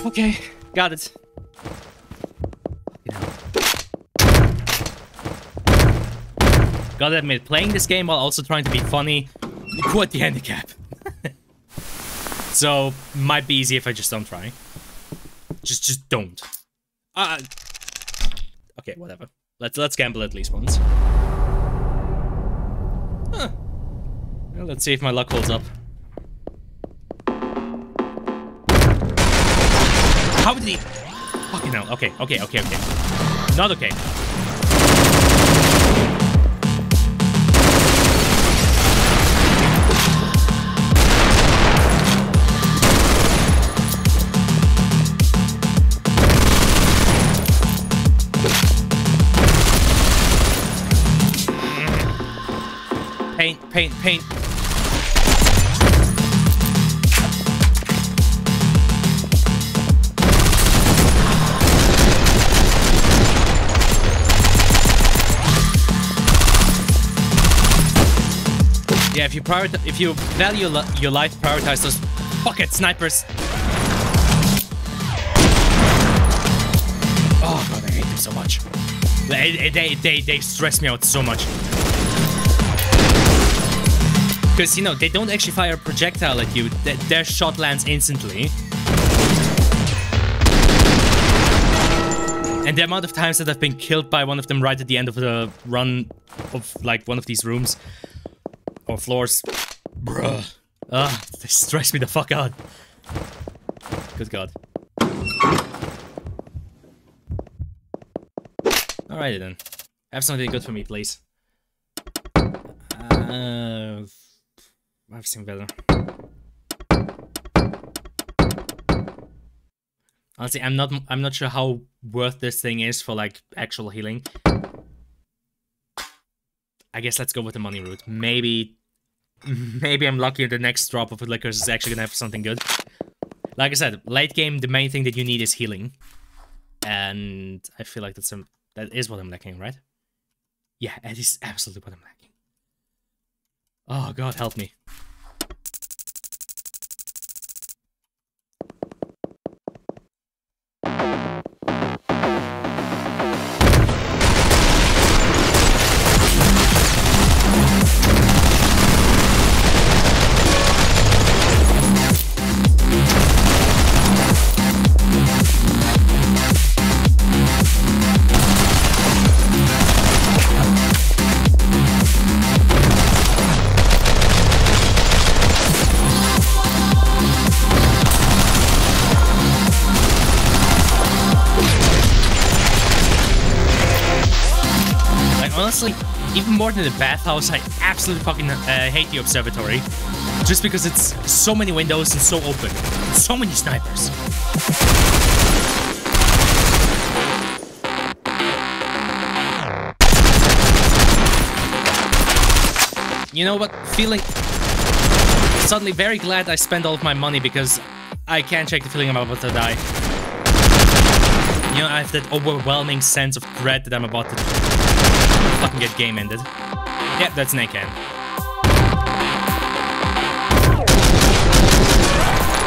okay, got it. Gotta admit, playing this game while also trying to be funny, quite the handicap. So, might be easy if I just don't try. Just don't. Okay, whatever. Let's gamble at least once. Huh. Well, let's see if my luck holds up. How did he... Fucking hell. Okay. Not okay. Paint, paint, paint. Yeah, if you value your life, prioritize those fucking snipers. Oh god, I hate them so much. They stress me out so much. Because, you know, they don't actually fire a projectile at you. Their shot lands instantly. And the amount of times that I've been killed by one of them right at the end of the run of, like, one of these rooms or floors. Bruh. Ugh, they stress me the fuck out. Good god. Alrighty then. Have something good for me, please. I've seen better. Honestly, I'm not sure how worth this thing is for like actual healing. I guess let's go with the money route. Maybe I'm lucky the next drop of liquors is actually gonna have something good. Like I said, late game, the main thing that you need is healing. And I feel like that is what I'm lacking, right? Yeah, that is absolutely what I'm lacking. Oh god, help me. Honestly, even more than the bathhouse, I absolutely fucking hate the observatory. Just because it's so many windows and so open. So many snipers. You know what? Feeling suddenly very glad I spent all of my money because I can't shake the feeling I'm about to die. You know, I have that overwhelming sense of dread that I'm about to fucking get game ended. Yeah, that's an ACAM.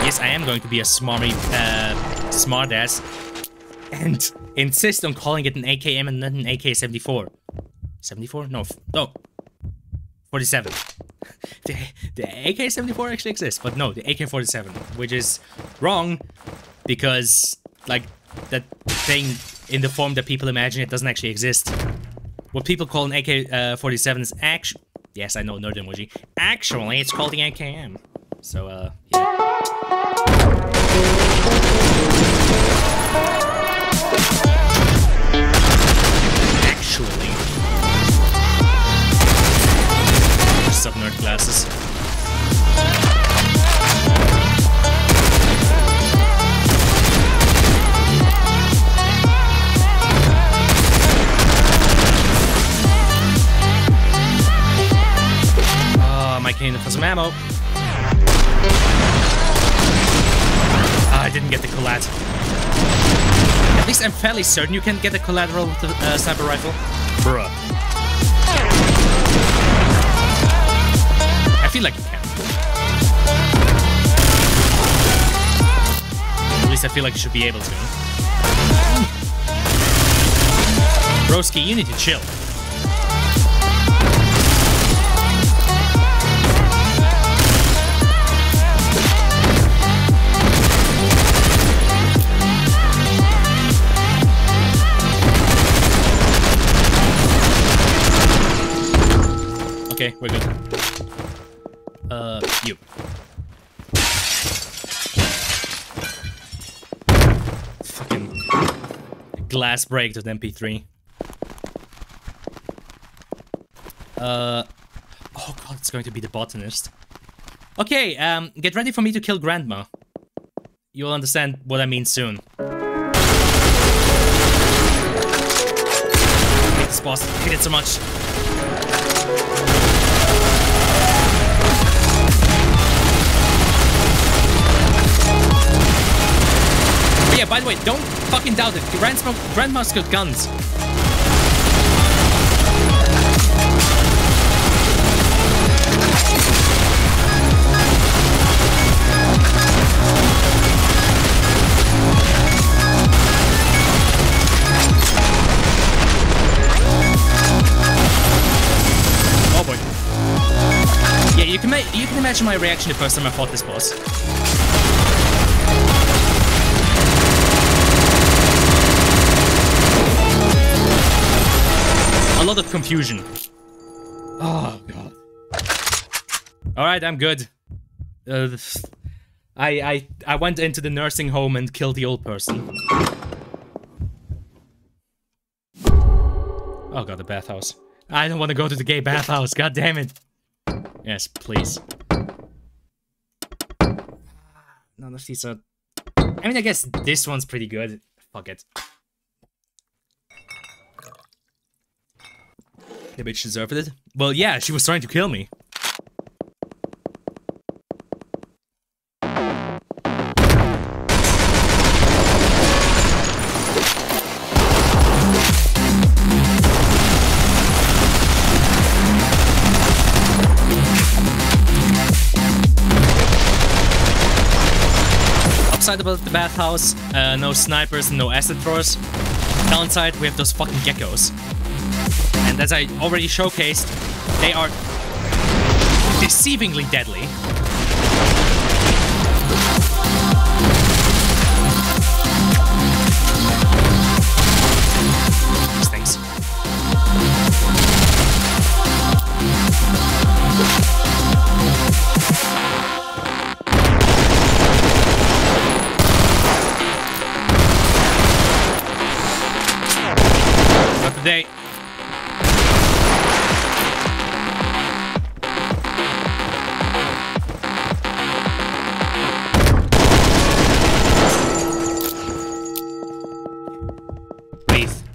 Yes, I am going to be a smarmy, smartass and insist on calling it an AKM and not an AK-74. 74? No, 47. The AK-74 actually exists, but no, the AK-47, which is wrong because, like, that thing in the form that people imagine it doesn't actually exist. What people call an AK-47 is actually... Yes, I know, nerd emoji. Actually, it's called the AKM. So, yeah. Actually. Sub-nerd glasses. I came in for some ammo. I didn't get the collat. At least I'm fairly certain you can get a collateral with the sniper rifle. Bruh. I feel like you can. At least I feel like you should be able to. Broski, you need to chill. Okay, we're good. You. Fucking glass break with MP3. Oh god, it's going to be the botanist. Okay, get ready for me to kill Grandma. You'll understand what I mean soon. Hate this boss. Hate it so much. yeah, by the way, don't fucking doubt it. Grandma's got guns. Oh boy. Yeah, you can imagine my reaction the first time I fought this boss. A lot of confusion. Oh god. All right, I'm good. I went into the nursing home and killed the old person. Oh god, the bathhouse. I don't want to go to the gay bathhouse. God damn it. Yes, please. None of these are. I mean, I guess this one's pretty good. Fuck it. The bitch deserved it. Well, yeah, she was trying to kill me. Upside about the bathhouse, no snipers and no acid throwers. Downside, we have those fucking geckos. And as I already showcased, they are deceivingly deadly. These things. Not today.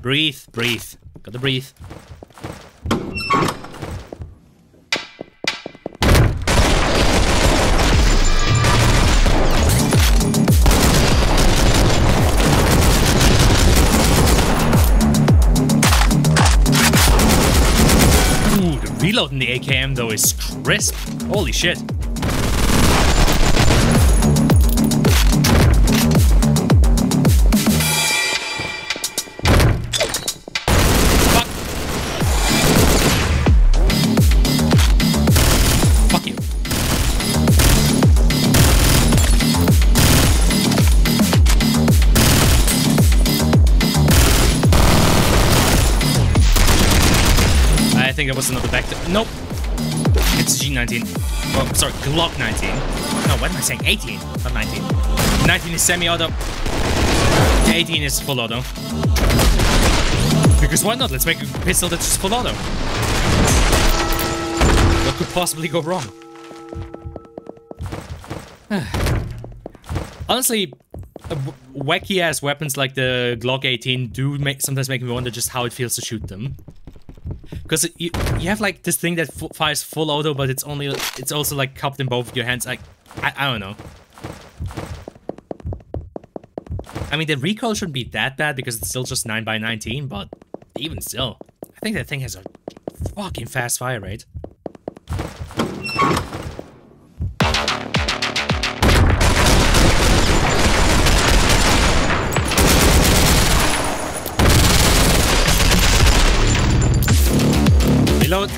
Breathe, breathe. Gotta breathe. Ooh, the reload in the AKM though is crisp. Holy shit. I think there was another vector. Nope. It's G19. Oh, sorry, Glock 19. No, what am I saying? 18, not 19. 19 is semi-auto. 18 is full auto. Because why not? Let's make a pistol that's just full auto. What could possibly go wrong? Honestly, wacky-ass weapons like the Glock 18 do sometimes make me wonder just how it feels to shoot them. Because you have like this thing that fires full auto, but it's also like cupped in both of your hands. Like I don't know. I mean, the recoil shouldn't be that bad because it's still just 9x19, but even still, I think that thing has a fucking fast fire rate. Reload.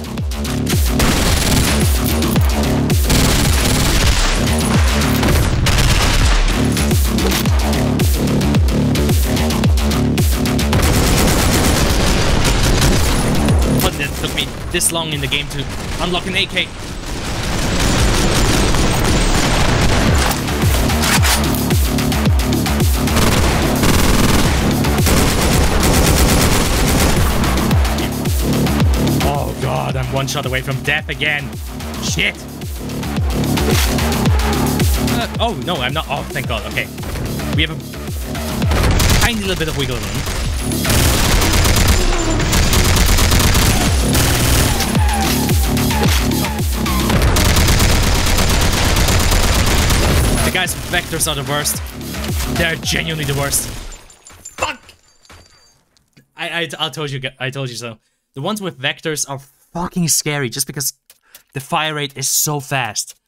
But it took me this long in the game to unlock an AK. Oh god, I'm one shot away from death again. Shit. Oh no, I'm not. Oh, thank god. Okay. We have a tiny little bit of wiggle room. The guy's vectors are the worst. They're genuinely the worst. Fuck! I told you so. The ones with vectors are fucking scary just because the fire rate is so fast.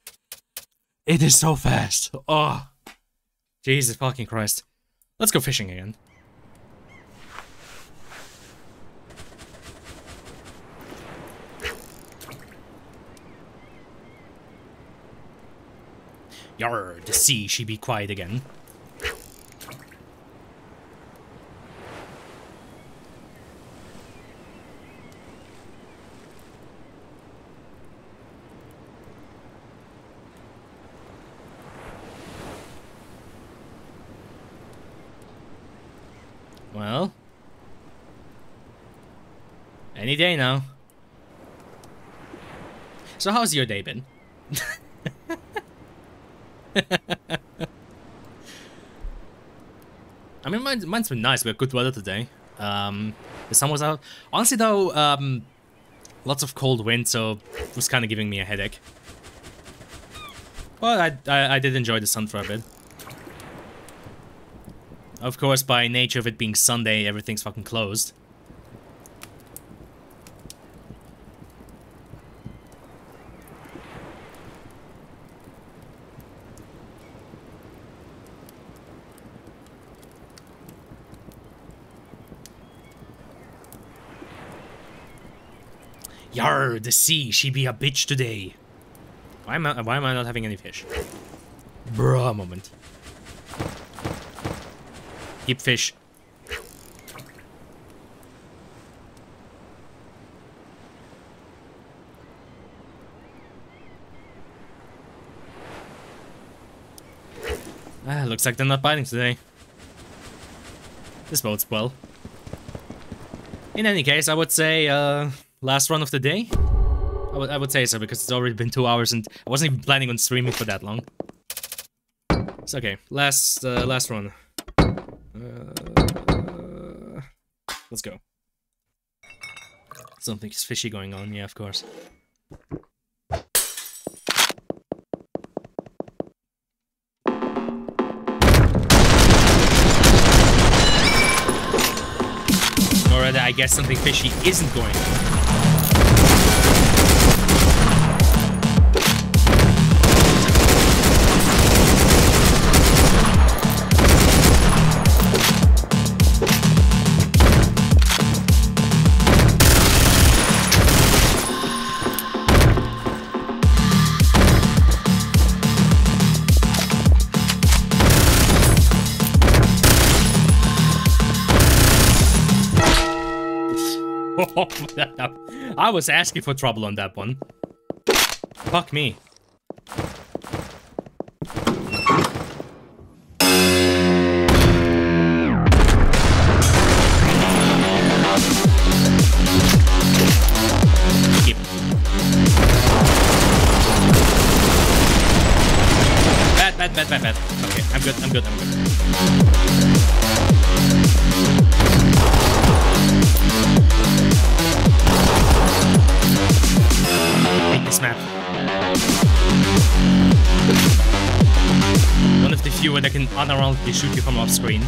It is so fast. Oh. Jesus fucking Christ. Let's go fishing again. Yarr, the sea, she be quiet again. Well, any day now. So how's your day been? I mean, mine's been nice. We had good weather today. The sun was out. Honestly, though, lots of cold wind, so it was kind of giving me a headache. But I did enjoy the sun for a bit. Of course, by nature of it being Sunday, everything's fucking closed. Yar, the sea, she be a bitch today. Why am I not having any fish? Bruh, moment. Keep fish. Looks like they're not biting today. This bodes well. In any case, I would say, last run of the day? I would say so, because it's already been 2 hours and I wasn't even planning on streaming for that long. It's okay. Last run. Let's go. Something's fishy going on, yeah, of course. Or rather, I guess something fishy isn't going on. I was asking for trouble on that one. Fuck me. Skip. Bad. Okay, I'm good. Hate this map. One of the few that can unironically shoot you from off screen.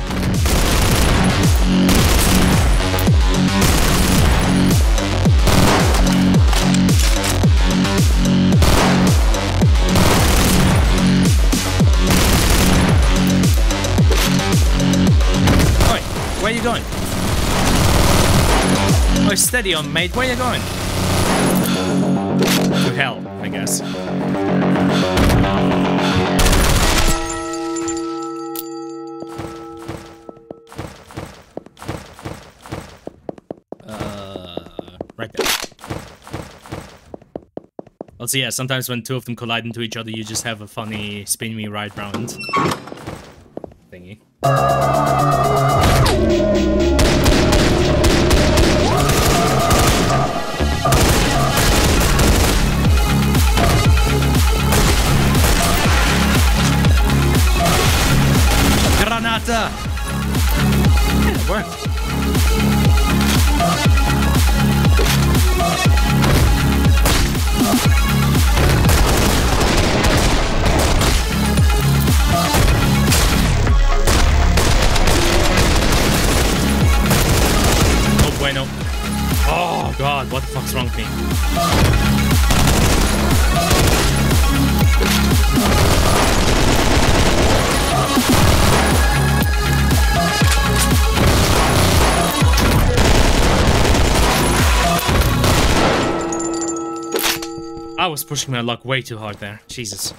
Oi, where are you going? Oh, steady on, mate. Where are you going? To hell, I guess. Right there. Also, yeah, sometimes when two of them collide into each other, you just have a funny spin me right round thingy. Granata! Yeah, it worked. what the fuck's wrong with me? I was pushing my luck way too hard there. Jesus.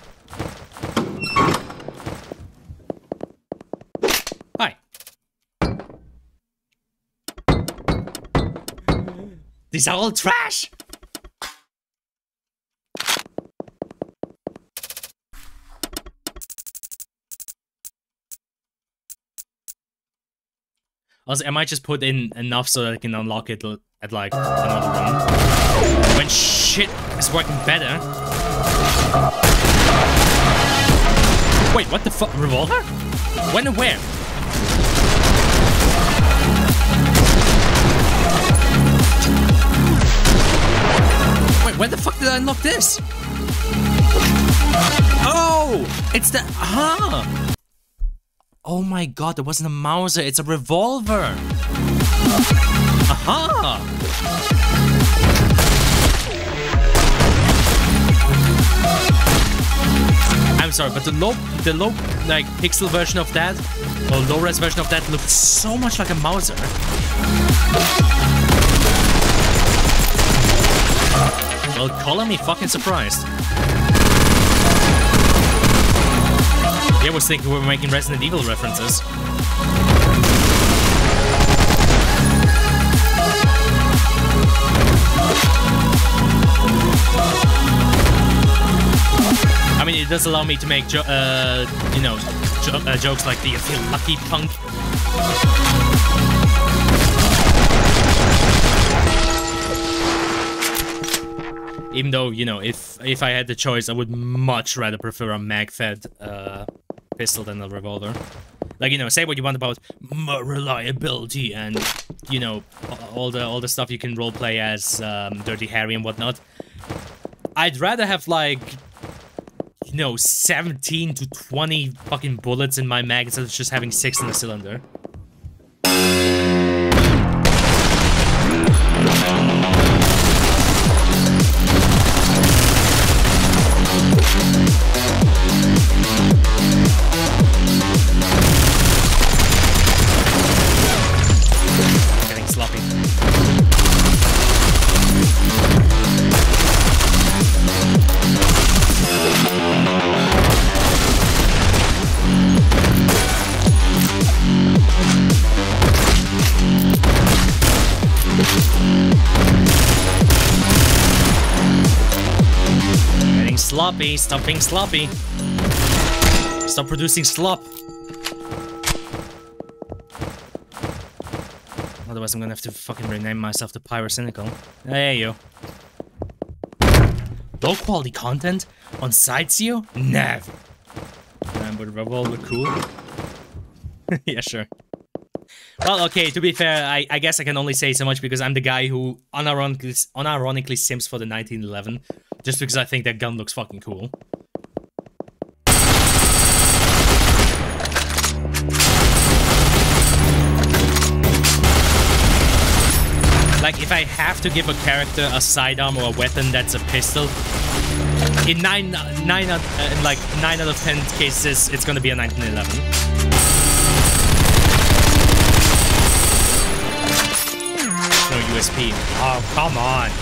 Hi. These are all trash! Also, I might just put in enough so that I can unlock it at like another room. When shit is working better. Wait, what the fuck? Revolver? When and where? Wait, when the fuck did I unlock this? Oh! It's the... Aha! Oh my god, it wasn't a Mauser, it's a revolver! Aha! I'm sorry, but the low like pixel version of that, or low res version of that, looked so much like a Mauser. Well, color me fucking surprised. I was thinking we were making Resident Evil references. I mean, it does allow me to make, you know, jokes like the "I feel lucky" punk. Even though, you know, if I had the choice, I would much rather prefer a mag-fed pistol than a revolver. Like, you know, say what you want about reliability and, you know, all the stuff you can roleplay as Dirty Harry and whatnot. I'd rather have, like, you know, 17 to 20 fucking bullets in my mag instead of just having 6 in a cylinder. Sloppy, stop being sloppy. Stop producing slop. Otherwise I'm gonna have to fucking rename myself to Pyrocynical. There you go. Low quality content on Sightseo? Never. But revolver cool. Yeah, sure. Well, okay, to be fair, I guess I can only say so much because I'm the guy who unironically simps for the 1911. Just because I think that gun looks fucking cool. Like, if I have to give a character a sidearm or a weapon that's a pistol, in 9 out of 10 cases, it's gonna be a 1911. No USP. Oh, come on.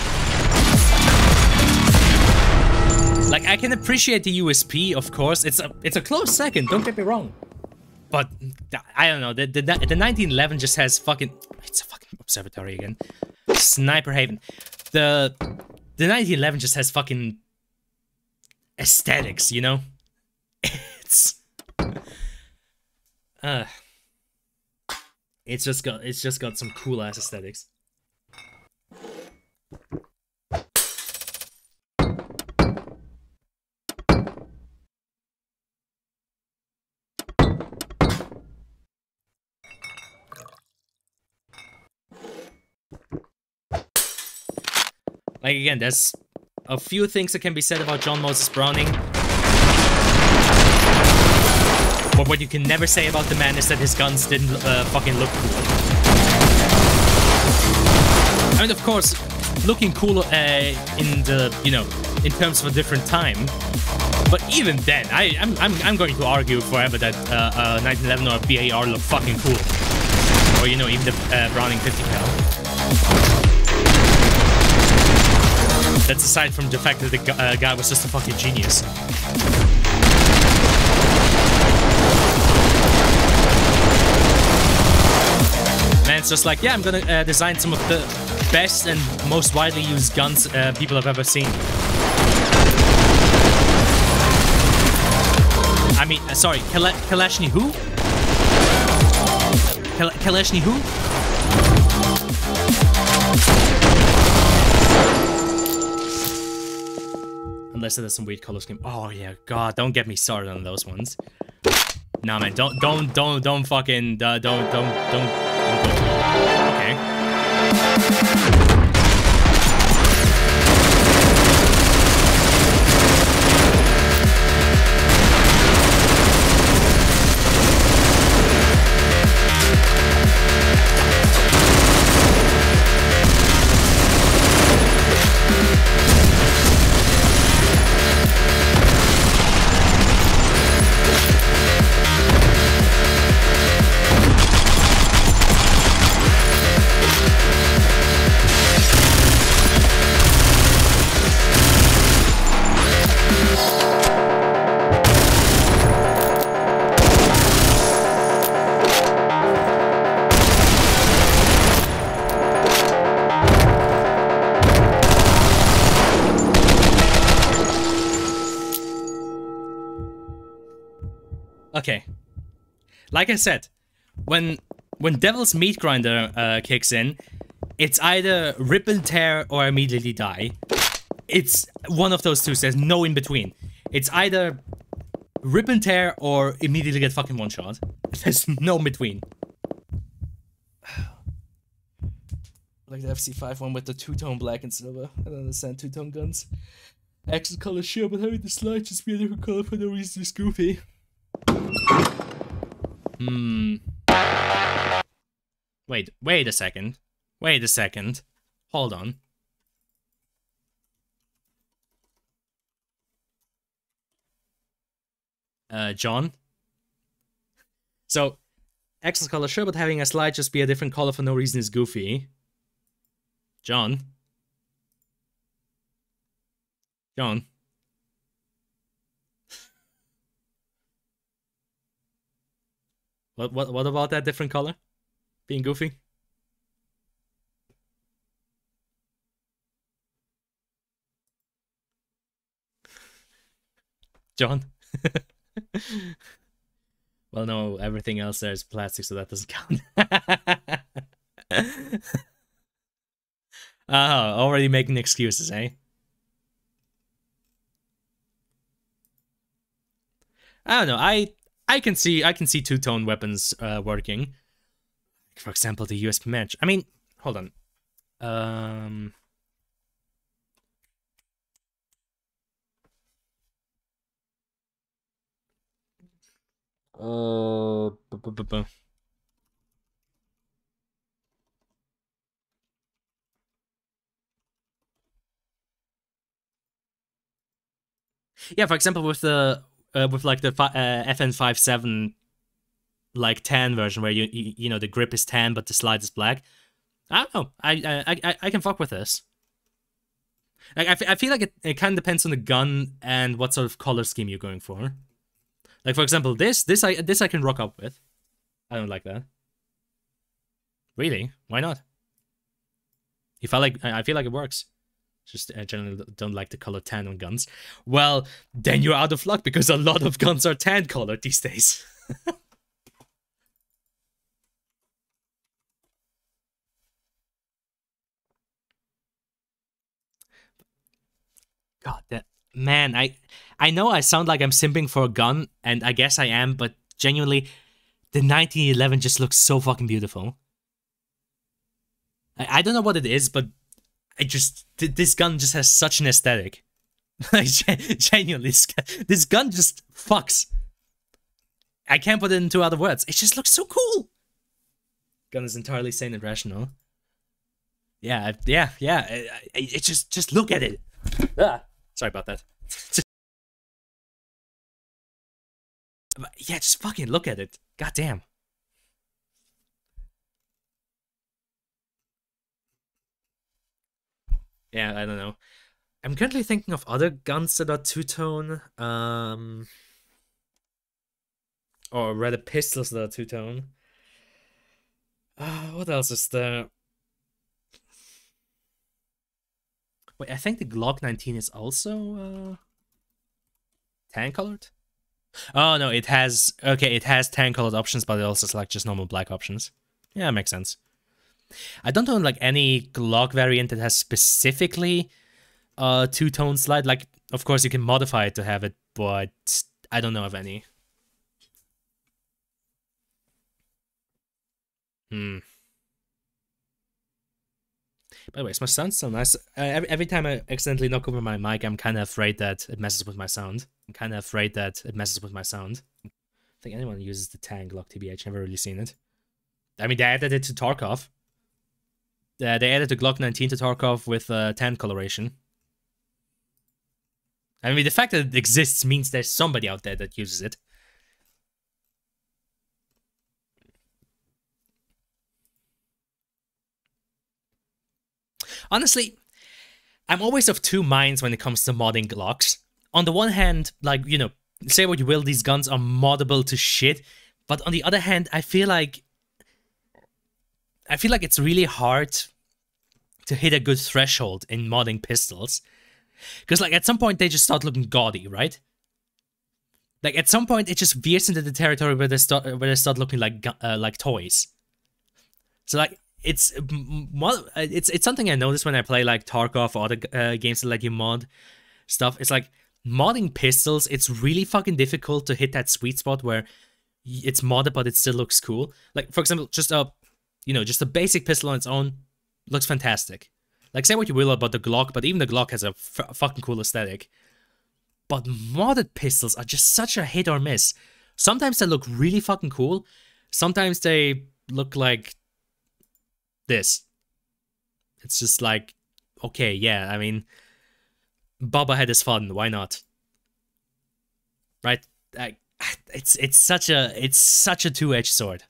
Like, I can appreciate the USP, of course. It's a close second, don't get me wrong. But, I don't know, the 1911 just has fucking... It's a fucking observatory again. Sniper Haven. The 1911 just has fucking... aesthetics, you know? It's... It's just got some cool-ass aesthetics. Like, again, there's a few things that can be said about John Moses Browning. But what you can never say about the man is that his guns didn't fucking look cool. I mean, of course, looking cool in the, you know, in terms of a different time. But even then, I'm going to argue forever that 1911 or BAR look fucking cool. Or, you know, even the Browning 50 cal. That's aside from the fact that the guy was just a fucking genius. Man, it's just like, yeah, I'm gonna design some of the best and most widely used guns people have ever seen. I mean, sorry, Kalashni who? Kalashni who? Unless there's some weird color scheme. Oh yeah, God, don't get me started on those ones. Nah, man, don't fucking, don't. Okay. Okay, like I said, when Devil's Meat Grinder kicks in, it's either rip and tear or immediately die. It's one of those two. There's no in between. It's either rip and tear or immediately get fucking one shot. There's no in between. Like the FC5 one with the two-tone black and silver. I don't understand two-tone guns. Accent color sure, but having the slide just be a different color for no reason is goofy. Wait a second. Wait a second. Hold on. John? So, accent color sure, but having a slide just be a different color for no reason is goofy. John? John? What about that different color? Being goofy? John? Well, no, everything else there is plastic, so that doesn't count. Already making excuses, eh? I don't know, I can see two-tone weapons working. For example, the USP match. I mean, hold on. Yeah, for example, with the with like the FN57 like tan version where you know the grip is tan but the slide is black. I don't know. I can fuck with this. Like I feel like it kind of depends on the gun and what sort of color scheme you're going for. Like for example, this I can rock up with. I don't like that. Really? Why not? I feel like it works. Just I generally don't like the color tan on guns. Well, then you're out of luck because a lot of guns are tan colored these days. God, that man, I know I sound like I'm simping for a gun, and I guess I am, but genuinely, the 1911 just looks so fucking beautiful. I don't know what it is, but this gun just has such an aesthetic. Like, genuinely, this gun just fucks. I can't put it into other words. It just looks so cool. Gun is entirely sane and rational. Yeah, yeah. It's just look at it. Ah, sorry about that. Yeah, just fucking look at it. God damn. Yeah, I don't know. I'm currently thinking of other guns that are two-tone. Or rather pistols that are two-tone. What else is there? Wait, I think the Glock 19 is also tan colored. Oh no, it has it has tan colored options, but it also has like just normal black options. Yeah, makes sense. I don't know like any Glock variant that has specifically two-tone slide. Like, of course you can modify it to have it, but I don't know of any. Hmm. By the way, my sound so nice. Every time I accidentally knock over my mic, I'm kind of afraid that it messes with my sound. I think anyone uses the Tang Glock TBH. Never really seen it. I mean, they added it to Tarkov. They added the Glock 19 to Tarkov with tan coloration. I mean, the fact that it exists means there's somebody out there that uses it. Honestly, I'm always of two minds when it comes to modding Glocks. On the one hand, like, you know, say what you will, these guns are moddable to shit. But on the other hand, I feel like it's really hard to hit a good threshold in modding pistols. Because, like, at some point, they just start looking gaudy, right? Like, at some point, it just veers into the territory where they start looking like toys. So, like, it's something I notice when I play, like, Tarkov or other games that let you mod stuff. It's like, modding pistols, it's really fucking difficult to hit that sweet spot where it's modded, but it still looks cool. Like, for example, just a basic pistol on its own looks fantastic. Like, say what you will about the Glock, but even the Glock has a fucking cool aesthetic. But modded pistols are just such a hit or miss. Sometimes they look really fucking cool. Sometimes they look like this. It's just like, okay, yeah, I mean, Bubba had his fun, why not? Right? It's such a two-edged sword.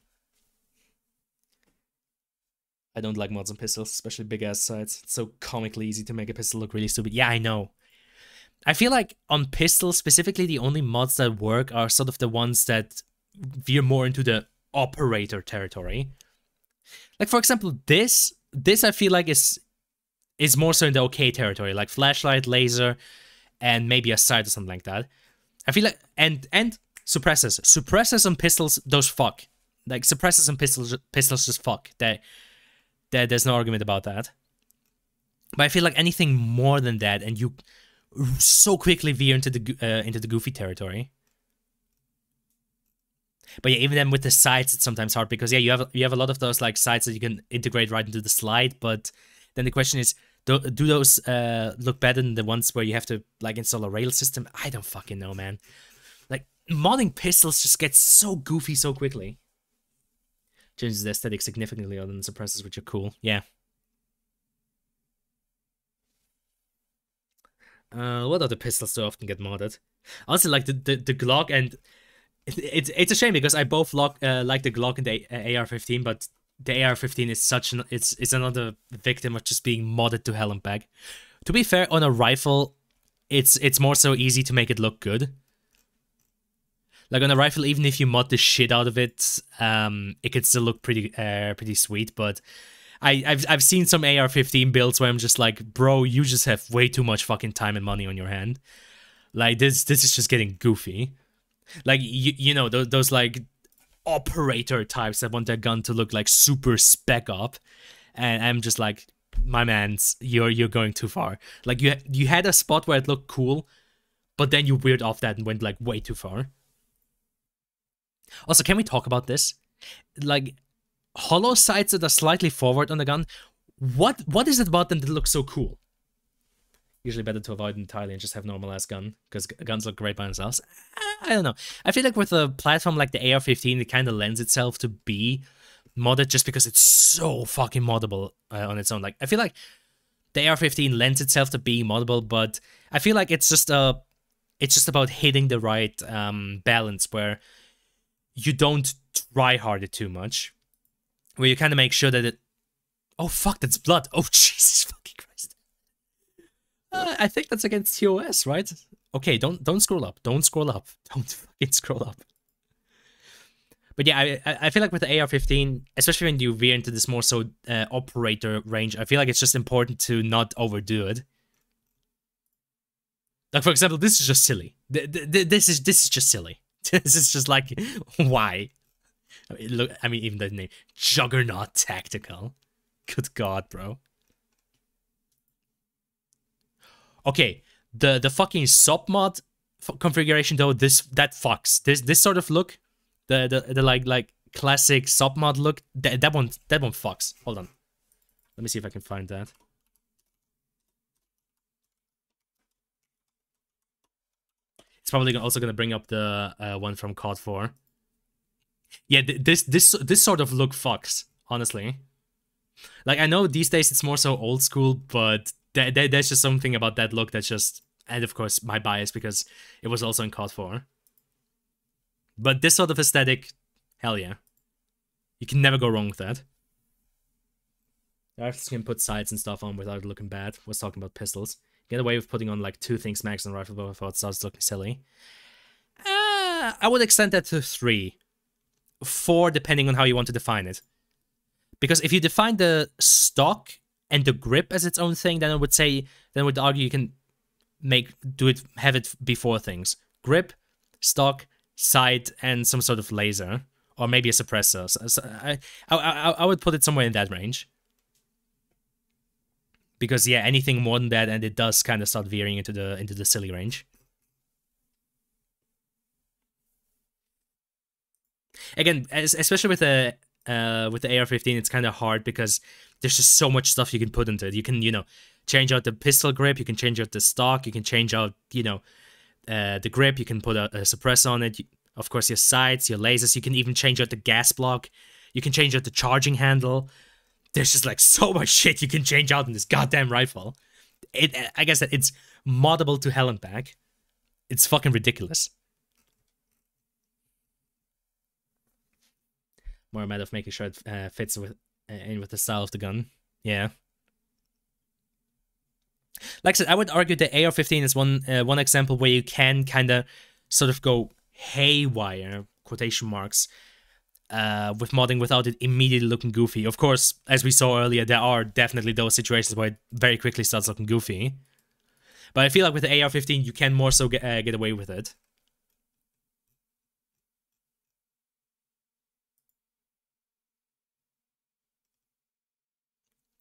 I don't like mods on pistols, especially big-ass sights. It's so comically easy to make a pistol look really stupid. Yeah, I know. I feel like on pistols, specifically, the only mods that work are sort of the ones that veer more into the operator territory. Like, for example, this I feel like is more so in the okay territory, like flashlight, laser, and maybe a sight or something like that. I feel like, and suppressors. Suppressors on pistols, those fuck. Like, suppressors on pistols just fuck. There's no argument about that. But I feel like anything more than that, and you so quickly veer into the goofy territory. But yeah, even then with the sights, it's sometimes hard because yeah, you have a lot of those like sights that you can integrate right into the slide. But then the question is, do those look better than the ones where you have to like install a rail system? I don't fucking know, man. Like, modding pistols just gets so goofy so quickly. Changes the aesthetic significantly other than suppressors, which are cool. Yeah. What other pistols do often get modded? Also, like the Glock, and it's a shame because I both like the Glock and the AR-15, but the AR-15 is it's another victim of just being modded to hell and back. To be fair, on a rifle, it's more so easy to make it look good. Like, on a rifle, even if you mod the shit out of it, it could still look pretty sweet. But I've seen some AR-15 builds where I'm just like, bro, you just have way too much fucking time and money on your hand. Like, this is just getting goofy. Like, you know, those like operator types that want their gun to look like super spec up, and I'm just like, my man's, you're going too far. Like, you had a spot where it looked cool, but then you veered off that and went like way too far. Also, can we talk about this? Like, hollow sights that are slightly forward on the gun. What is it about them that looks so cool? Usually better to avoid entirely and just have normal ass gun, because guns look great by themselves. I don't know. I feel like with a platform like the AR-15, it kind of lends itself to be modded just because it's so fucking moddable on its own. Like, I feel like the AR-15 lends itself to being moddable, but I feel like it's just about hitting the right balance where you don't try harder too much, where you kind of make sure that it. Oh fuck, that's blood! Oh Jesus fucking Christ! I think that's against TOS, right? Okay, don't scroll up. Don't scroll up. Don't fucking scroll up. But yeah, I feel like with the AR-15, especially when you veer into this more so operator range, I feel like it's just important to not overdo it. Like, for example, this is just silly. This is just silly. This is just like, why? I mean, even the name, Juggernaut Tactical. Good God, bro. Okay, the fucking sub mod configuration though, that fucks. This sort of look, the like classic sub mod look, that one fucks. Hold on, let me see if I can find that. It's probably also gonna bring up the one from COD 4. Yeah, this sort of look fucks, honestly. Like, I know these days it's more so old school, but there's just something about that look that's just, and of course my bias because it was also in COD 4. But this sort of aesthetic, hell yeah. You can never go wrong with that. I can put sights and stuff on without looking bad. Was talking about pistols. Get away with putting on like 2 things max on rifle before it starts looking silly. I would extend that to 3. 4 depending on how you want to define it. Because if you define the stock and the grip as its own thing, then I would argue you can have it before things. Grip, stock, sight, and some sort of laser. Or maybe a suppressor. So I would put it somewhere in that range. Because yeah, anything more than that, and it does kind of start veering into the silly range. Again, especially with the AR-15, it's kind of hard because there's just so much stuff you can put into it. You can, change out the pistol grip, you can change out the stock, you can change out, the grip, you can put a suppressor on it. Of course, your sights, your lasers, you can even change out the gas block, you can change out the charging handle. There's just like so much shit you can change out in this goddamn rifle. I guess that it's moddable to hell and back. It's fucking ridiculous. More a matter of making sure it fits in with the style of the gun. Yeah. Like I said, I would argue the AR-15 is one example where you can kind of sort of go haywire, quotation marks, with modding without it immediately looking goofy. Of course, as we saw earlier, there are definitely those situations where it very quickly starts looking goofy. But I feel like with the AR-15, you can more so get away with it.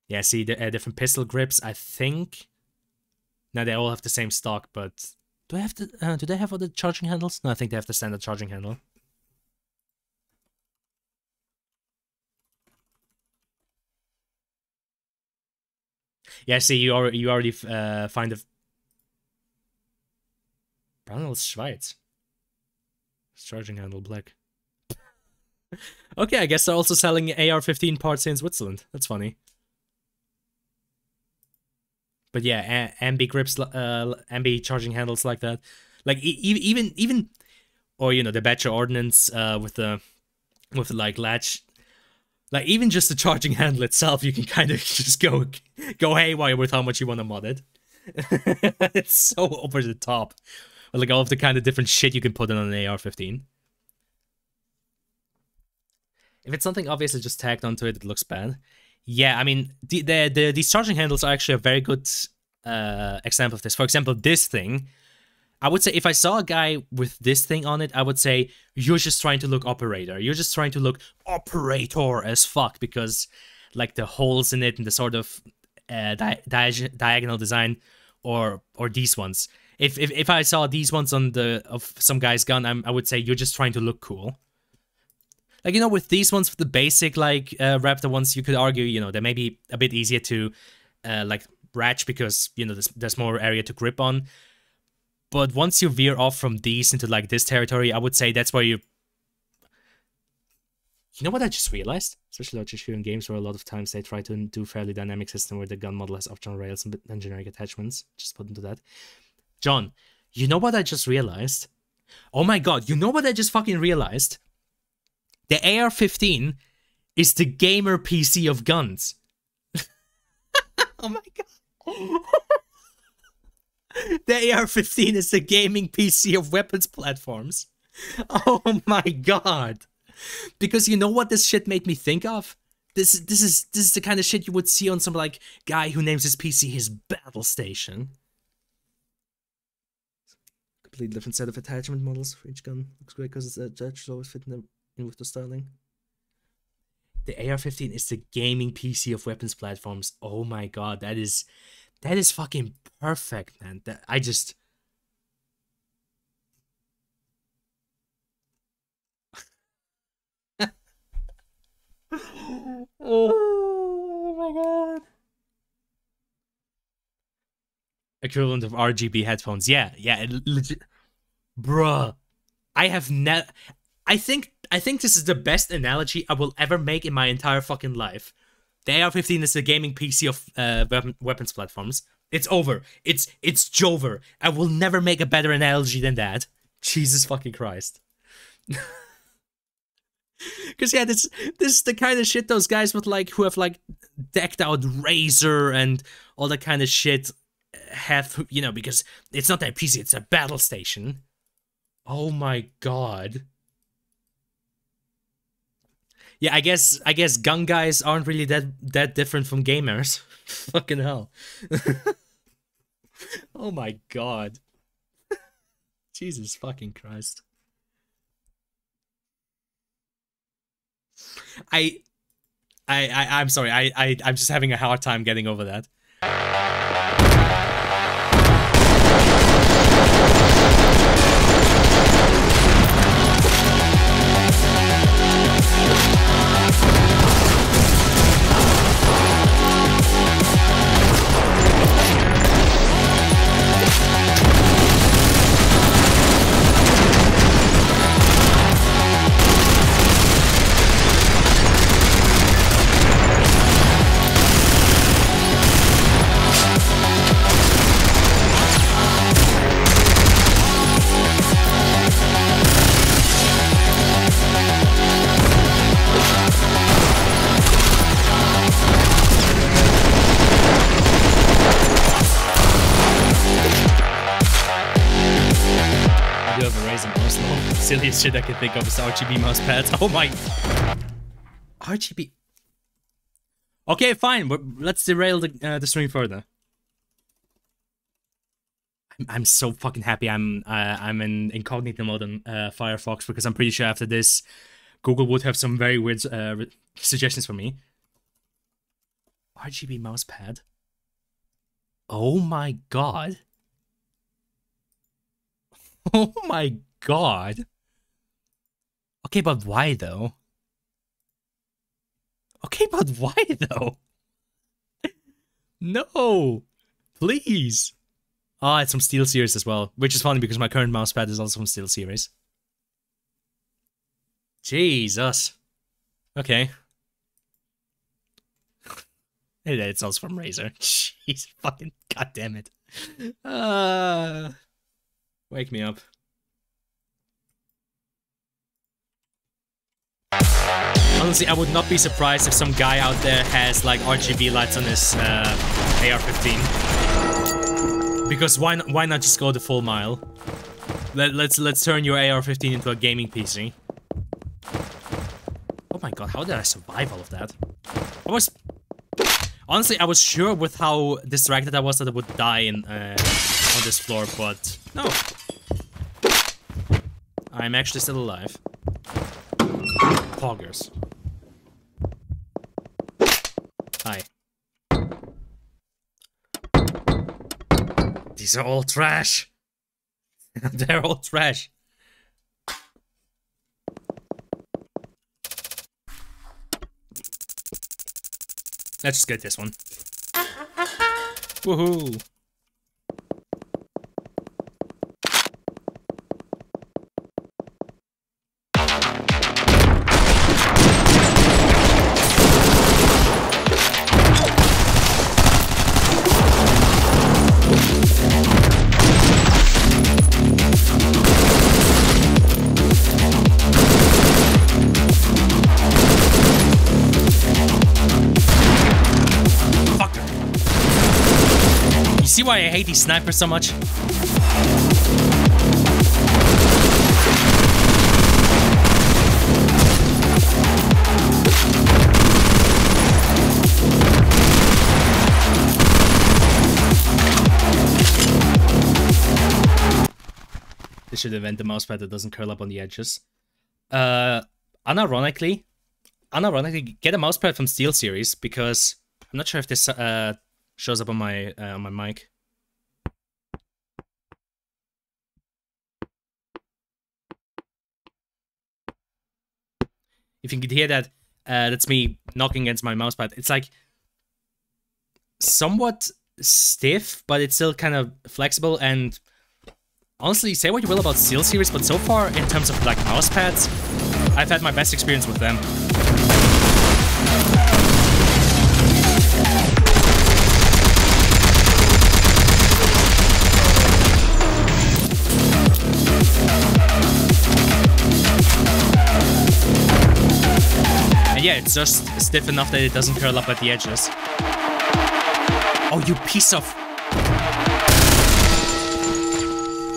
Yeah, see the different pistol grips. I think now they all have the same stock, but do they have other charging handles? No, I think they have the standard charging handle. Yeah, see, you already find the Brandels Schweiz. Charging handle black. Okay, I guess they're also selling AR-15 parts in Switzerland. That's funny. But yeah, ambi grips, ambi charging handles like that, like even, or the Batcher ordnance with like latch, like even just the charging handle itself, you can kind of just go haywire with how much you want to mod it. It's so over the top, with like all of the kind of different shit you can put in on an AR-15. If it's something obviously just tagged onto it, it looks bad. Yeah, I mean, these charging handles are actually a very good example of this. For example, this thing, I would say if I saw a guy with this thing on it, I would say, you're just trying to look operator. You're just trying to look operator as fuck, because like the holes in it and the sort of diagonal design, or these ones. If I saw these ones on of some guy's gun, I would say you're just trying to look cool. Like, with these ones, with the basic, like, Raptor ones, you could argue, they may be a bit easier to, like, ratch because, there's more area to grip on. But once you veer off from these into, like, this territory, I would say that's where you... You know what I just realized? Especially in games where a lot of times they try to do fairly dynamic system where the gun model has optional rails and generic attachments. Just put into that. John, you know what I just realized? Oh my god, you know what I just fucking realized? The AR-15 is the gamer PC of guns. Oh my god. The AR-15 is the gaming PC of weapons platforms. Oh my god. Because you know what this shit made me think of? This is the kind of shit you would see on some like guy who names his PC his battle station. Completely different set of attachment models for each gun. Looks great because its attachments always fit in with the styling. The AR-15 is the gaming PC of weapons platforms. Oh my god, that is fucking perfect, man. That I just. Oh my god. Equivalent of RGB headphones. Yeah, legit. Bruh. I have never. I think this is the best analogy I will ever make in my entire fucking life. The AR-15 is the gaming PC of weapons platforms. It's over. It's Jover. I will never make a better analogy than that. Jesus fucking Christ. Because yeah, this is the kind of shit those guys with like who have like decked out Razor and all that kind of shit have, you know, because it's not their PC, it's a battle station. Oh my god. Yeah, I guess gun guys aren't really that different from gamers. Fucking hell. Oh my god. Jesus fucking Christ. I'm sorry. I'm just having a hard time getting over that. Silliest shit I can think of is RGB mouse pads. Oh my... RGB... Okay, fine. Let's derail the stream further. I'm so fucking happy I'm in incognito mode on Firefox, because I'm pretty sure after this, Google would have some very weird suggestions for me. RGB mouse pad? Oh my god. Oh my god. Okay, but why though? Okay, but why though? No! Please! Ah, it's from SteelSeries as well, which is funny because my current mousepad is also from SteelSeries. Jesus. Okay. It's also from Razer. Jeez, fucking goddamn it. Wake me up. Honestly, I would not be surprised if some guy out there has like RGB lights on his AR-15. Because why not just go the full mile? Let's turn your AR-15 into a gaming PC. Oh my god, how did I survive all of that? Honestly, I was sure with how distracted I was that I would die on this floor, but no. I'm actually still alive. Poggers. Hi. These are all trash. They're all trash. Let's just get this one. Woohoo! see why I hate these snipers so much? This should invent the mousepad that doesn't curl up on the edges. Unironically, get a mousepad from SteelSeries, because I'm not sure if this shows up on my mic. If you could hear that, that's me knocking against my mousepad. It's like somewhat stiff, but it's still kind of flexible. And honestly, say what you will about SteelSeries, but so far in terms of like mousepads, I've had my best experience with them. And yeah, it's just stiff enough that it doesn't curl up at the edges. Oh, you piece of...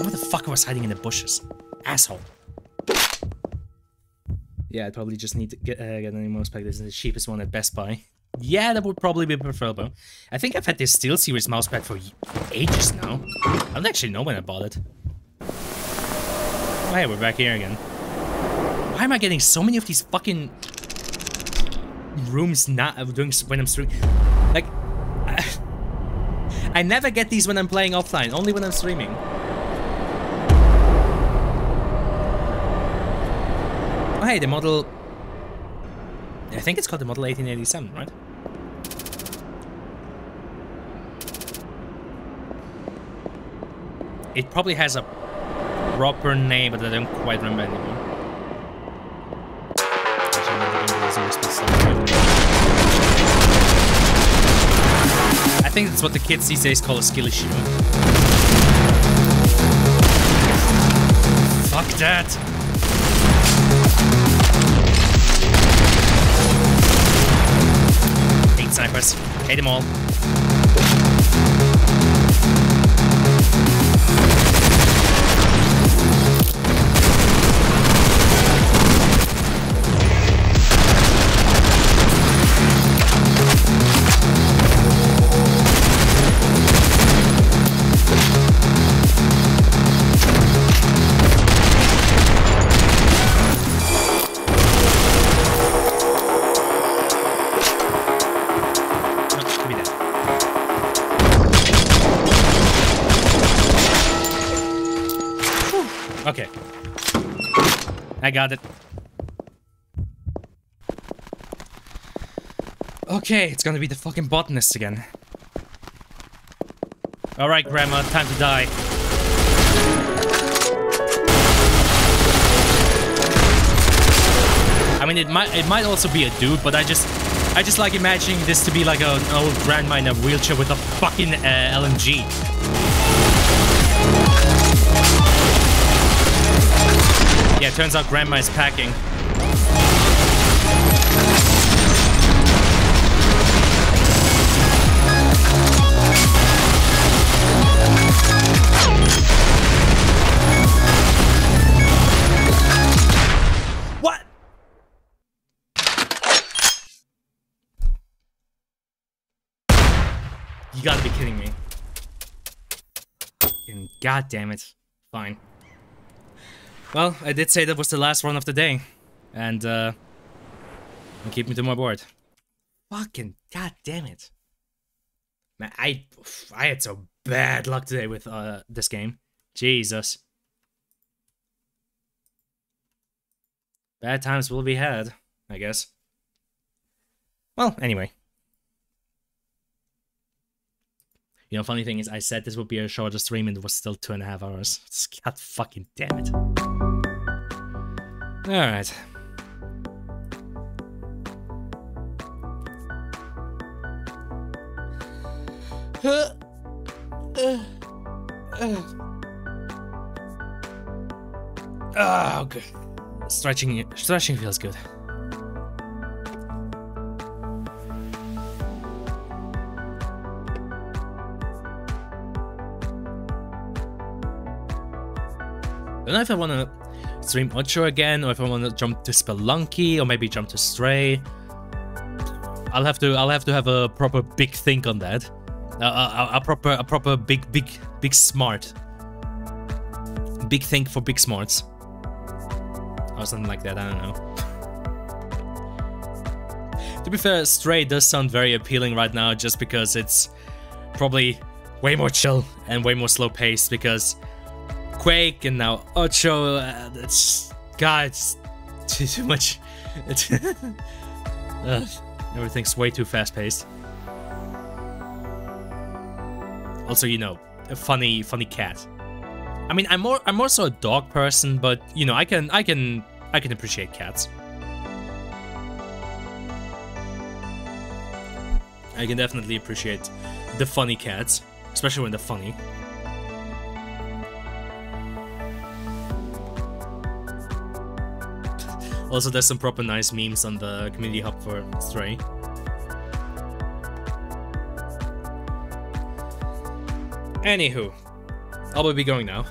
What the fuck was hiding in the bushes? Asshole. Yeah, I'd probably just need to get a new mousepad. This is the cheapest one at Best Buy. Yeah, that would probably be preferable. I think I've had this SteelSeries mousepad for ages now. I don't actually know when I bought it. Oh, hey, we're back here again. Why am I getting so many of these fucking rooms not doing when I'm streaming? Like, I never get these when I'm playing offline, only when I'm streaming. Oh, hey, the model... I think it's called the Model 1887, right? It probably has a proper name, but I don't quite remember anymore. I think that's what the kids these days call a skill issue. Fuck that! 8 snipers. Hate them all. Okay. I got it. Okay, it's gonna be the fucking botanist again. Alright, Grandma, time to die. I mean, it might also be a dude, but I just like imagining this to be like an old grandma in a wheelchair with a fucking LMG. Yeah, turns out Grandma is packing. What? You gotta be kidding me. Fucking goddamn it. Fine. Well, I did say that was the last run of the day, and keep me to my board. Fucking goddamn it, man! I had so bad luck today with this game. Jesus, bad times will be had, I guess. Well, anyway. You know, funny thing is, I said this would be a shorter stream, and it was still 2.5 hours. God fucking damn it. Alright. Oh, good. Stretching feels good. don't know if I want to stream O-CHO again, or if I want to jump to Spelunky, or maybe jump to Stray. I'll have to have a proper big think on that. A proper big smart. Big think for big smarts. Or something like that, I don't know. To be fair, Stray does sound very appealing right now, just because it's probably way more chill and way more slow paced, because Quake and now O-CHO, it's, God, it's too much. Everything's way too fast paced. Also, you know, a funny cat. I mean, I'm more so a dog person, but you know, I can appreciate cats. I can definitely appreciate the funny cats, especially when they're funny. Also, there's some proper nice memes on the community hub for Stray. Anywho, I'll be going now.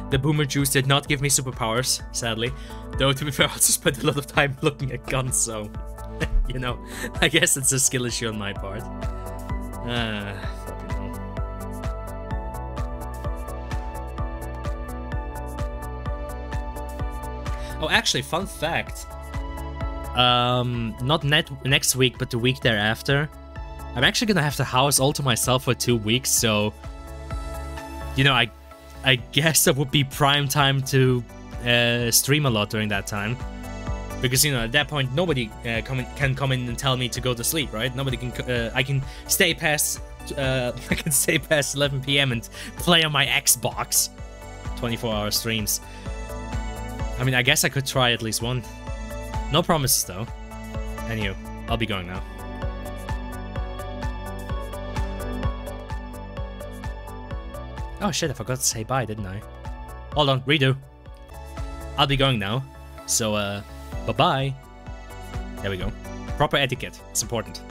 The boomer juice did not give me superpowers, sadly. Though, to be fair, I also spent a lot of time looking at guns, so... you know, I guess it's a skill issue on my part. Fucking hell. Oh, actually, fun fact. Not next week, but the week thereafter, I'm actually gonna have the house all to myself for 2 weeks, so... you know, I guess that would be prime time to stream a lot during that time. Because, you know, at that point, nobody can come in and tell me to go to sleep, right? Nobody can... I can stay past... I can stay past 11 PM and play on my Xbox. 24-hour streams. I mean, I guess I could try at least one. No promises, though. Anywho, I'll be going now. Oh shit, I forgot to say bye, didn't I? Hold on, redo. I'll be going now. So, bye-bye. There we go. Proper etiquette. It's important.